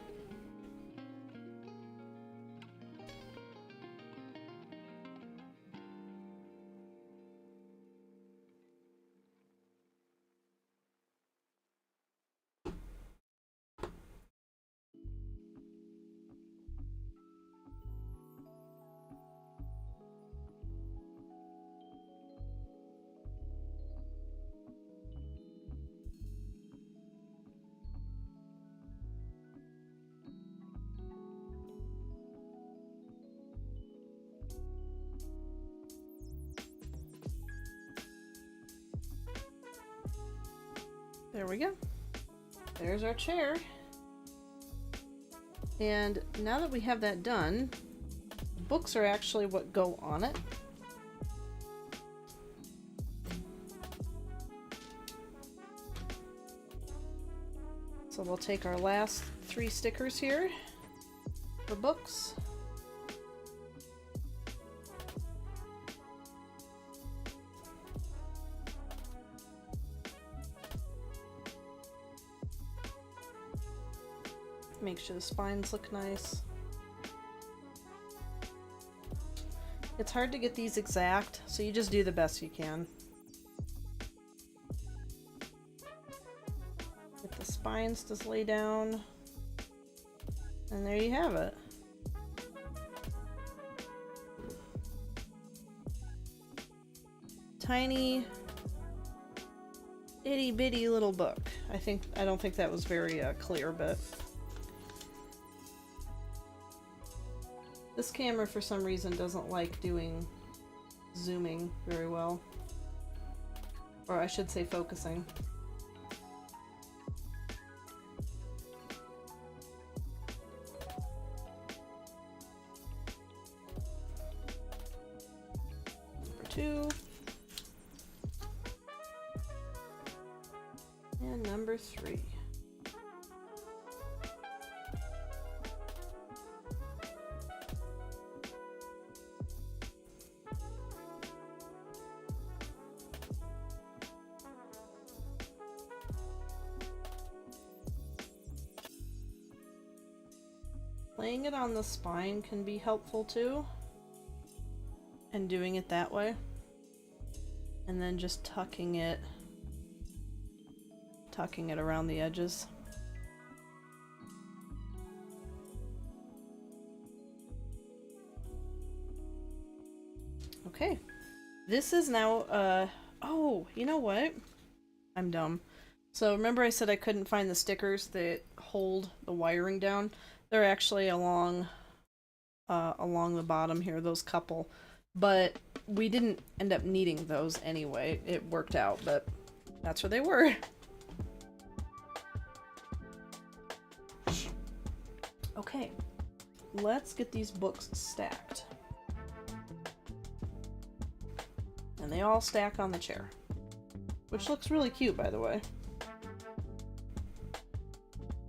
There we go. There's our chair. And now that we have that done, books are actually what go on it. So we'll take our last 3 stickers here for books. Make sure the spines look nice. It's hard to get these exact, so you just do the best you can. Get the spines just lay down. And there you have it. Tiny, itty bitty little book. I don't think that was very clear, but this camera for some reason doesn't like doing zooming very well. Or I should say focusing. Number 2. And number 3. Laying it on the spine can be helpful too, and doing it that way, and then just tucking it around the edges. Okay, this is now oh, you know what? I'm dumb. So remember I said I couldn't find the stickers that hold the wiring down? They're actually along the bottom here, those couple. But we didn't end up needing those anyway. It worked out, but that's where they were. Okay, let's get these books stacked. And they all stack on the chair, which looks really cute, by the way.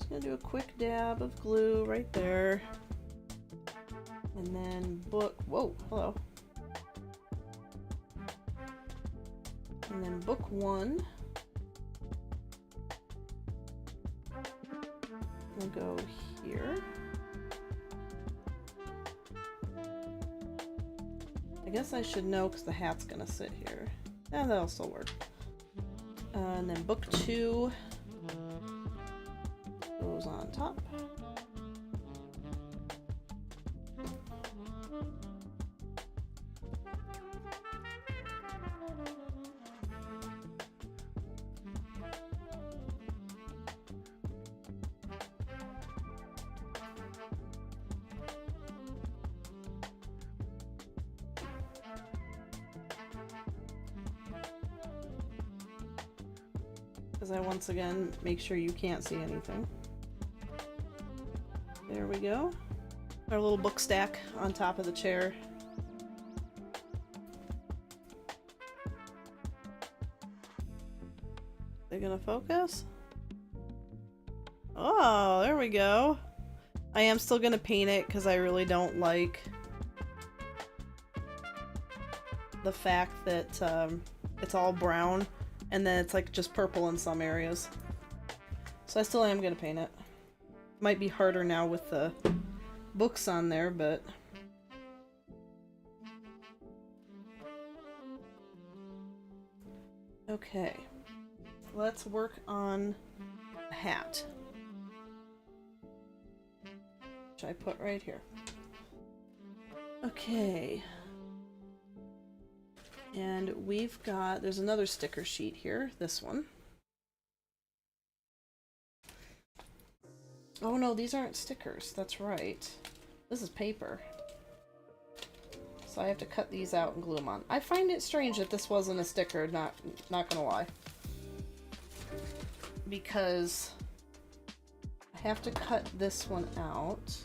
Gonna do a quick dab of glue right there, and then book. Whoa, hello. And then book 1. We'll go here. I guess I should know because the hat's gonna sit here. Yeah, that'll still work. And then book 2. Goes on top. as I once again make sure you can't see anything. There we go. Our little book stack on top of the chair. They gonna focus? Oh, there we go. I am still gonna paint it because I really don't like the fact that it's all brown and then it's like just purple in some areas. So I still am gonna paint it. Might be harder now with the books on there, but okay. Let's work on a hat. Which I put right here. Okay. And we've got, there's another sticker sheet here, this one. Oh no, these aren't stickers, that's right. This is paper. So I have to cut these out and glue them on. I find it strange that this wasn't a sticker, not gonna lie. Because I have to cut this one out.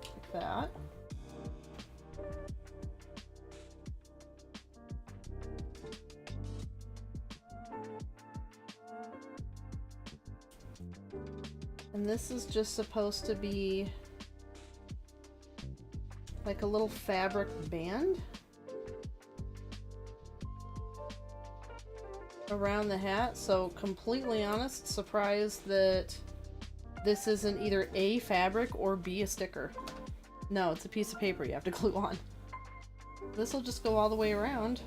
Like that. And this is just supposed to be like a little fabric band around the hat. So completely honest, surprised that this isn't either A, fabric, or B, a sticker. No, it's a piece of paper you have to glue on. This will just go all the way around.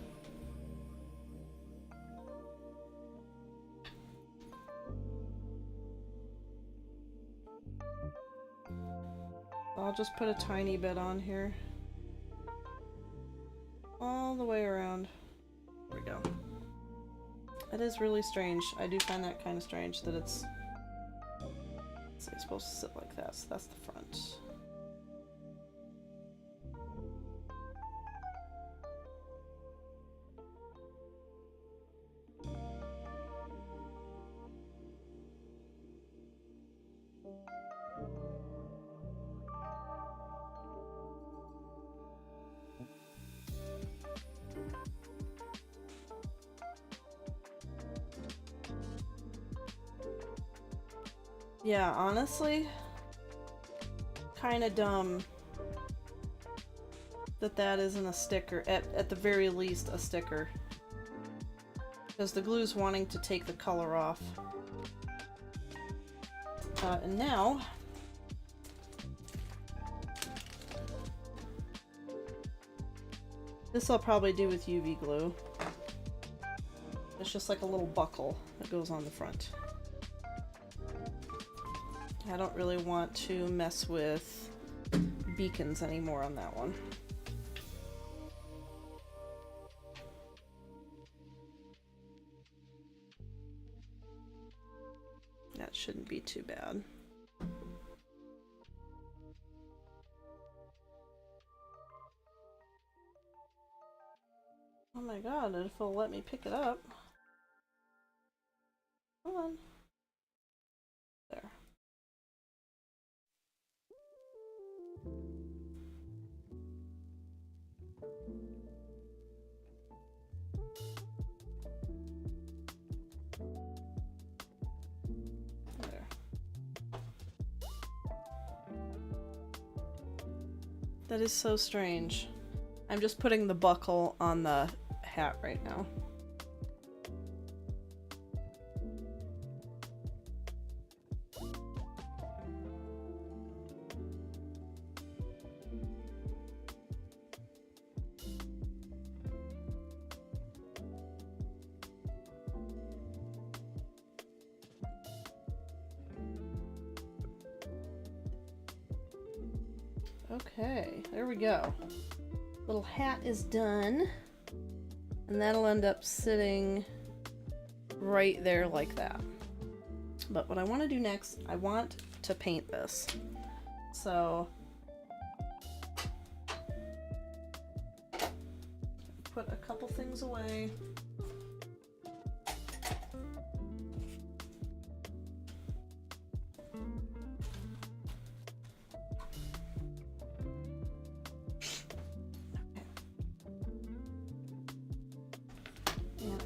I'll just put a tiny bit on here. All the way around. There we go. That is really strange. I do find that kind of strange that it's supposed to sit like that, so that's the front. Yeah, honestly, kind of dumb that isn't a sticker, at the very least a sticker. Because the glue's wanting to take the color off. And now, this I'll probably do with UV glue. It's just like a little buckle that goes on the front. I don't really want to mess with beacons anymore on that one. That shouldn't be too bad. Oh my god, if it'll let me pick it up. Come on. There. That is so strange. I'm just putting the buckle on the hat right now. Okay, there we go. Little hat is done. And that'll end up sitting right there like that. But what I want to do next, I want to paint this. So put a couple things away.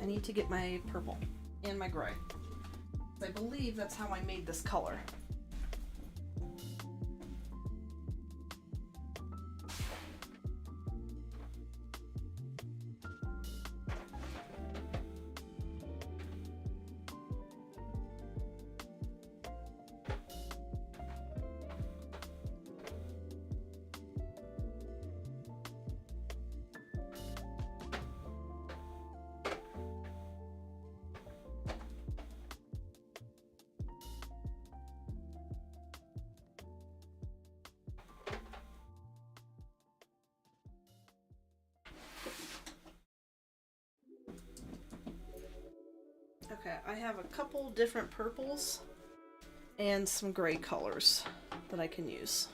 I need to get my purple and my gray. I believe that's how I made this color. Okay, I have a couple different purples and some gray colors that I can use.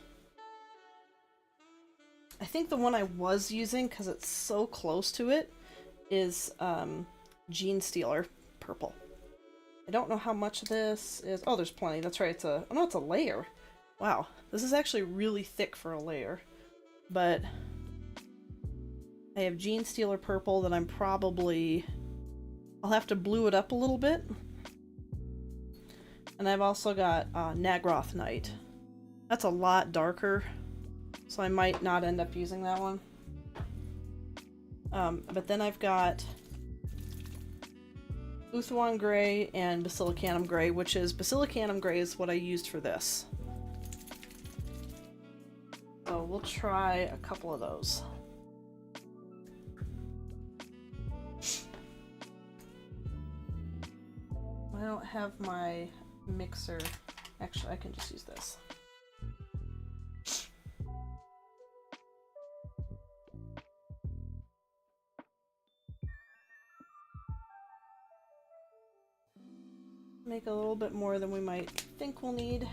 I think the one I was using, because it's so close to it, is Gene Stealer purple. I don't know how much this is. Oh, there's plenty. That's right. It's a, oh no, it's a layer. Wow, this is actually really thick for a layer. But I have Gene Stealer purple that I'm probably... I'll have to blue it up a little bit. And I've also got Nagroth Night. That's a lot darker, so I might not end up using that one. But then I've got Uthuan Gray and Basilicanum Gray, which is Basilicanum Gray is what I used for this. So we'll try a couple of those. I don't have my mixer. Actually, I can just use this. Make a little bit more than we might think we'll need.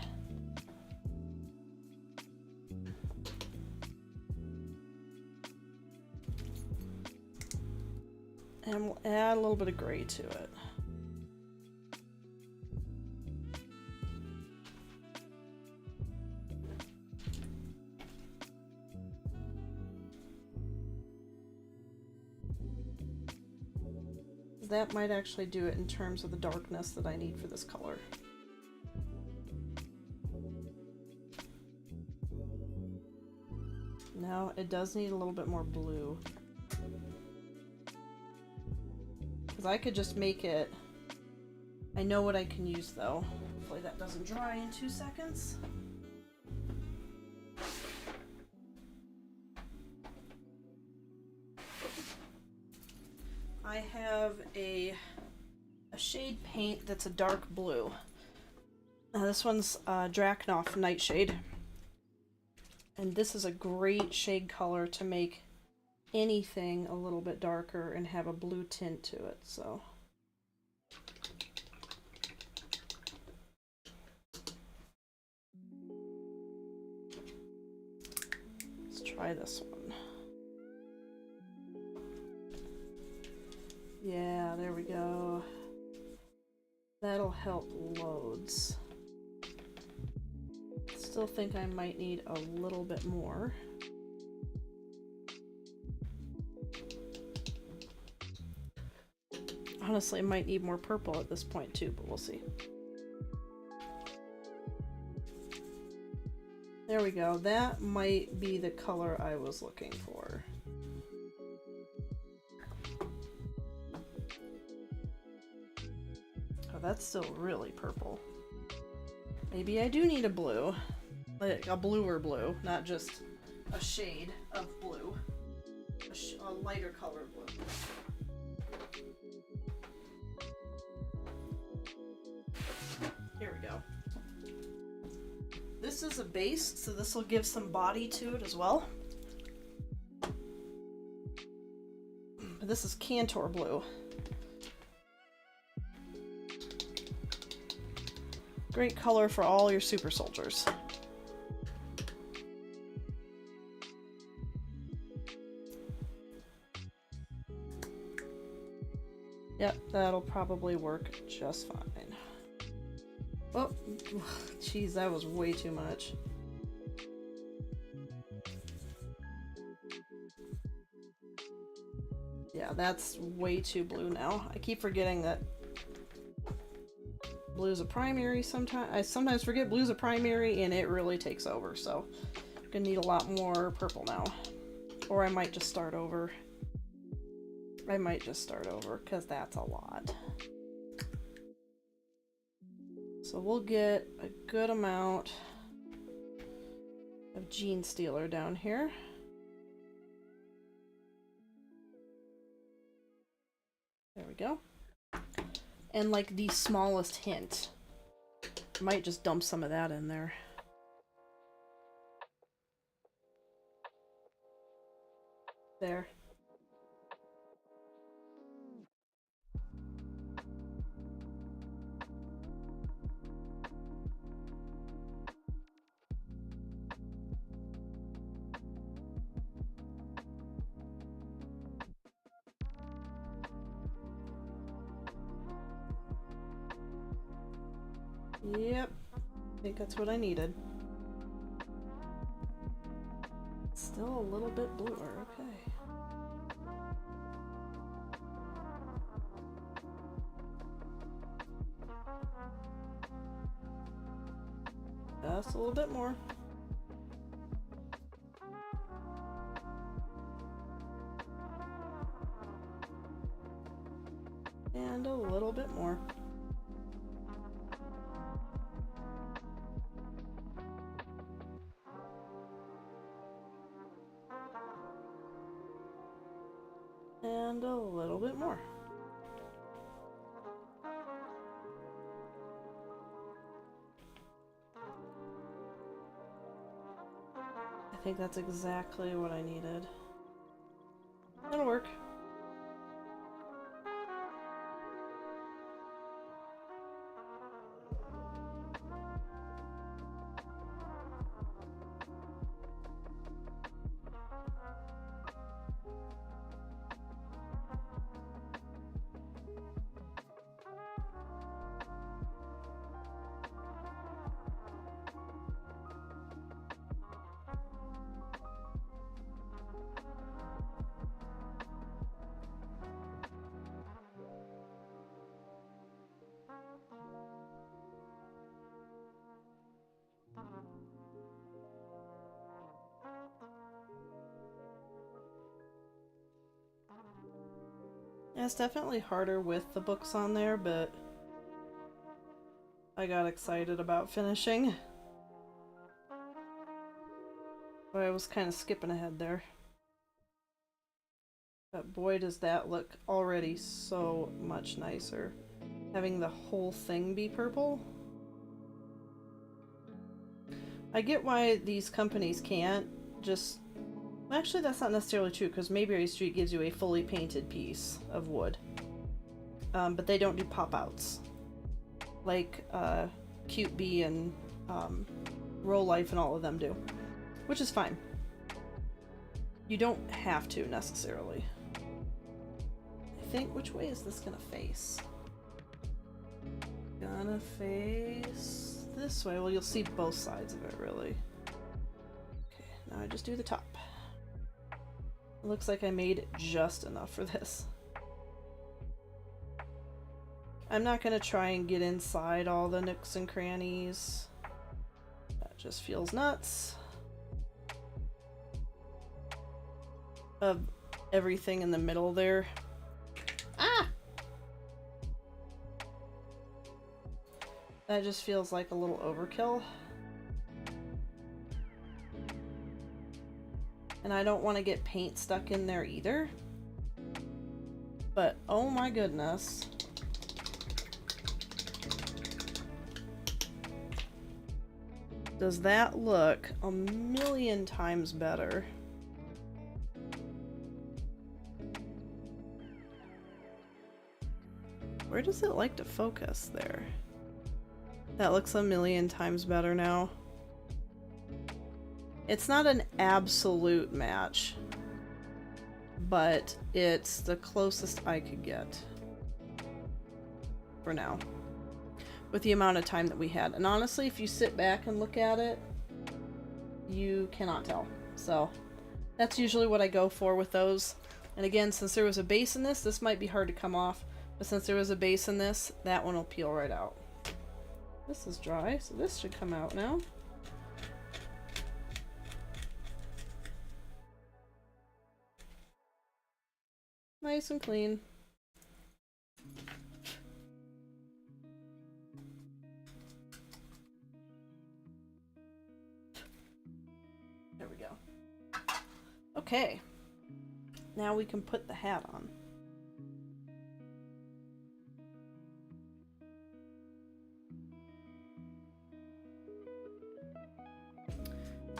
And we'll add a little bit of gray to it. That might actually do it in terms of the darkness that I need for this color. Now it does need a little bit more blue. Because I could just make it... I know what I can use though. Hopefully that doesn't dry in 2 seconds. I have a shade paint that's a dark blue. This one's Dracnoff Nightshade. And this is a great shade color to make anything a little bit darker and have a blue tint to it, so. Let's try this one. Yeah, there we go. That'll help loads. Still think I might need a little bit more. Honestly, I might need more purple at this point too, but we'll see. There we go. That might be the color I was looking for. That's still really purple. Maybe I do need a blue. Like a bluer blue, not just a shade of blue. A lighter color blue. Here we go. This is a base, so this will give some body to it as well. But this is Cantor Blue. Great color for all your super soldiers. Yep, that'll probably work just fine. Oh, jeez, that was way too much. Yeah, that's way too blue now. I keep forgetting that blue's a primary sometimes. I sometimes forget blue's a primary and it really takes over, so I'm gonna need a lot more purple now. Or I might just start over. I might just start over because that's a lot. So we'll get a good amount of Gene Stealer down here. There we go. And like the smallest hint. Might just dump some of that in there. There. Yep, I think that's what I needed. Still a little bit bluer, okay. Just a little bit more. And a little bit more. And a little bit more. I think that's exactly what I needed. That'll work. Yeah, it's definitely harder with the books on there, but I got excited about finishing. But I was kind of skipping ahead there. But boy, does that look already so much nicer. Having the whole thing be purple. I get why these companies can't just... Actually, that's not necessarily true, because Mayberry Street gives you a fully painted piece of wood. But they don't do pop-outs. Like CuteBee and Roll Life and all of them do. Which is fine. You don't have to, necessarily. I think, which way is this gonna face? Gonna face this way. Well, you'll see both sides of it, really. Okay, now I just do the top. It looks like I made just enough for this. I'm not gonna try and get inside all the nooks and crannies. That just feels nuts. Of everything in the middle there. Ah! That just feels like a little overkill. And I don't want to get paint stuck in there either. But oh my goodness. Does that look a million times better? Where does it like to focus there? That looks a million times better now. It's not an absolute match, but it's the closest I could get for now with the amount of time that we had. And honestly, if you sit back and look at it, you cannot tell. So that's usually what I go for with those. And again, since there was a base in this, this might be hard to come off. But since there was a base in this, that one will peel right out. This is dry, so this should come out now. Nice and clean. There we go. Okay. Now we can put the hat on.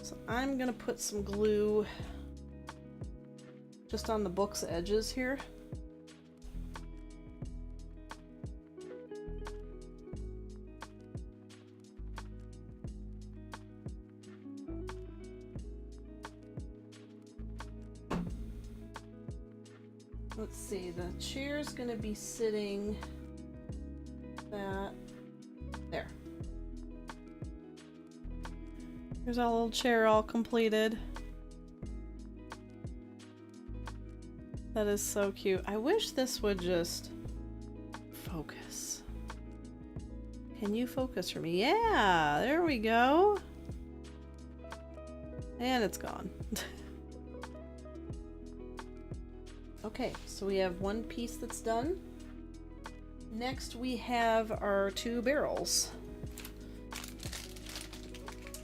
So I'm gonna put some glue just on the book's edges here. Let's see, the chair's gonna be sitting that there. Here's our little chair all completed. That is so cute. I wish this would just focus. Can you focus for me? Yeah, there we go. And it's gone. Okay, so we have one piece that's done. Next we have our two barrels.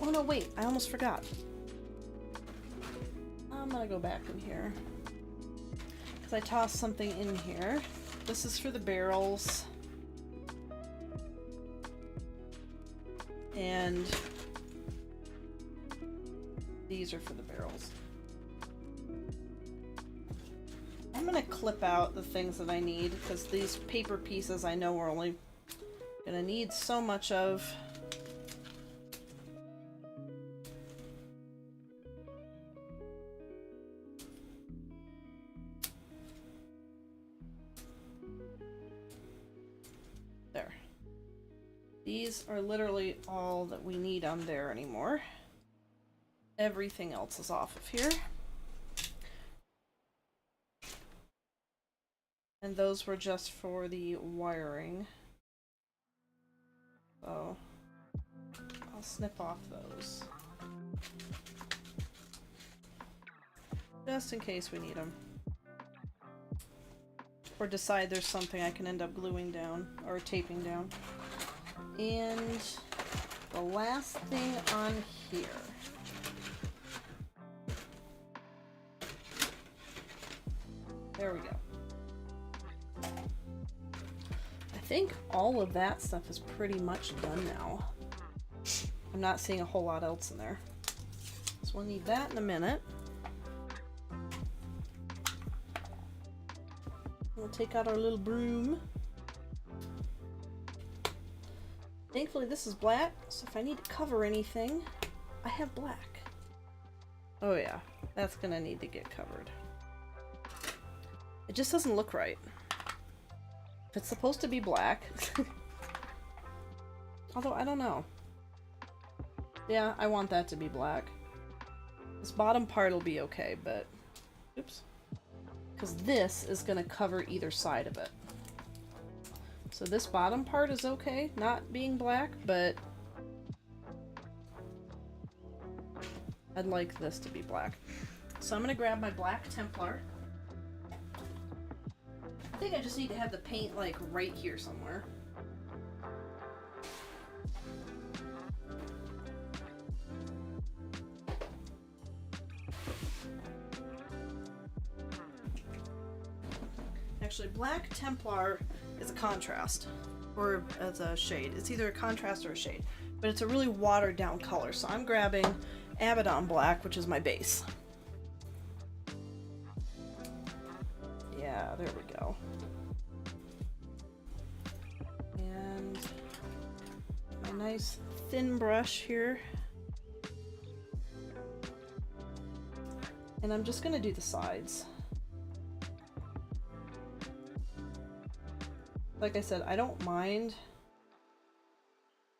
Oh no, wait, I almost forgot. I'm gonna go back in here. I tossed something in here. This is for the barrels. And these are for the barrels. I'm gonna clip out the things that I need because these paper pieces I know we're only gonna need so much of. There. These are literally all that we need on there anymore. Everything else is off of here. And those were just for the wiring. So I'll snip off those. Just in case we need them. Or decide there's something I can end up gluing down or taping down. And the last thing on here. There we go. I think all of that stuff is pretty much done now. I'm not seeing a whole lot else in there. So we'll need that in a minute. We'll take out our little broom. Thankfully this is black, so if I need to cover anything, I have black. Oh yeah, that's gonna need to get covered. It just doesn't look right. If it's supposed to be black. Although, I don't know. Yeah, I want that to be black. This bottom part will be okay, but... Oops. Because this is going to cover either side of it. So this bottom part is okay, not being black, but I'd like this to be black. So I'm going to grab my black Templar. I think I just need to have the paint like right here somewhere. Actually, black Templar is a contrast, or as a shade. It's either a contrast or a shade, but it's a really watered down color. So I'm grabbing Abaddon Black, which is my base. Yeah, there we go. And my nice thin brush here. And I'm just gonna do the sides. Like I said, I don't mind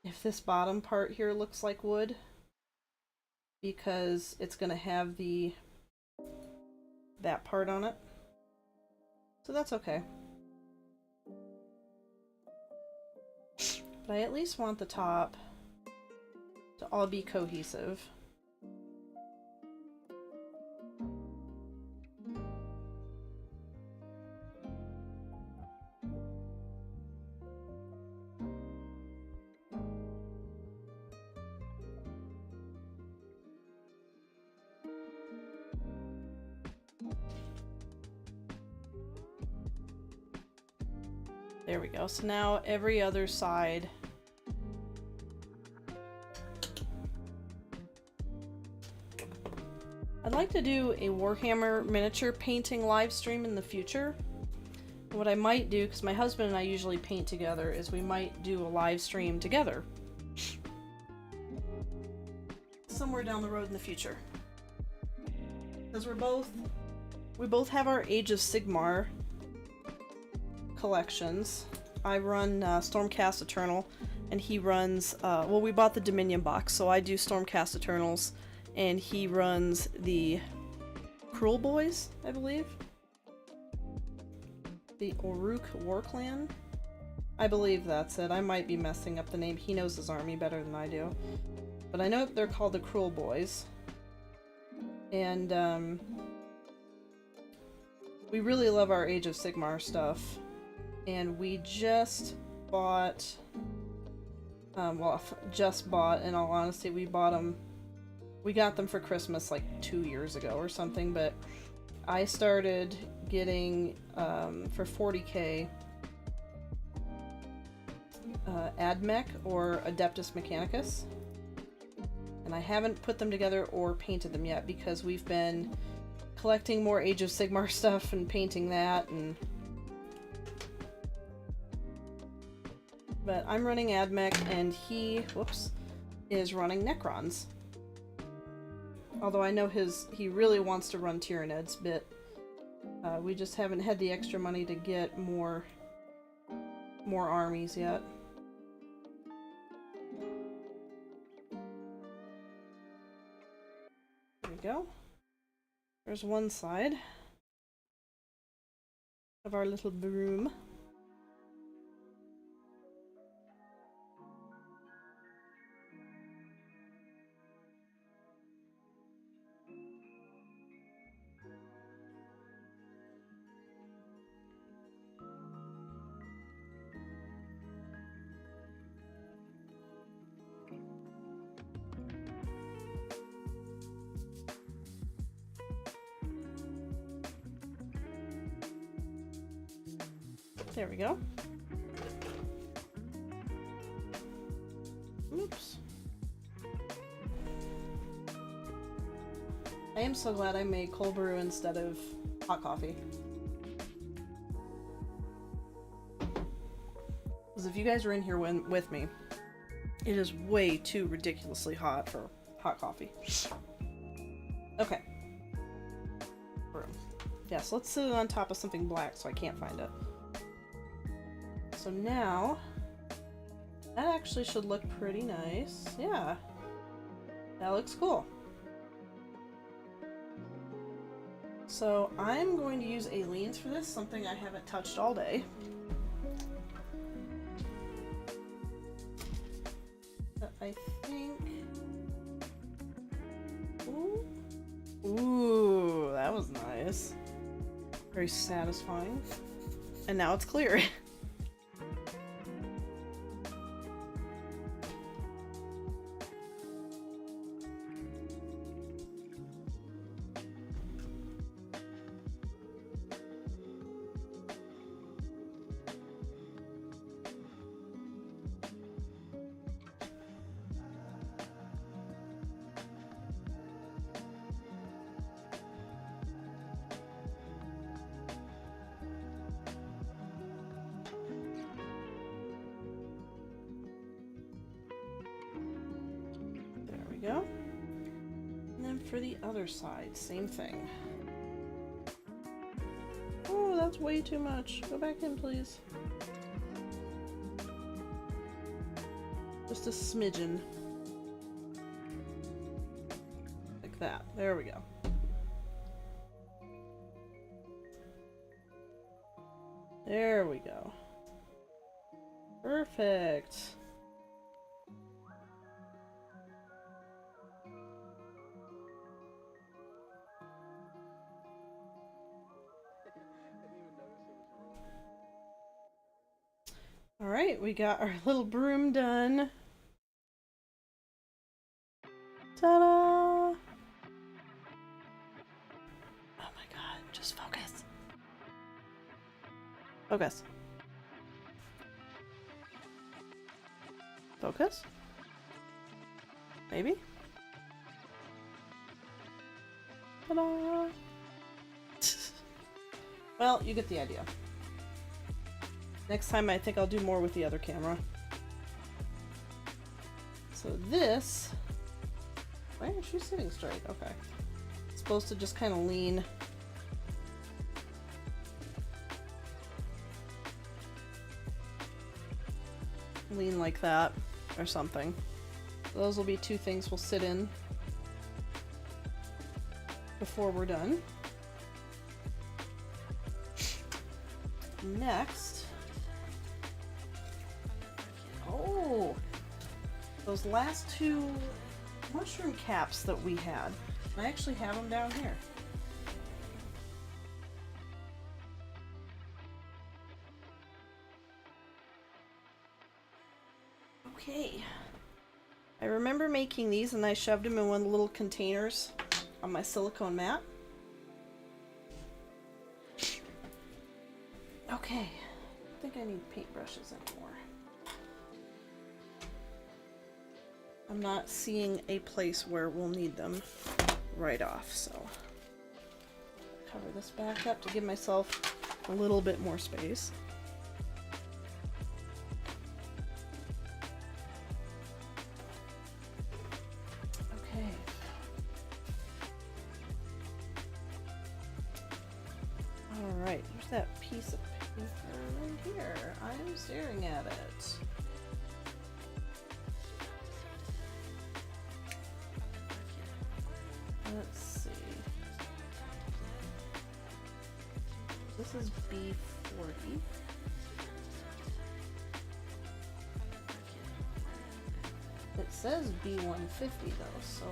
if this bottom part here looks like wood, because it's gonna have that part on it. So that's okay. But I at least want the top to all be cohesive. There we go. So now every other side I'd like to do a Warhammer miniature painting live stream in the future. What I might do, because my husband and I usually paint together, is we might do a live stream together. Somewhere down the road in the future. Because we both have our Age of Sigmar collections. I run Stormcast Eternal, and he runs, well, we bought the Dominion box, so I do Stormcast Eternals, and he runs the Cruel Boys, I believe. The Oruk War Clan? I believe that's it. I might be messing up the name. He knows his army better than I do. But I know they're called the Cruel Boys. And, we really love our Age of Sigmar stuff. And we just bought, just bought, in all honesty, we bought them, we got them for Christmas like 2 years ago or something, but I started getting, for 40k, Admech or Adeptus Mechanicus. And I haven't put them together or painted them yet because we've been collecting more Age of Sigmar stuff and painting that, and but I'm running Admech and he, whoops, is running Necrons. Although I know he really wants to run Tyranids, but we just haven't had the extra money to get more armies yet. There we go. There's one side of our little broom. There we go. Oops. I am so glad I made cold brew instead of hot coffee. Because if you guys are in here with me, it is way too ridiculously hot for hot coffee. Okay. Brew. Yeah, so let's sit it on top of something black so I can't find it. So now, that actually should look pretty nice. Yeah, that looks cool. So I'm going to use Aleen's for this, something I haven't touched all day. But I think... Ooh, that was nice. Very satisfying. And now it's clear. Go. And then for the other side, same thing. Oh, that's way too much. Go back in, please. Just a smidgen. Like that. There we go. There we go. Perfect. Alright, we got our little broom done. Ta-da! Oh my god, just focus. Focus. Focus? Maybe? Ta-da! Well, you get the idea. Next time I think I'll do more with the other camera. So this... Why aren't you sitting straight? Okay. It's supposed to just kind of lean. Lean like that, or something. Those will be two things we'll sit in before we're done. Next... Oh! Those last two mushroom caps that we had. I actually have them down here. Okay. I remember making these and I shoved them in one of the little containers on my silicone mat. Okay. I think I need paintbrushes anymore. I'm not seeing a place where we'll need them right off, so cover this back up to give myself a little bit more space. Okay. Alright, there's that piece of paper right here. I'm staring at it. Let's see. This is B40. It says B150 though, so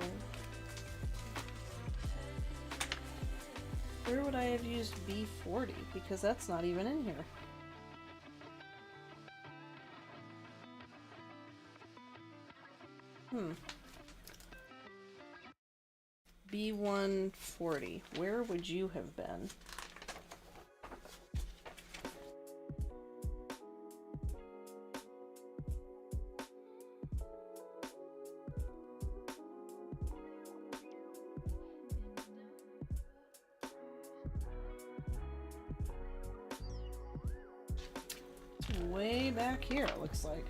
where would I have used B40? Because that's not even in here. B140. Where would you have been? It's way back here, it looks like.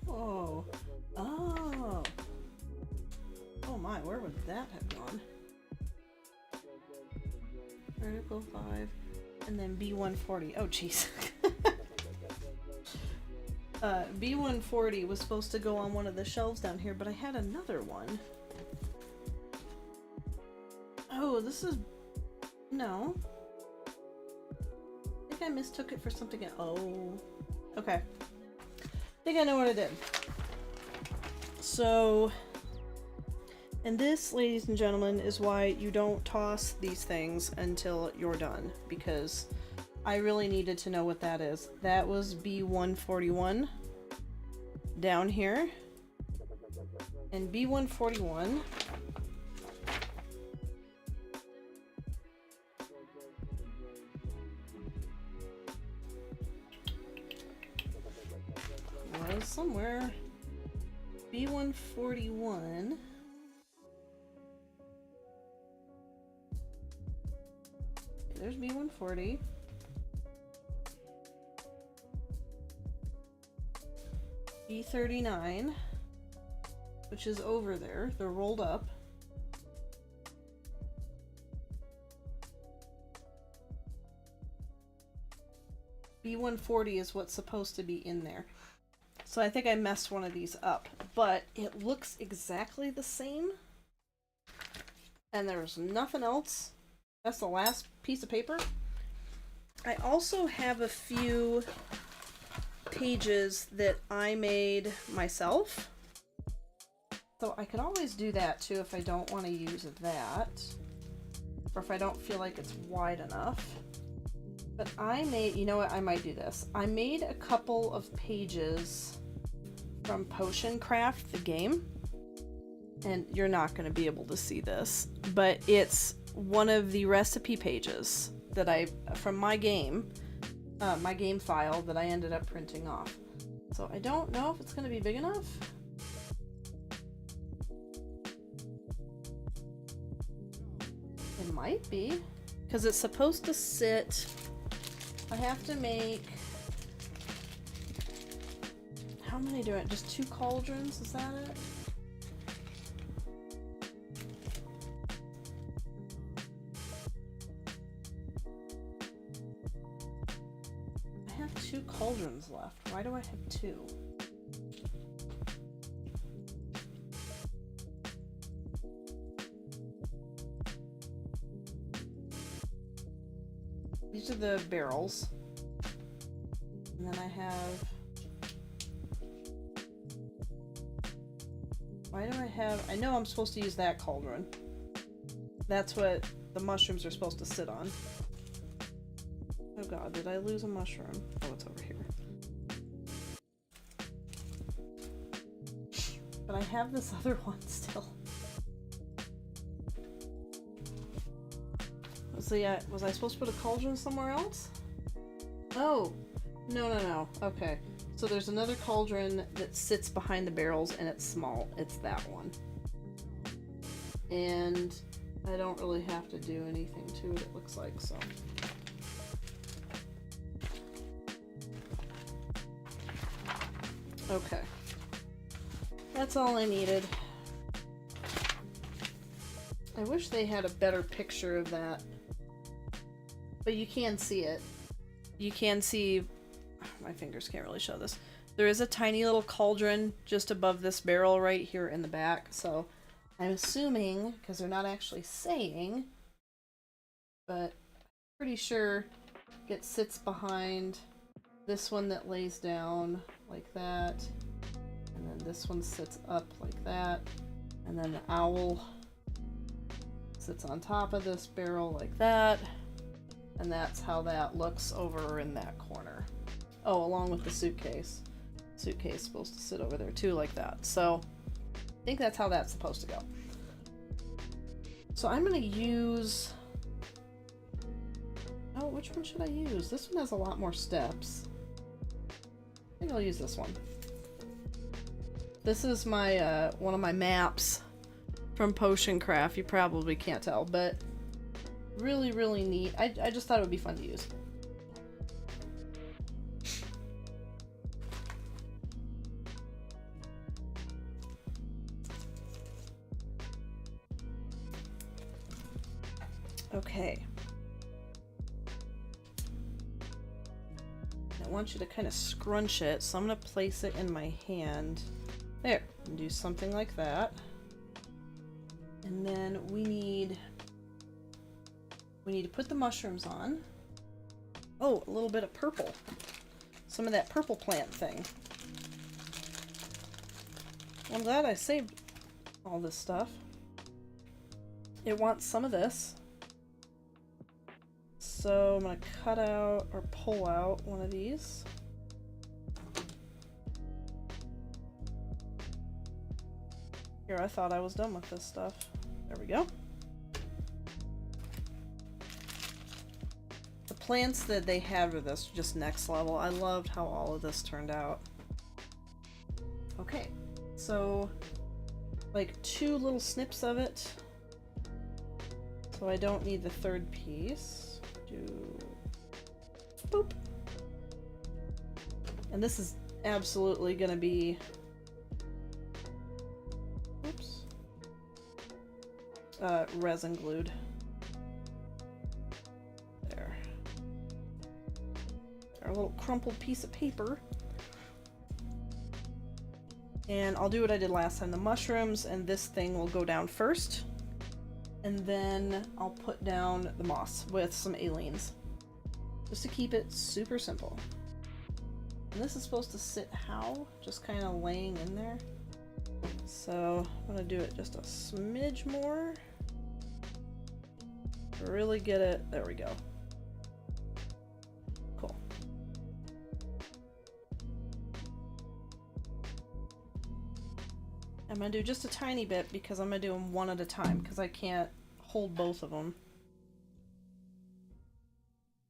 Oh. Oh. Oh my, where would that have gone? Article 5. And then B140. Oh, jeez. B140 was supposed to go on one of the shelves down here, but I had another one. Oh, this is... No. I think I mistook it for something else. Oh. Okay. I think I know what I did. So, and this, ladies and gentlemen, is why you don't toss these things until you're done, because I really needed to know what that is. That was B141 down here, and B141 was somewhere. B141. There's B140. B39, which is over there. They're rolled up. B140 is what's supposed to be in there. So I think I messed one of these up, but it looks exactly the same. And there's nothing else. That's the last piece of paper. I also have a few pages that I made myself. So I could always do that too if I don't want to use that. Or if I don't feel like it's wide enough. But I made, you know what, I might do this. I made a couple of pages from Potion Craft, the game. And you're not going to be able to see this, but it's one of the recipe pages that from my game file that I ended up printing off. So I don't know if it's going to be big enough. It might be, because it's supposed to sit. I have to make, how many do I, just 2 cauldrons, is that it? I have 2 cauldrons left. Why do I have 2? These are the barrels. And then I have... Why do I have... I know I'm supposed to use that cauldron. That's what the mushrooms are supposed to sit on. Oh god, did I lose a mushroom? Oh, it's over here. But I have this other one still. So yeah, was I supposed to put a cauldron somewhere else? Oh, no. Okay. So there's another cauldron that sits behind the barrels and it's small. It's that one. And I don't really have to do anything to it, it looks like, so. Okay. That's all I needed. I wish they had a better picture of that. But you can see it. You can see... My fingers can't really show this. There is a tiny little cauldron just above this barrel right here in the back. So I'm assuming, because they're not actually saying, but pretty sure it sits behind this one that lays down like that. And then this one sits up like that. And then the owl sits on top of this barrel like that. And that's how that looks over in that corner. Oh, along with the suitcase. Suitcase is supposed to sit over there too like that. So I think that's how that's supposed to go. So I'm gonna use... Oh, which one should I use? This one has a lot more steps. I think I'll use this one. This is my one of my maps from Potion Craft. You probably can't tell, but really, really neat. I just thought it would be fun to use. Okay. I want you to kind of scrunch it, so I'm going to place it in my hand. There. And do something like that. And then we need to put the mushrooms on. Oh, a little bit of purple. Some of that purple plant thing. I'm glad I saved all this stuff. It wants some of this. So I'm going to cut out or pull out one of these. Here, I thought I was done with this stuff. There we go. The plants that they had with this are just next level. I loved how all of this turned out. Okay, so like 2 little snips of it. So I don't need the third piece. Do boop. And this is absolutely going to be, oops, resin glued. There. Our little crumpled piece of paper. And I'll do what I did last time. The mushrooms and this thing will go down first. And then I'll put down the moss with some aliens. Just to keep it super simple. And this is supposed to sit how? Just kind of laying in there. So I'm going to do it just a smidge more. Really get it. There we go. Cool. I'm going to do just a tiny bit because I'm going to do them one at a time because I can't hold both of them.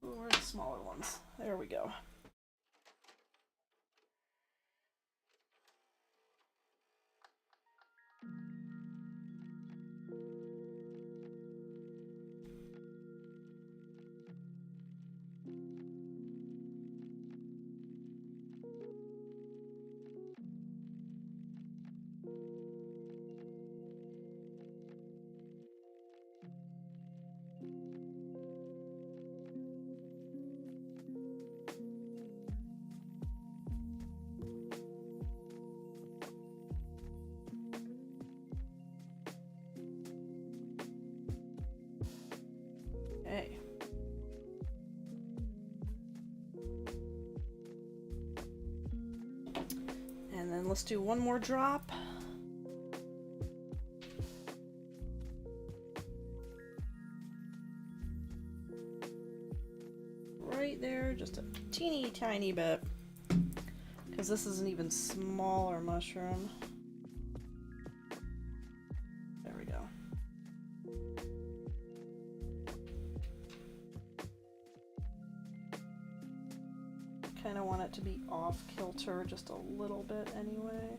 Where are the smaller ones? There we go. Okay. And then let's do one more drop. Right there, just a teeny tiny bit. Because this is an even smaller mushroom. There we go. Kind of want it to be off kilter just a little bit anyway.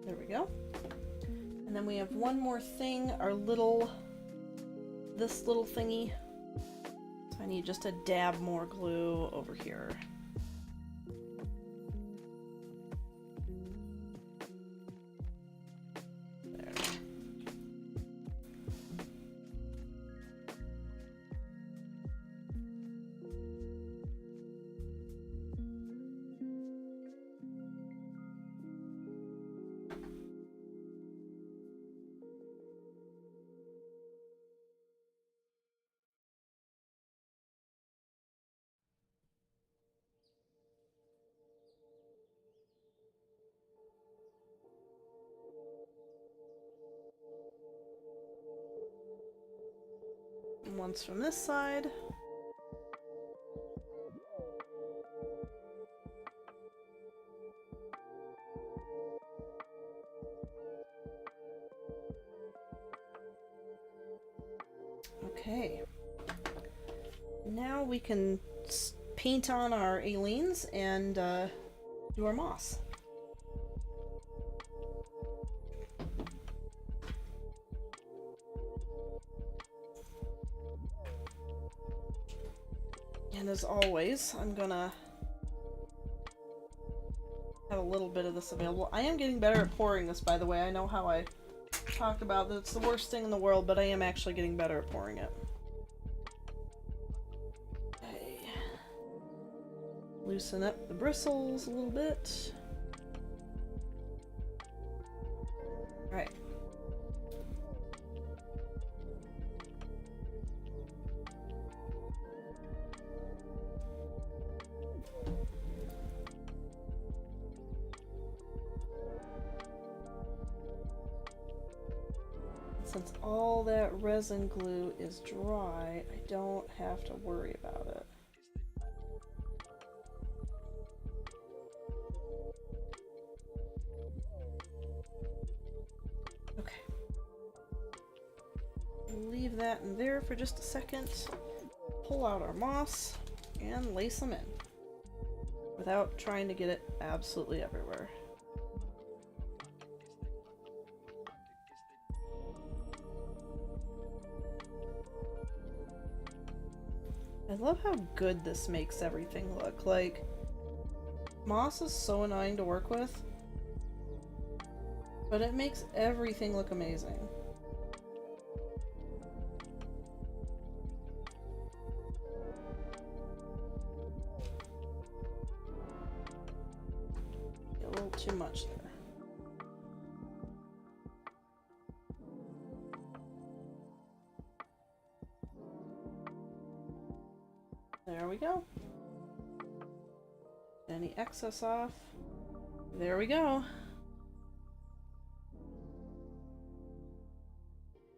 There we go. And then we have one more thing, this little thingy. So I need just a dab more glue over here. There. Once from this side. Okay. Now we can paint on our aliens and do our moss. And as always, I'm gonna have a little bit of this available. I am getting better at pouring this, by the way. I know how I talked about that it's the worst thing in the world, but I am actually getting better at pouring it. Okay. Loosen up the bristles a little bit. Alright. Since all that resin glue is dry, I don't have to worry about it. Okay. leave that in there for just a second. Pull out our moss and lace them in without trying to get it absolutely everywhere. I love how good this makes everything look. Like, moss is so annoying to work with, but it makes everything look amazing. A little too much there. There we go. Any excess off. There we go.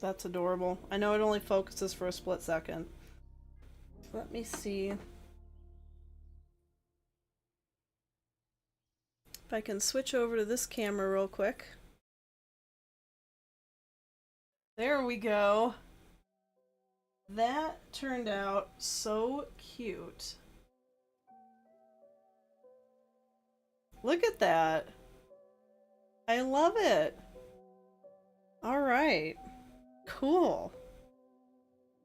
That's adorable. I know it only focuses for a split second. Let me see if I can switch over to this camera real quick. There we go. That turned out so cute. Look at that. I love it. All right. Cool.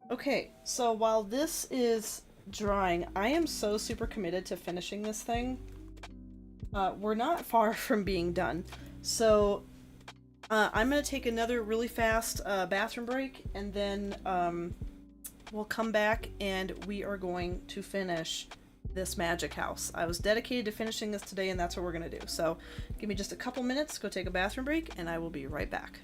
Okay, so while this is drying, I am so super committed to finishing this thing. We're not far from being done. So I'm going to take another really fast bathroom break, and then we'll come back and we are going to finish this magic house. I was dedicated to finishing this today, and that's what we're going to do. So give me just a couple minutes, go take a bathroom break, and I will be right back.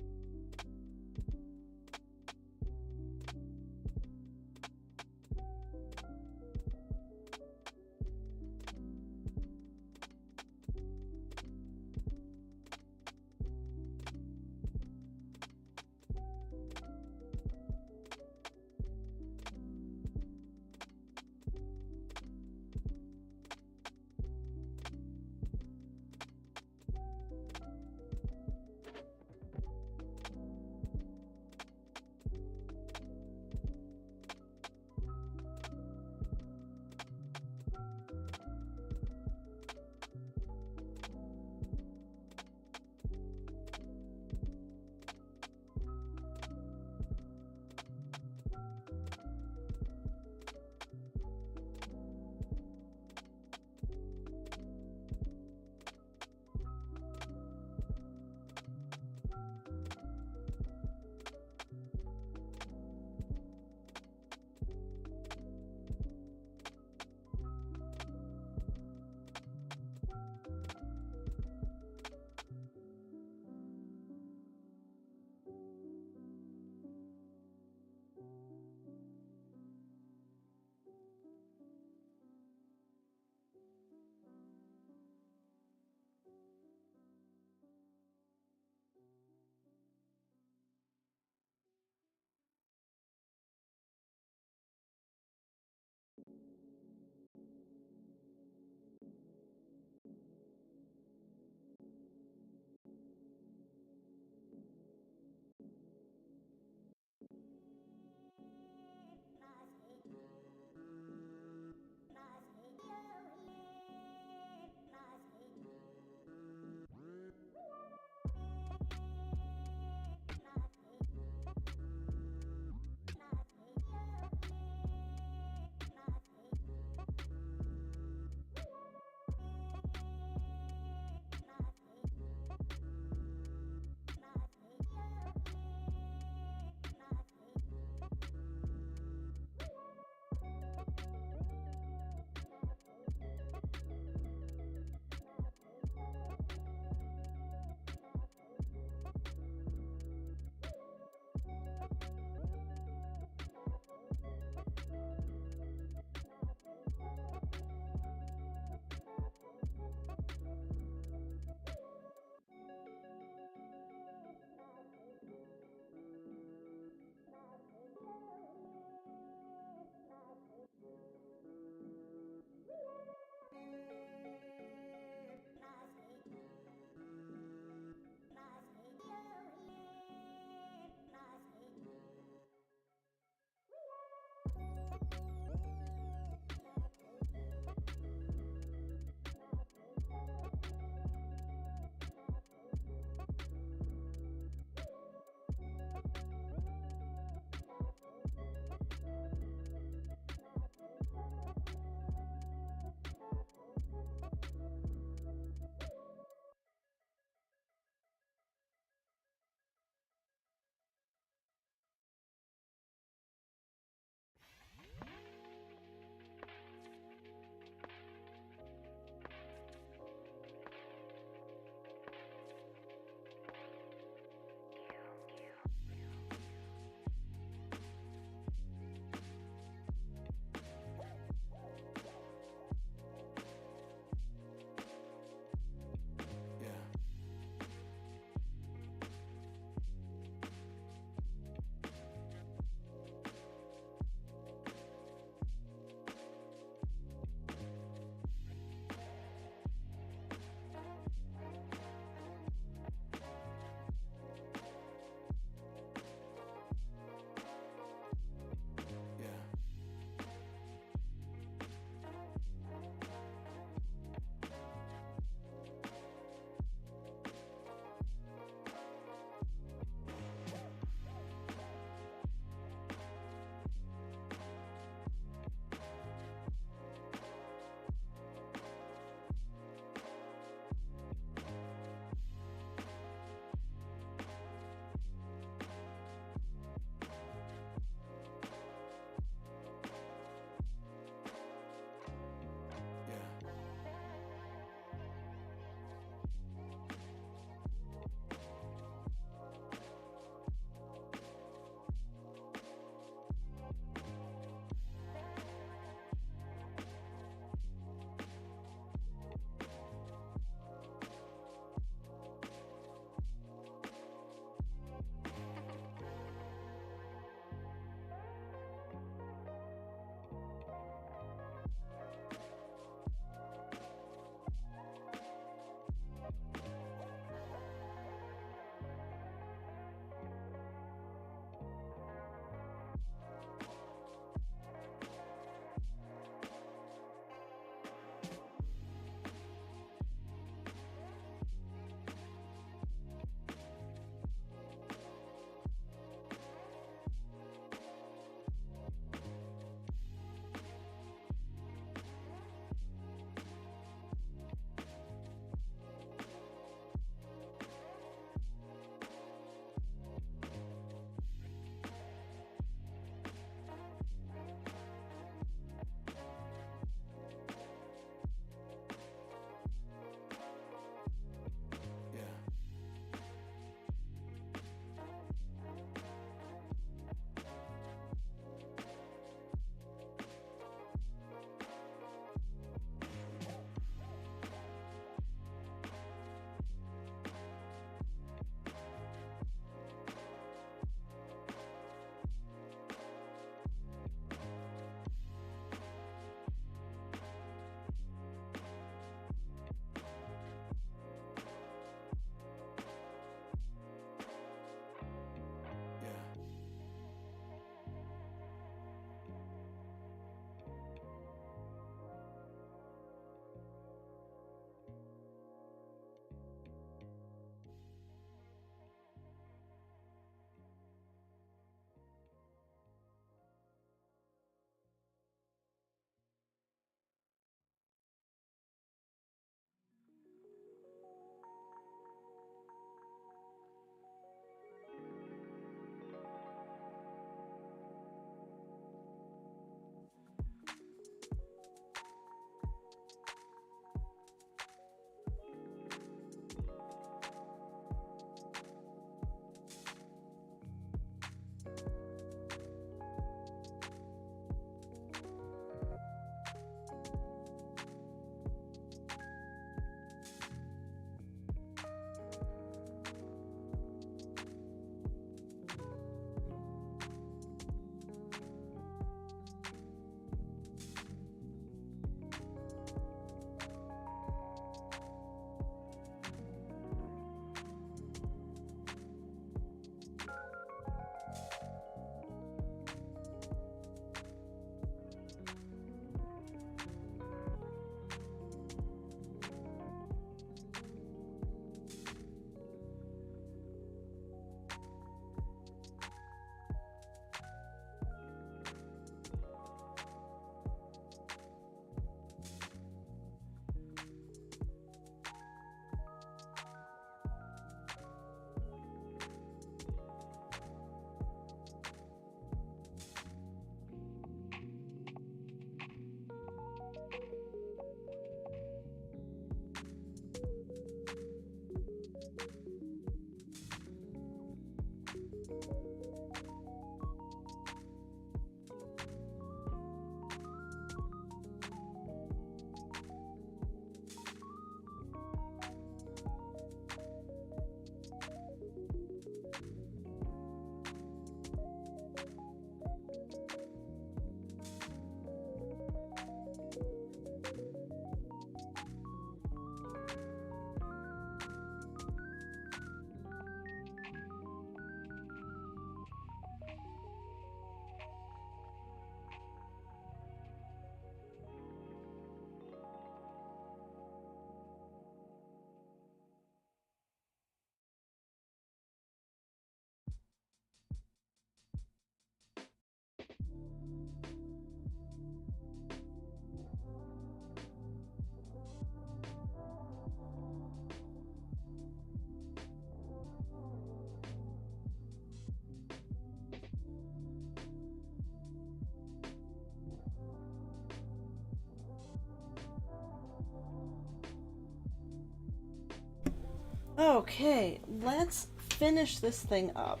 Okay, let's finish this thing up.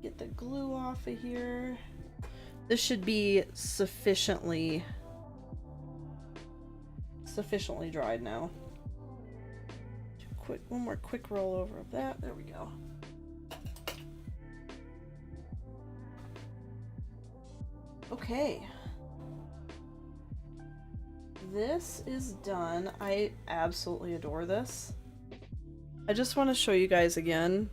Get the glue off of here. This should be sufficiently dried now. One more quick roll over of that. There we go. Okay. This is done. I absolutely adore this. I just want to show you guys again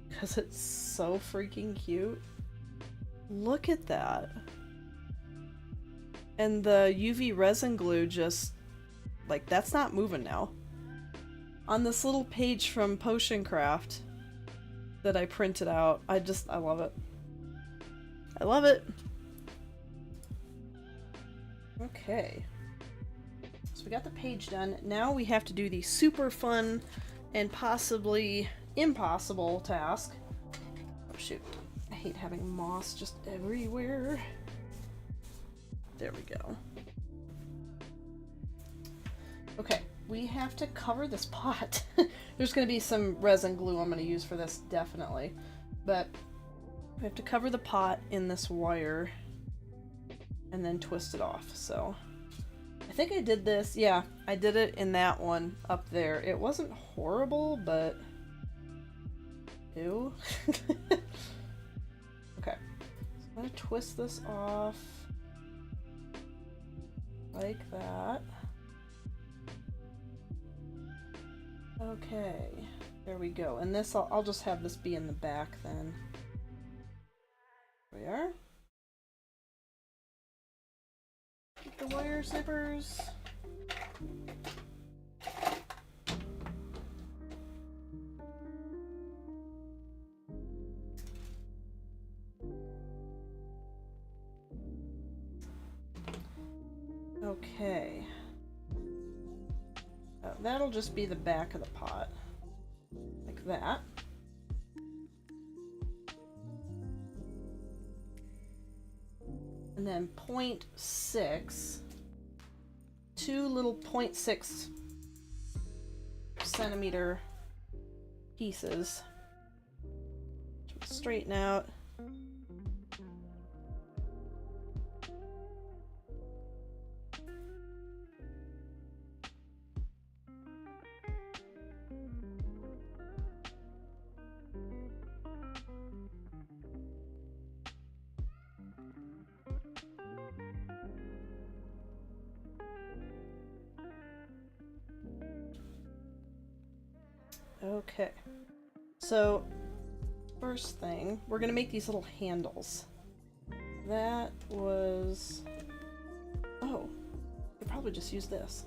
because it's so freaking cute. Look at that. And the UV resin glue just, like, that's not moving now. On this little page from Potion Craft that I printed out, I love it. I love it. Okay. So we got the page done. Now we have to do the super fun and possibly impossible task. Oh shoot. I hate having moss just everywhere. There we go. Okay, we have to cover this pot. There's going to be some resin glue I'm going to use for this, definitely. But we have to cover the pot in this wire and then twist it off. So I think I did this. Yeah, I did it in that one up there. It wasn't horrible, but ew. Okay, so I'm going to twist this off like that. Okay, there we go. And this, I'll just have this be in the back then. There we are. Get the wire zippers. Okay. Oh, that'll just be the back of the pot. Like that. And then 0.6, two little 0.6 centimeter pieces. Straighten out. Okay, so first thing, we're gonna make these little handles. That was, oh, I could probably just use this.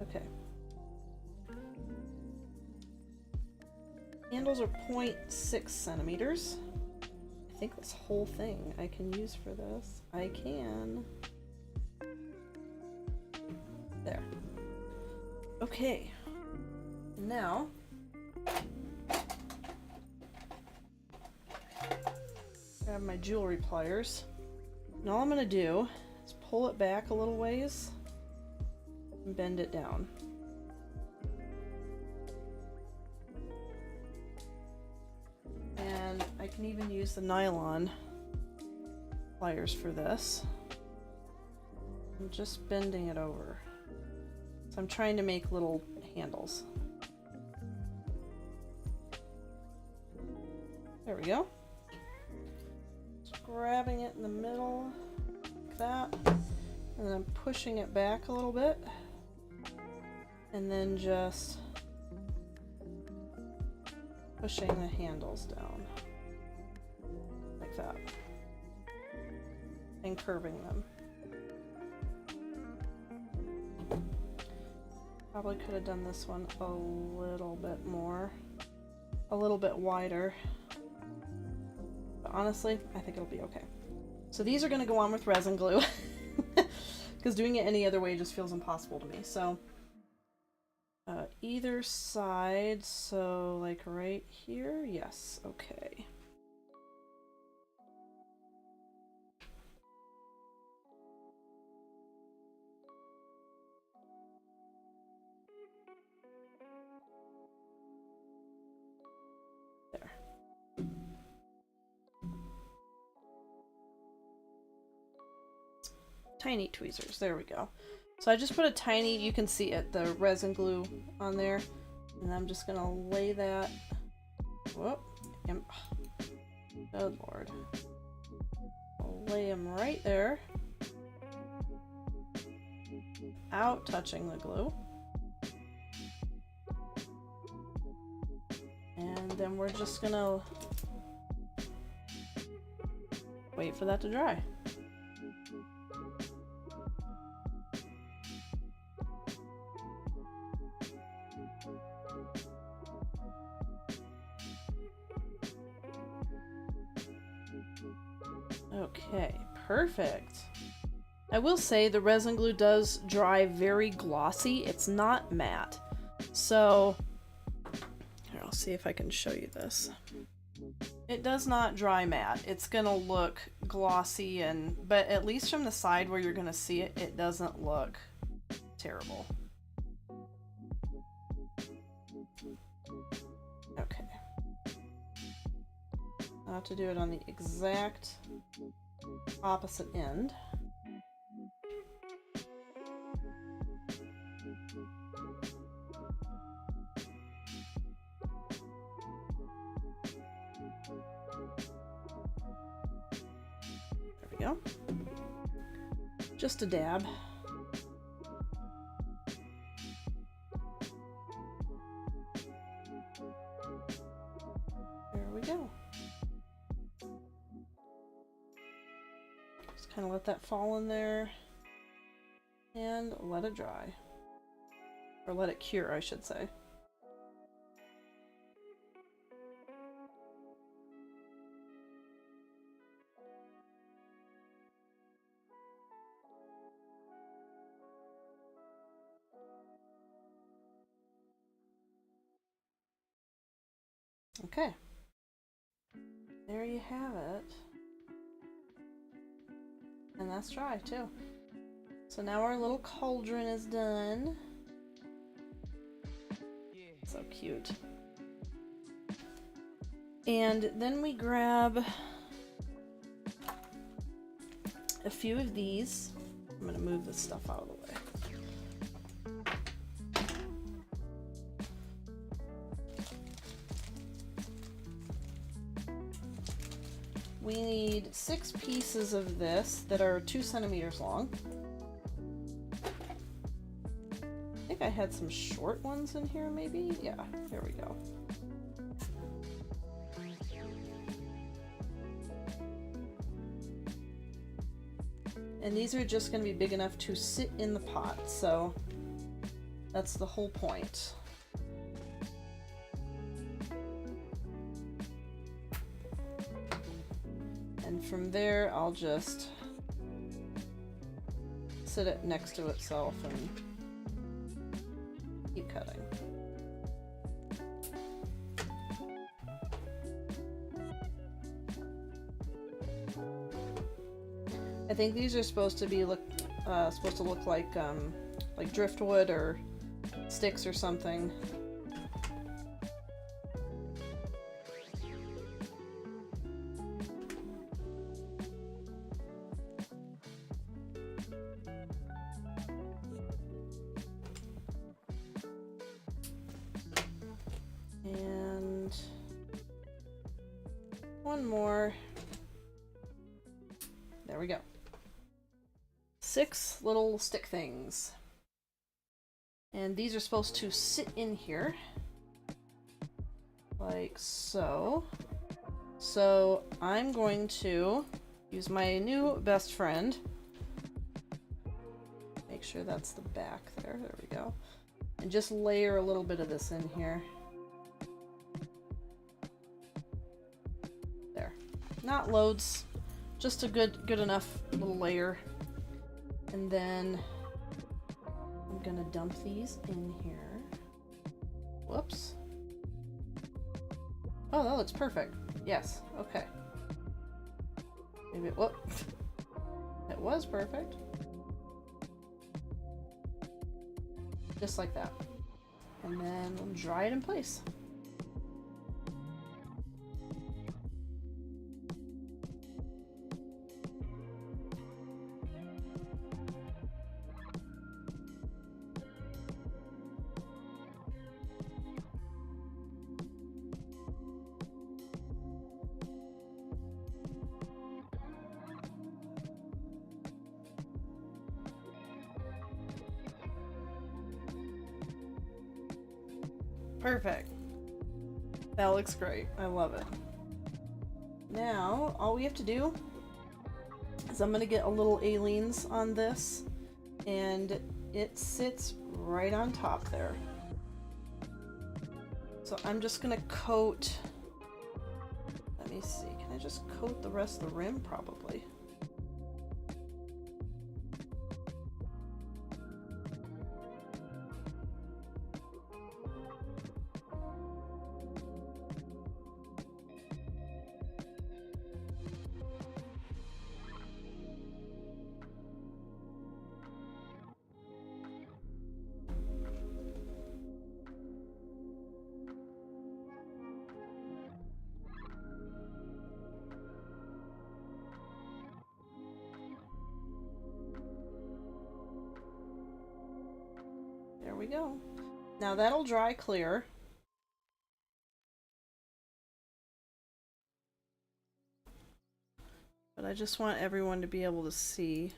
Okay. Handles are 0.6 centimeters. I think this whole thing I can use for this. I can. There. Okay. Now, grab my jewelry pliers, and all I'm going to do is pull it back a little ways and bend it down. And I can even use the nylon pliers for this. I'm just bending it over. So I'm trying to make little handles. There we go. Just grabbing it in the middle, like that, and then pushing it back a little bit, and then just pushing the handles down, like that, and curving them. Probably could have done this one a little bit more, a little bit wider. Honestly, I think it'll be okay. So these are going to go on with resin glue because doing it any other way just feels impossible to me. So either side, so like right here, yes, okay. tiny tweezers. There we go. So I just put a tiny, you can see it, the resin glue on there. And I'm just gonna lay that, whoop, good lord. I'll lay them right there, without touching the glue. And then we're just gonna wait for that to dry. Okay, perfect. I will say the resin glue does dry very glossy. It's not matte. So, here, I'll see if I can show you this. It does not dry matte. It's gonna look glossy, but at least from the side where you're gonna see it, it doesn't look terrible. Okay. I have to do it on the exact opposite end. There we go. Just a dab. There we go. Just kind of let that fall in there and let it dry. Or let it cure, I should say. Okay, there you have it. And that's dry too. So now our little cauldron is done. So cute. And then we grab a few of these. I'm gonna move this stuff out of the way. We need 6 pieces of this that are 2 centimeters long. I think I had some short ones in here maybe? Yeah, there we go. And these are just going to be big enough to sit in the pot, so that's the whole point. And from there, I'll just sit it next to itself and keep cutting. I think these are supposed to be look like driftwood or sticks or something. And one more. There we go. 6 little stick things. And these are supposed to sit in here. Like so. So I'm going to use my new best friend. Make sure that's the back there. There we go. And just layer a little bit of this in here. There. Not loads. Just a good enough little layer. And then I'm gonna dump these in here. Whoops. Oh, that looks perfect. Yes, okay. Maybe, whoop. It was perfect. Just like that. And then we'll dry it in place. Perfect. That looks great. I love it. Now, all we have to do is I'm going to get a little aliens on this, and it sits right on top there. So I'm just going to coat, let me see, can I just coat the rest of the rim? Probably. There we go. Now that'll dry clear. But I just want everyone to be able to see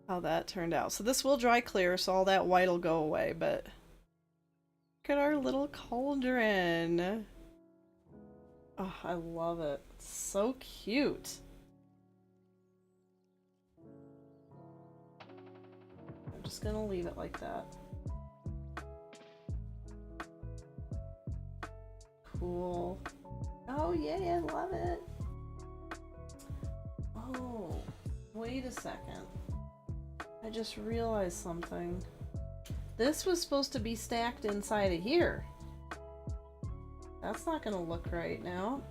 how that turned out. So this will dry clear, so all that white will go away, but look at our little cauldron. Oh, I love it. It's so cute. I'm just gonna leave it like that. Cool. Oh yay, I love it. Oh, wait a second. I just realized something. This was supposed to be stacked inside of here. That's not gonna look right now.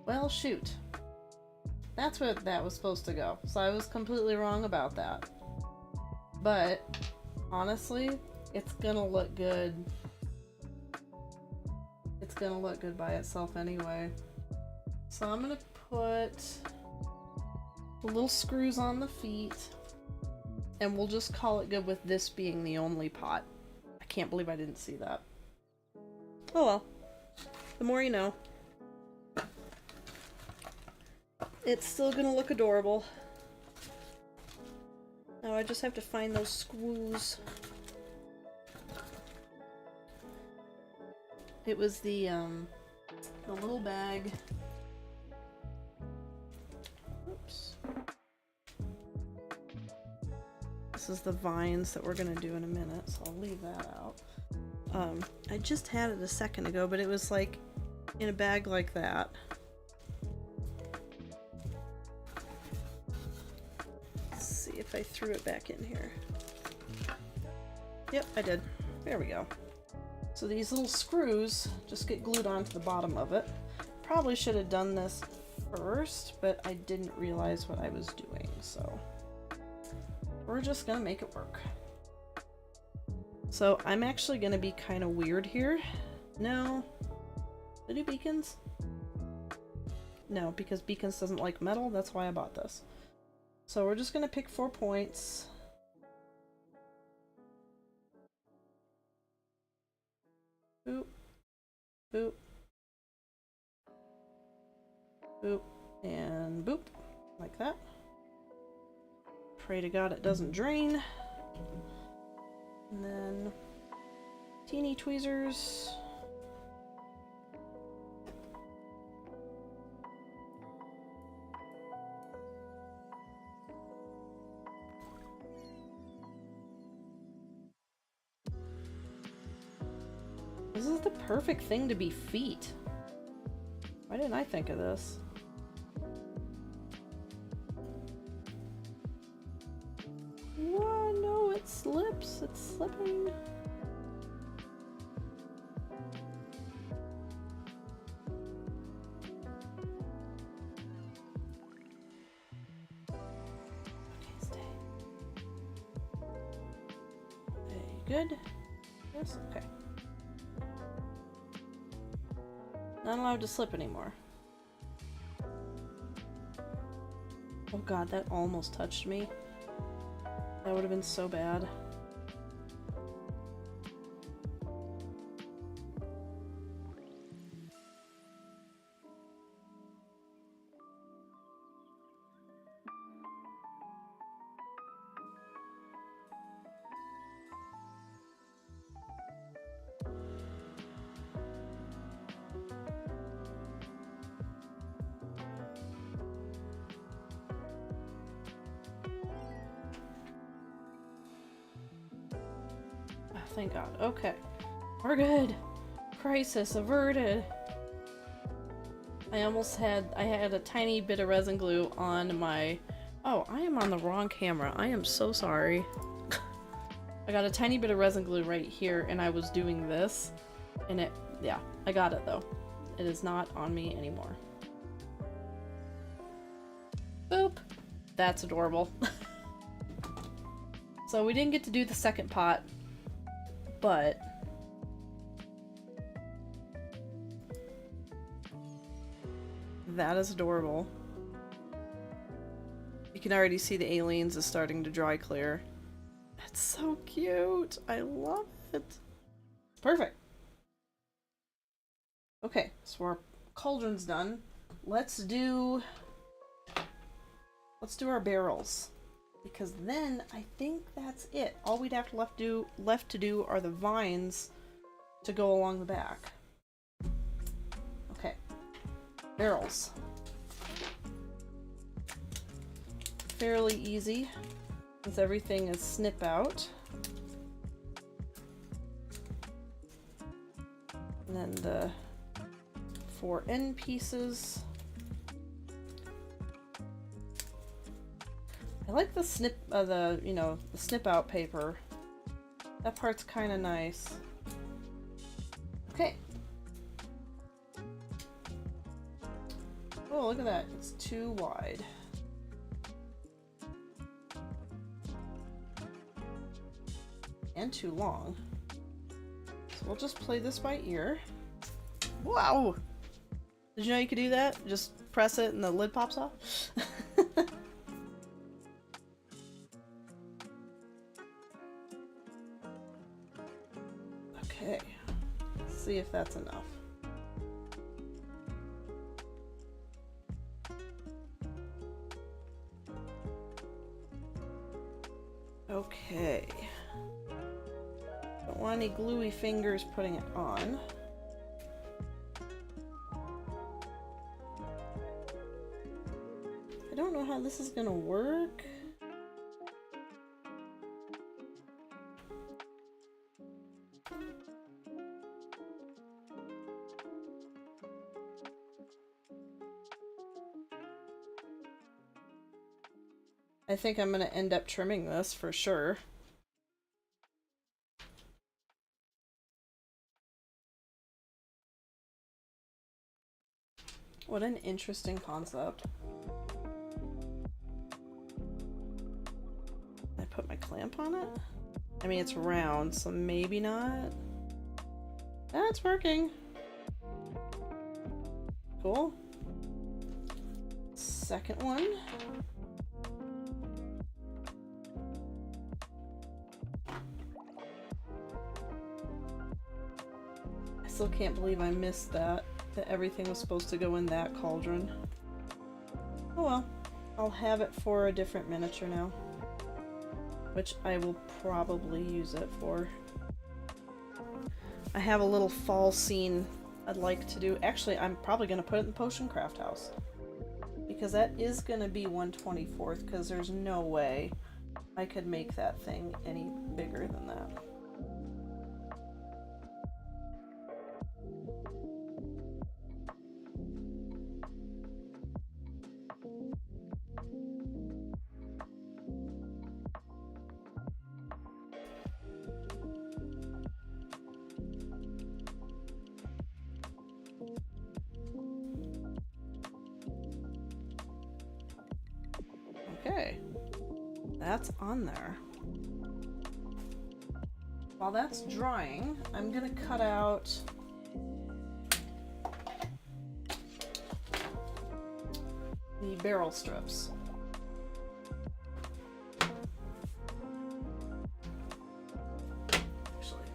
Well, shoot. That's where that was supposed to go. So I was completely wrong about that. But, honestly, it's gonna look good. It's gonna look good by itself anyway. So I'm gonna put the little screws on the feet, and we'll just call it good with this being the only pot. I can't believe I didn't see that. Oh well. The more you know. It's still gonna look adorable. Now I just have to find those screws. It was the little bag. Oops. This is the vines that we're gonna do in a minute, so I'll leave that out. I just had it a second ago, but it was like in a bag like that. Let's see if I threw it back in here. Yep, I did. There we go. So these little screws just get glued onto the bottom of it. Probably should have done this first, but I didn't realize what I was doing, so we're just gonna make it work. So I'm actually gonna be kind of weird here. No. Do I do beacons? No, because beacons doesn't like metal. That's why I bought this. So we're just gonna pick 4 points. Boop. Boop. Boop. And boop. Like that. Pray to God it doesn't drain. And then teeny tweezers. This is the perfect thing to be feet. Why didn't I think of this? Whoa, no, it slips. It's slipping. Okay, stay. Okay, good. Yes, okay. Not allowed to slip anymore. Oh god, that almost touched me. That would have been so bad. thank God. Okay. We're good. Crisis averted. I had a tiny bit of resin glue on my... Oh, I am on the wrong camera. I am so sorry. I got a tiny bit of resin glue right here, and I was doing this. And it... Yeah, I got it, though. It is not on me anymore. Boop! That's adorable. So we didn't get to do the second pot, but... That is adorable. You can already see the aliens is starting to dry clear. That's so cute. I love it. Perfect. Okay, so our cauldron's done. Let's do our barrels. Because then I think that's it. All we'd have left to do are the vines to go along the back. Okay. Barrels. Fairly easy, since everything is snip out. And then the 4 end pieces. I like the snip, the snip out paper. That part's kind of nice. Okay. Oh, look at that. It's too wide. And too long. So we'll just play this by ear. Wow! Did you know you could do that? Just press it and the lid pops off? Okay. Let's see if that's enough. Okay. Don't want any gluey fingers putting it on. I don't know how this is gonna work. I think I'm gonna end up trimming this for sure. What an interesting concept. I put my clamp on it? I mean, it's round, so maybe not. That's working. Cool. Second one. I still can't believe I missed that everything was supposed to go in that cauldron. Oh well, I'll have it for a different miniature now, which I will probably use it for. I have a little fall scene I'd like to do. Actually, I'm probably going to put it in the Potion Craft house, because that is going to be 1/24th, because there's no way I could make that thing any bigger than that. Okay, that's on there. While that's drying, I'm gonna cut out the barrel strips. Actually,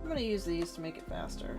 I'm gonna use these to make it faster.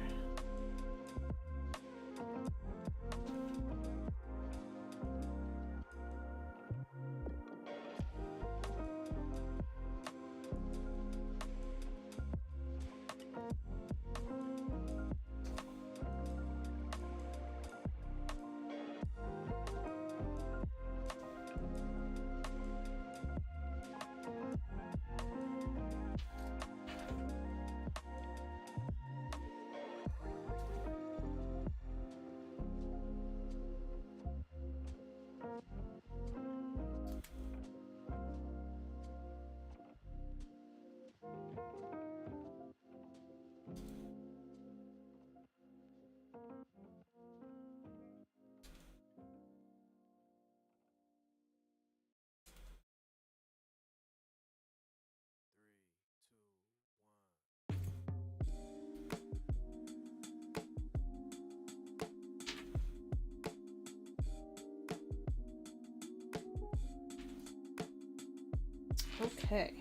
Okay.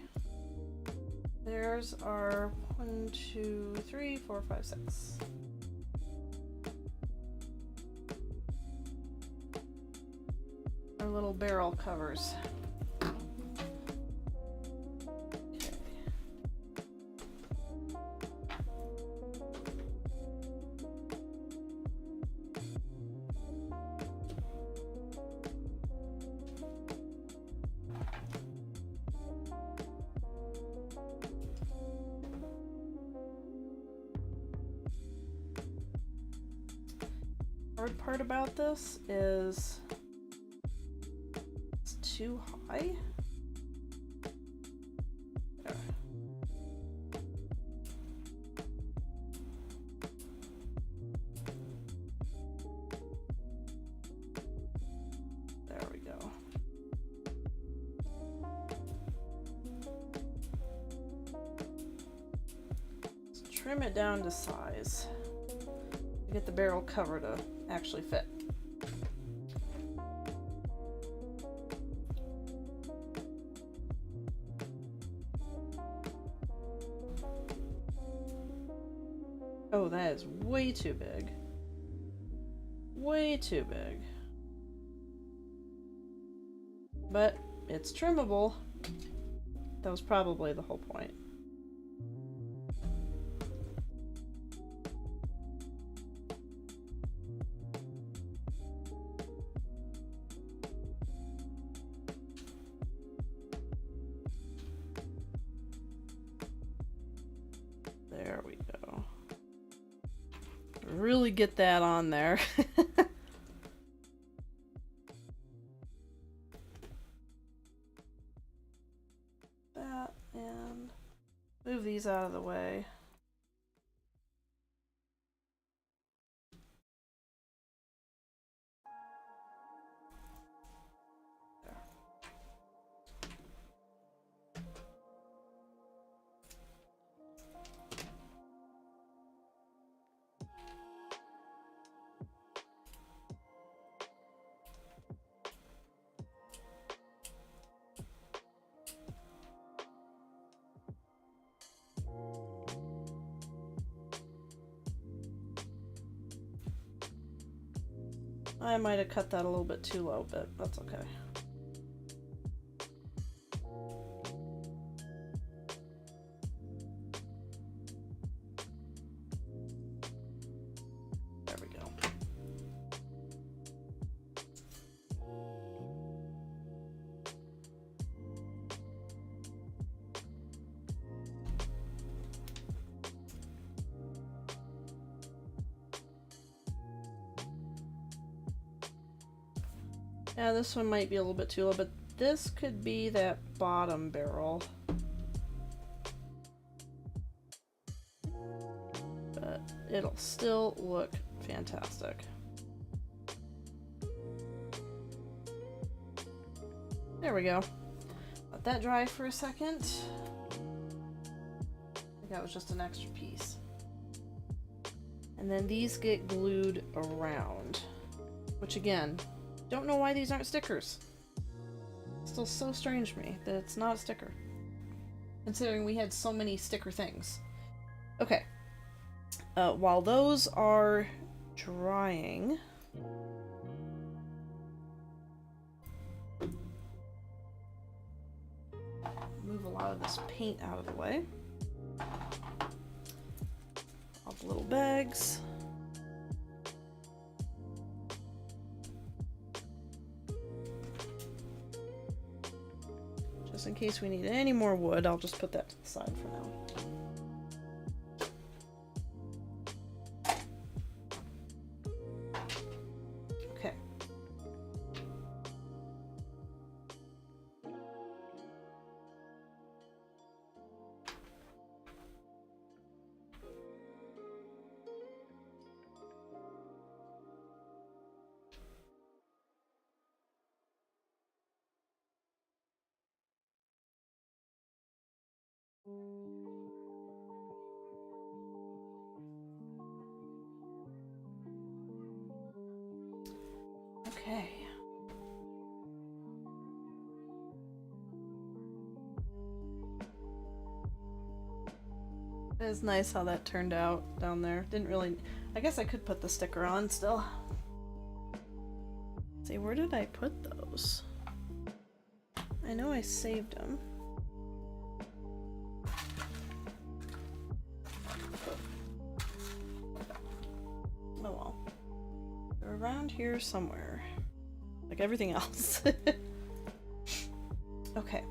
There's our 1, 2, 3, 4, 5, 6. Our little barrel covers. Hard part about this is it's too high. There. There we go. Let's trim it down to size. Get the barrel cover to actually fit. Oh, that is way too big. Way too big. But it's trimmable. That was probably the whole point. There we go. Really get that on there. That, and move these out of the way. I might have cut that a little bit too low, but that's okay. There we go. Yeah, this one might be a little bit too low, but this could be that bottom barrel. But it'll still look fantastic. There we go. Let that dry for a second. I think that was just an extra piece. And then these get glued around, which again, don't know why these aren't stickers. Still so strange to me that it's not a sticker, considering we had so many sticker things. Okay. While those are drying, move a lot of this paint out of the way. All the little bags. Just in case we need any more wood, I'll just put that to the side for now. Okay. Okay. It is nice how that turned out down there. Didn't really... I guess I could put the sticker on still. Let's see, where did I put those? I know I saved them. Oh well. They're around here somewhere. Like everything else. Okay.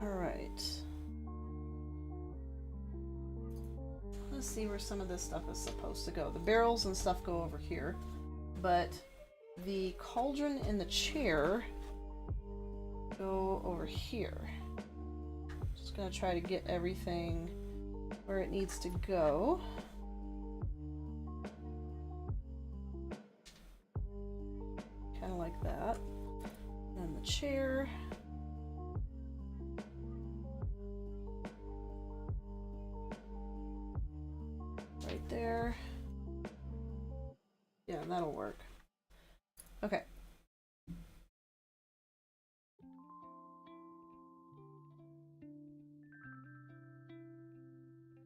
Alright. Let's see where some of this stuff is supposed to go. The barrels and stuff go over here, but the cauldron and the chair go over here. Just gonna try to get everything where it needs to go. Kind of like that. And the chair. Right there. Yeah, that'll work. Okay.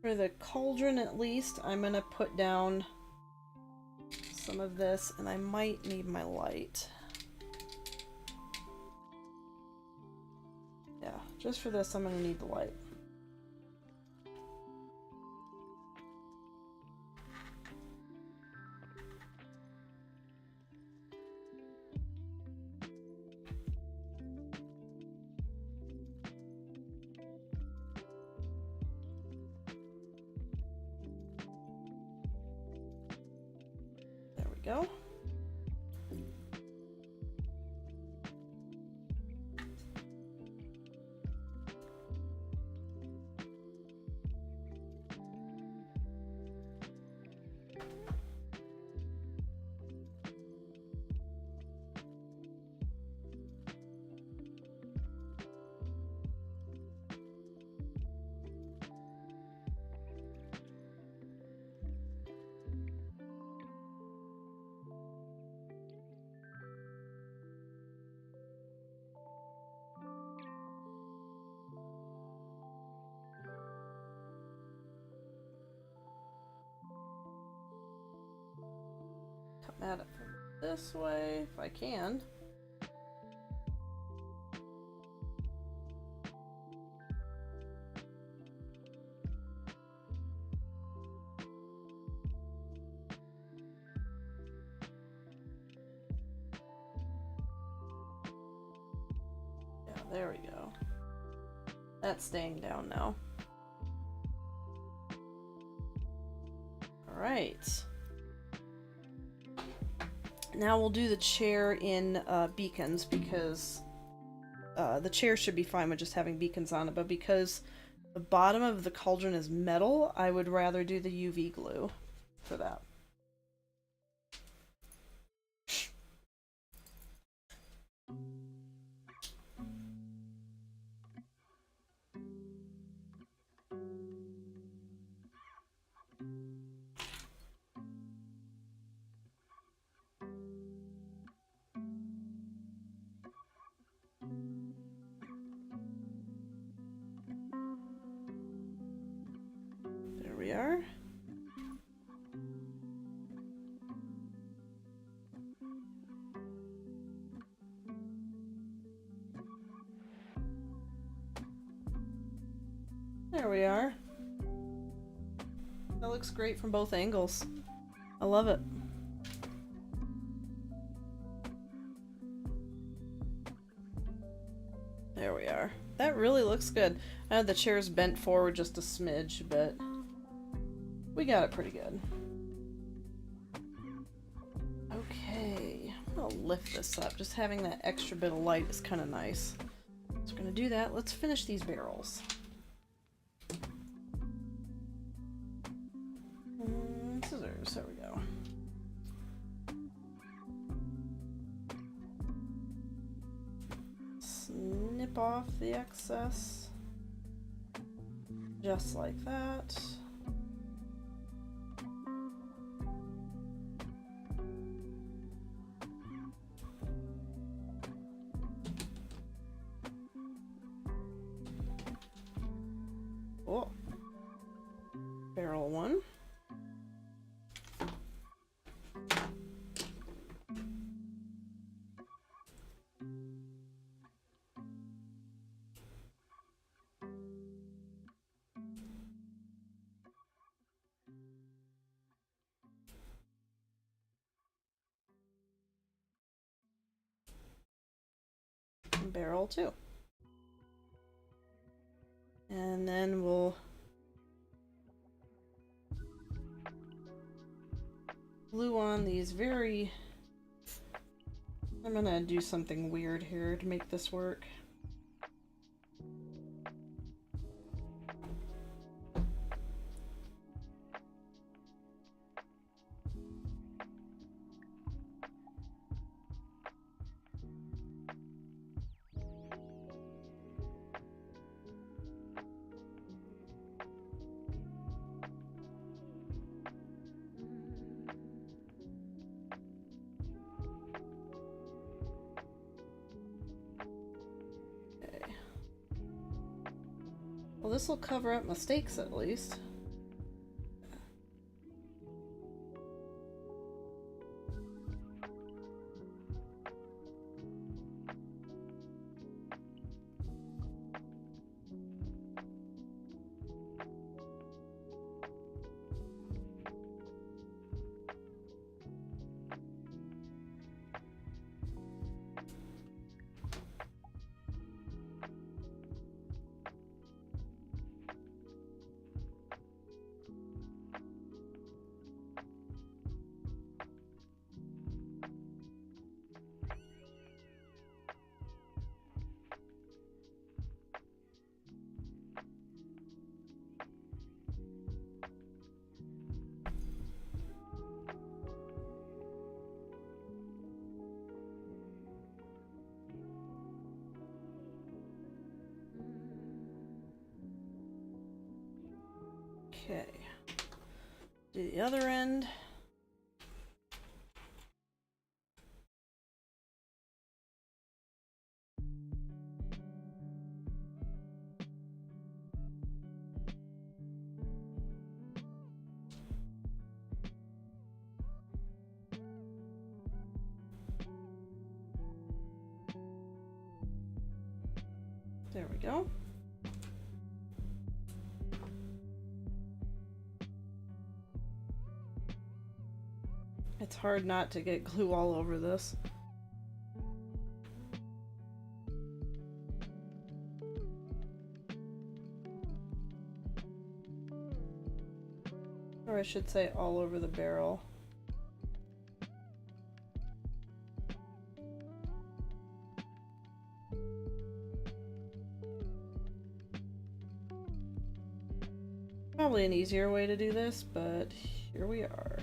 For the cauldron, at least, I'm gonna put down some of this, and I might need my light. Yeah, just for this, I'm gonna need the light. Go. Come at it from this way, if I can. Yeah, there we go. That's staying down now. All right. Now we'll do the chair in beacons, because the chair should be fine with just having beacons on it, but because the bottom of the cauldron is metal, I would rather do the UV glue for that. There we are. There we are. That looks great from both angles. I love it. There we are. That really looks good. I know the chair's bent forward just a smidge, but we got it pretty good. Okay, I'm gonna lift this up. Just having that extra bit of light is kind of nice. So we're gonna do that. Let's finish these barrels. Scissors, there we go. Snip off the excess. Just like that. Cool. Barrel 1. Barrel 2. And then we'll glue on these very... I'm gonna do something weird here to make this work. Well, this will cover up mistakes at least. Okay, do the other end. There we go. It's hard not to get glue all over this. Or I should say all over the barrel. Probably an easier way to do this, but here we are.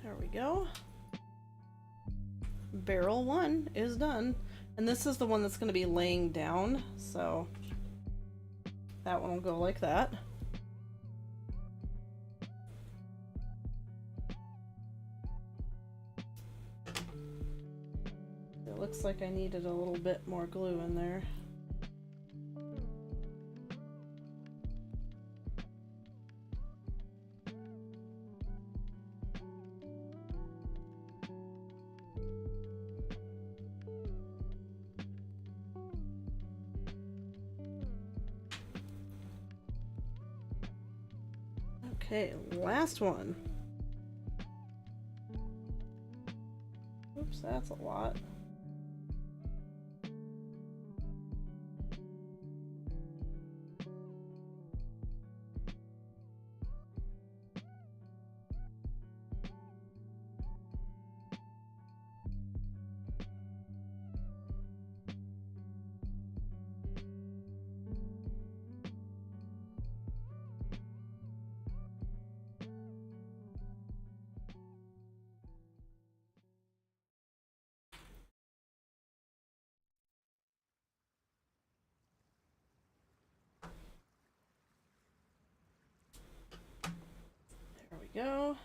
There we go. Barrel 1 is done. And this is the one that's going to be laying down, so that one will go like that. It looks like I needed a little bit more glue in there. Okay, last one. Oops, that's a lot. go.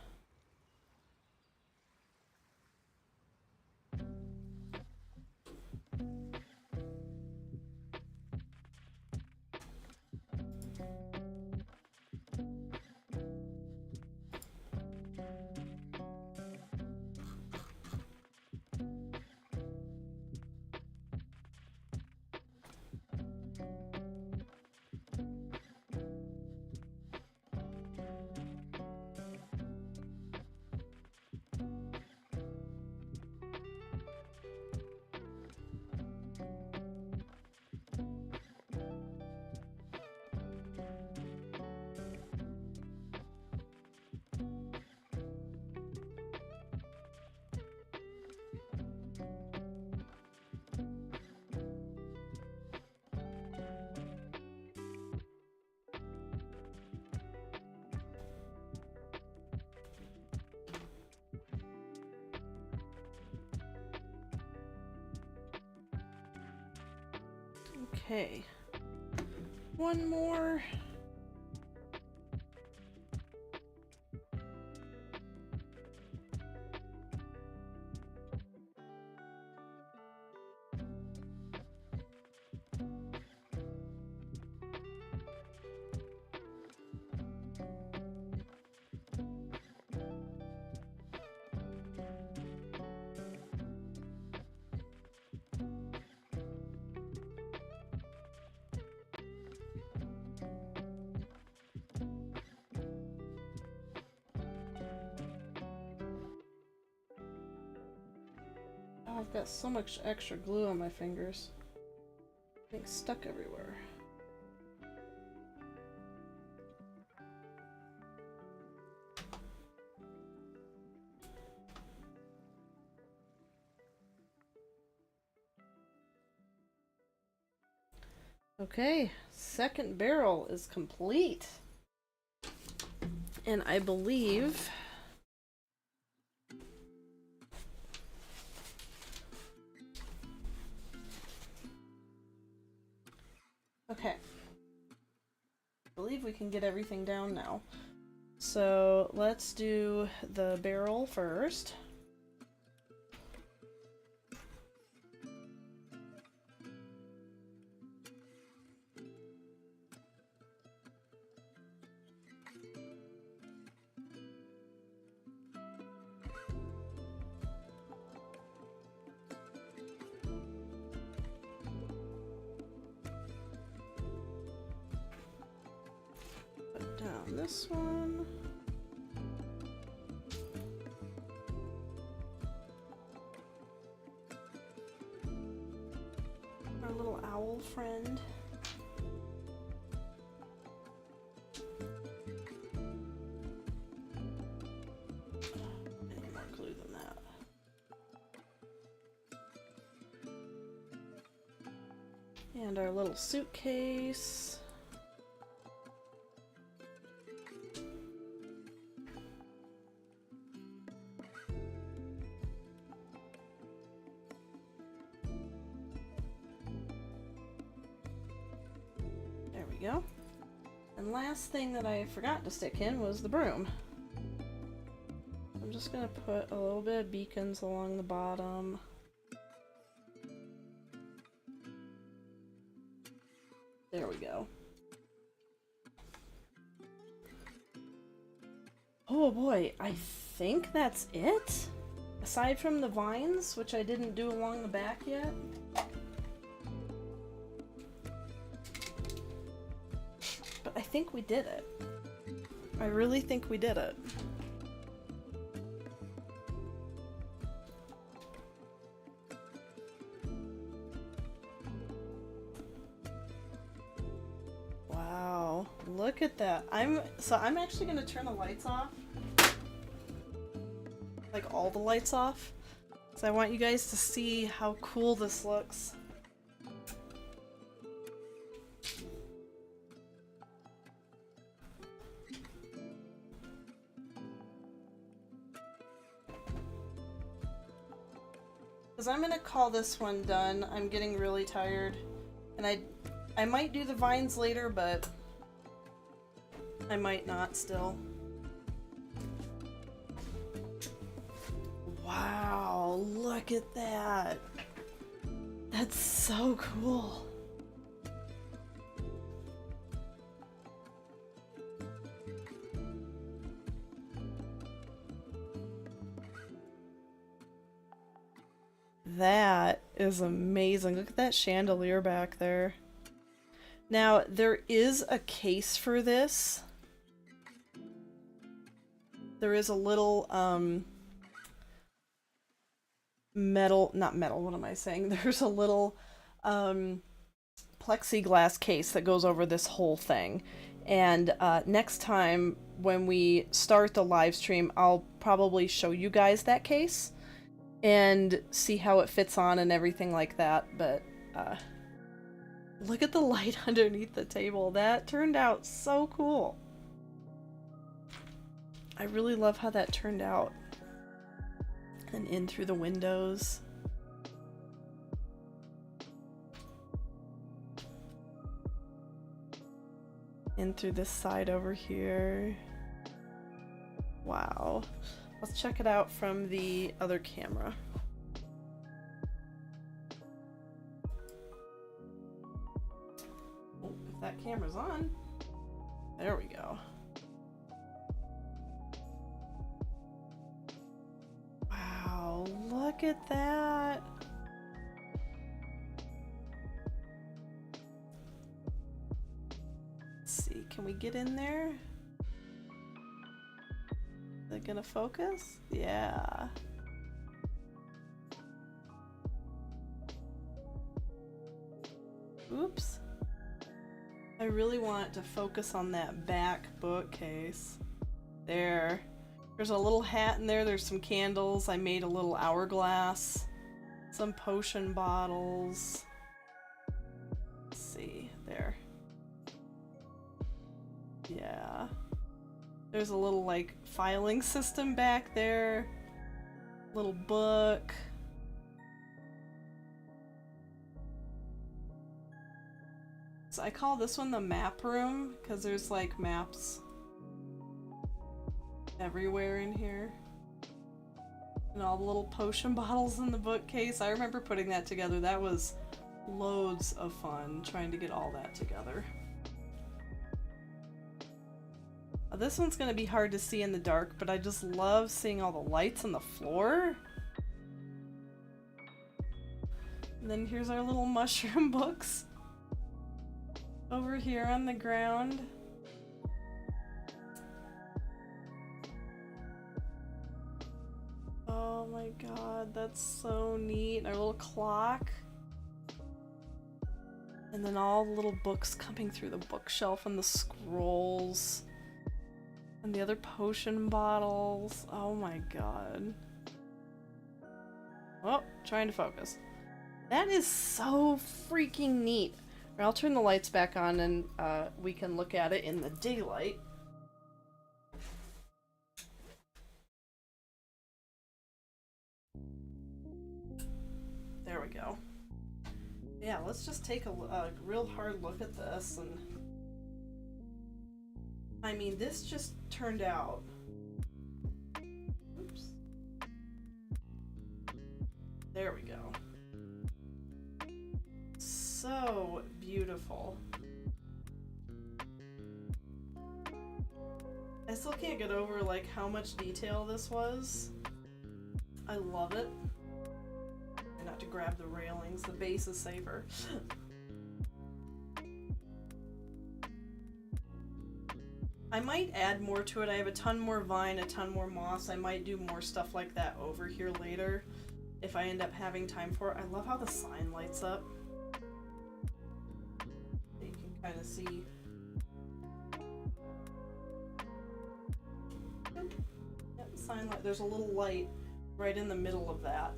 Okay, one more. Oh, I've got so much extra glue on my fingers. Things stuck everywhere. Okay, second barrel is complete. And I believe okay. I believe we can get everything down now. So let's do the barrel first. Put down this one. Our little owl friend. Any more glue than that. And our little suitcase. There we go. And last thing that I forgot to stick in was the broom. I'm just gonna put a little bit of beacons along the bottom. There we go. Oh boy, I think that's it? Aside from the vines, which I didn't do along the back yet. But I think we did it. I really think we did it. Wow, look at that. I'm actually gonna turn the lights off. Like all the lights off. So I want you guys to see how cool this looks. Because I'm gonna call this one done. I'm getting really tired. And I might do the vines later, but I might not still. Wow, look at that. That's so cool. That is amazing. Look at that chandelier back there. Now, there is a case for this. There is a little, not metal, what am I saying? There's a little, plexiglass case that goes over this whole thing. And, next time when we start the live stream, I'll probably show you guys that case and see how it fits on and everything like that. But, look at the light underneath the table. That turned out so cool. I really love how that turned out. And in through the windows. In through this side over here. Wow. Let's check it out from the other camera. Oh, if that camera's on. There we go. Wow, look at that. Let's see, can we get in there? Is it gonna focus? Yeah. Oops. I really want it to focus on that back bookcase. There. There's a little hat in there, there's some candles, I made a little hourglass, some potion bottles. Let's see, there. Yeah. There's a little, like, filing system back there. Little book. So I call this one the map room, because there's, like, maps everywhere in here. And all the little potion bottles in the bookcase. I remember putting that together. That was loads of fun, trying to get all that together. This one's gonna be hard to see in the dark, but I just love seeing all the lights on the floor. And then here's our little mushroom books over here on the ground. Oh my god, that's so neat. Our little clock. And then all the little books coming through the bookshelf and the scrolls. And the other potion bottles. Oh my god. Oh, trying to focus. That is so freaking neat. I'll turn the lights back on and we can look at it in the daylight. There we go. Yeah, let's just take a real hard look at this. And I mean, this just turned out. Oops. There we go. So beautiful. I still can't get over like how much detail this was. I love it. And not to grab the railings, the base is safer. I might add more to it. I have a ton more vine, a ton more moss. I might do more stuff like that over here later if I end up having time for it. I love how the sign lights up. You can kind of see. Yep, the sign light. There's a little light right in the middle of that.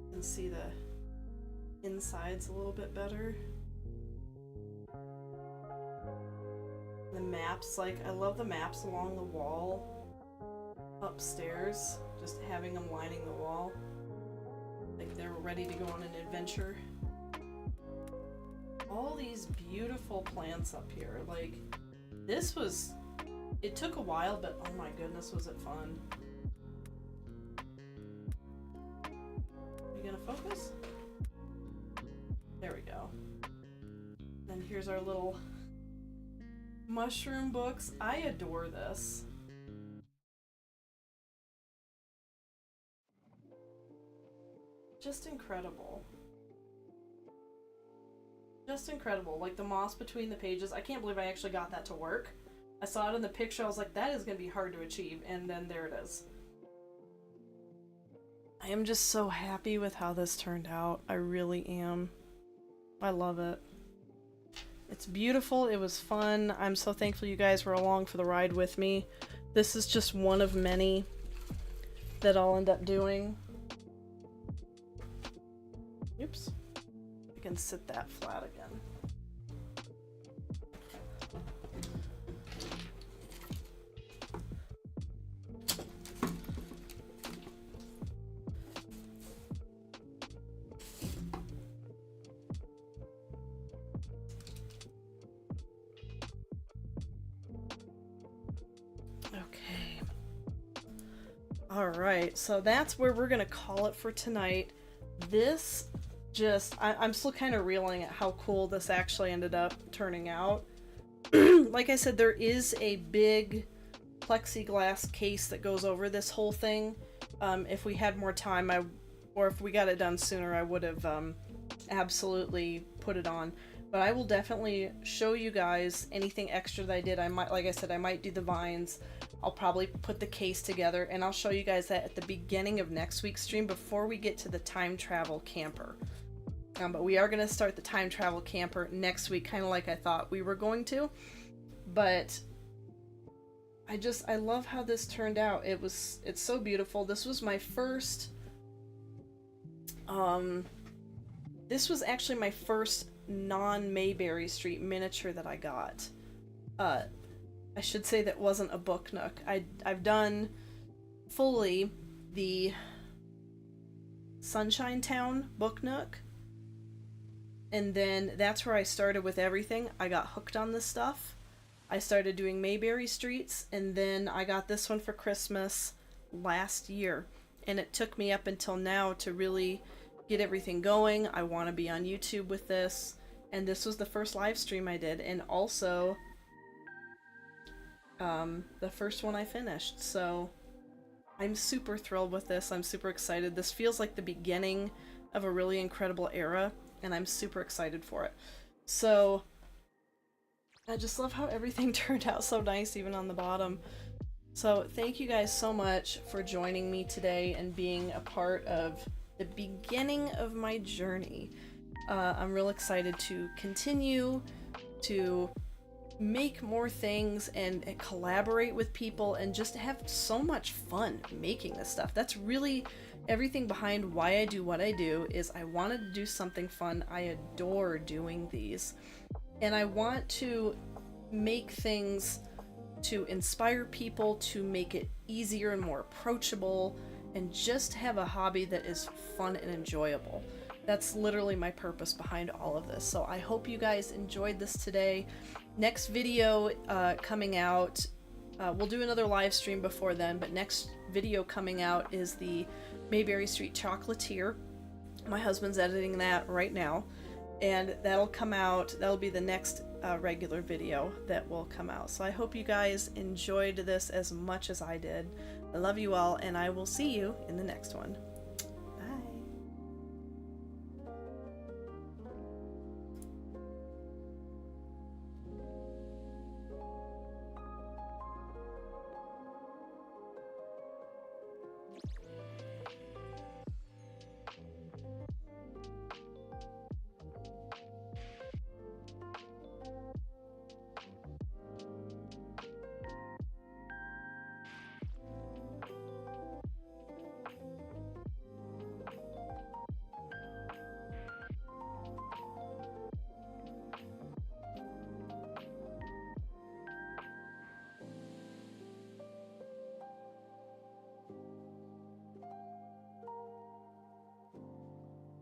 You can see the insides a little bit better. The maps, like, I love the maps along the wall upstairs, just having them lining the wall. Like they're ready to go on an adventure. All these beautiful plants up here, like, this was It took a while, but oh my goodness, was it fun. You gonna focus? There we go. Then here's our little mushroom books. I adore this. Just incredible. Just incredible. Like the moss between the pages. I can't believe I actually got that to work. I saw it in the picture. I was like, that is going to be hard to achieve. And then there it is. I am just so happy with how this turned out. I really am. I love it. It's beautiful. It was fun. I'm so thankful you guys were along for the ride with me. This is just one of many that I'll end up doing. Oops. I can sit that flat again. Okay. All right, so that's where we're gonna call it for tonight. This I'm still kind of reeling at how cool this actually ended up turning out. Like I said, there is a big plexiglass case that goes over this whole thing. If we had more time, or if we got it done sooner, I would have absolutely put it on. But I will definitely show you guys anything extra that I did. I might, like I said, I might do the vines. I'll probably put the case together, and I'll show you guys that at the beginning of next week's stream before we get to the time travel camper. But we are going to start the time travel camper next week, kind of like I thought we were going to. But I love how this turned out. It's so beautiful. This was my first, this was actually my first non-Mayberry Street miniature that I got. I should say that wasn't a book nook. I've done fully the Sunshine Town book nook. And then that's where I started with everything. I got hooked on this stuff. I started doing Mayberry Streets, and then I got this one for Christmas last year. And it took me up until now to really get everything going. I want to be on YouTube with this. And this was the first live stream I did, and also the first one I finished. So I'm super thrilled with this. I'm super excited. This feels like the beginning of a really incredible era, and I'm super excited for it. So I just love how everything turned out so nice, even on the bottom. So thank you guys so much for joining me today and being a part of the beginning of my journey. I'm real excited to continue to make more things and collaborate with people and just have so much fun making this stuff. That's really everything behind why I do what I do. Is I wanted to do something fun. I adore doing these, and I want to make things to inspire people, to make it easier and more approachable, and just have a hobby that is fun and enjoyable. That's literally my purpose behind all of this. So I hope you guys enjoyed this today. Next video coming out, we'll do another live stream before then, but next video coming out is the Mayberry Street Chocolatier. My husband's editing that right now, and that'll come out. That'll be the next regular video that will come out. So I hope you guys enjoyed this as much as I did. I love you all, and I will see you in the next one.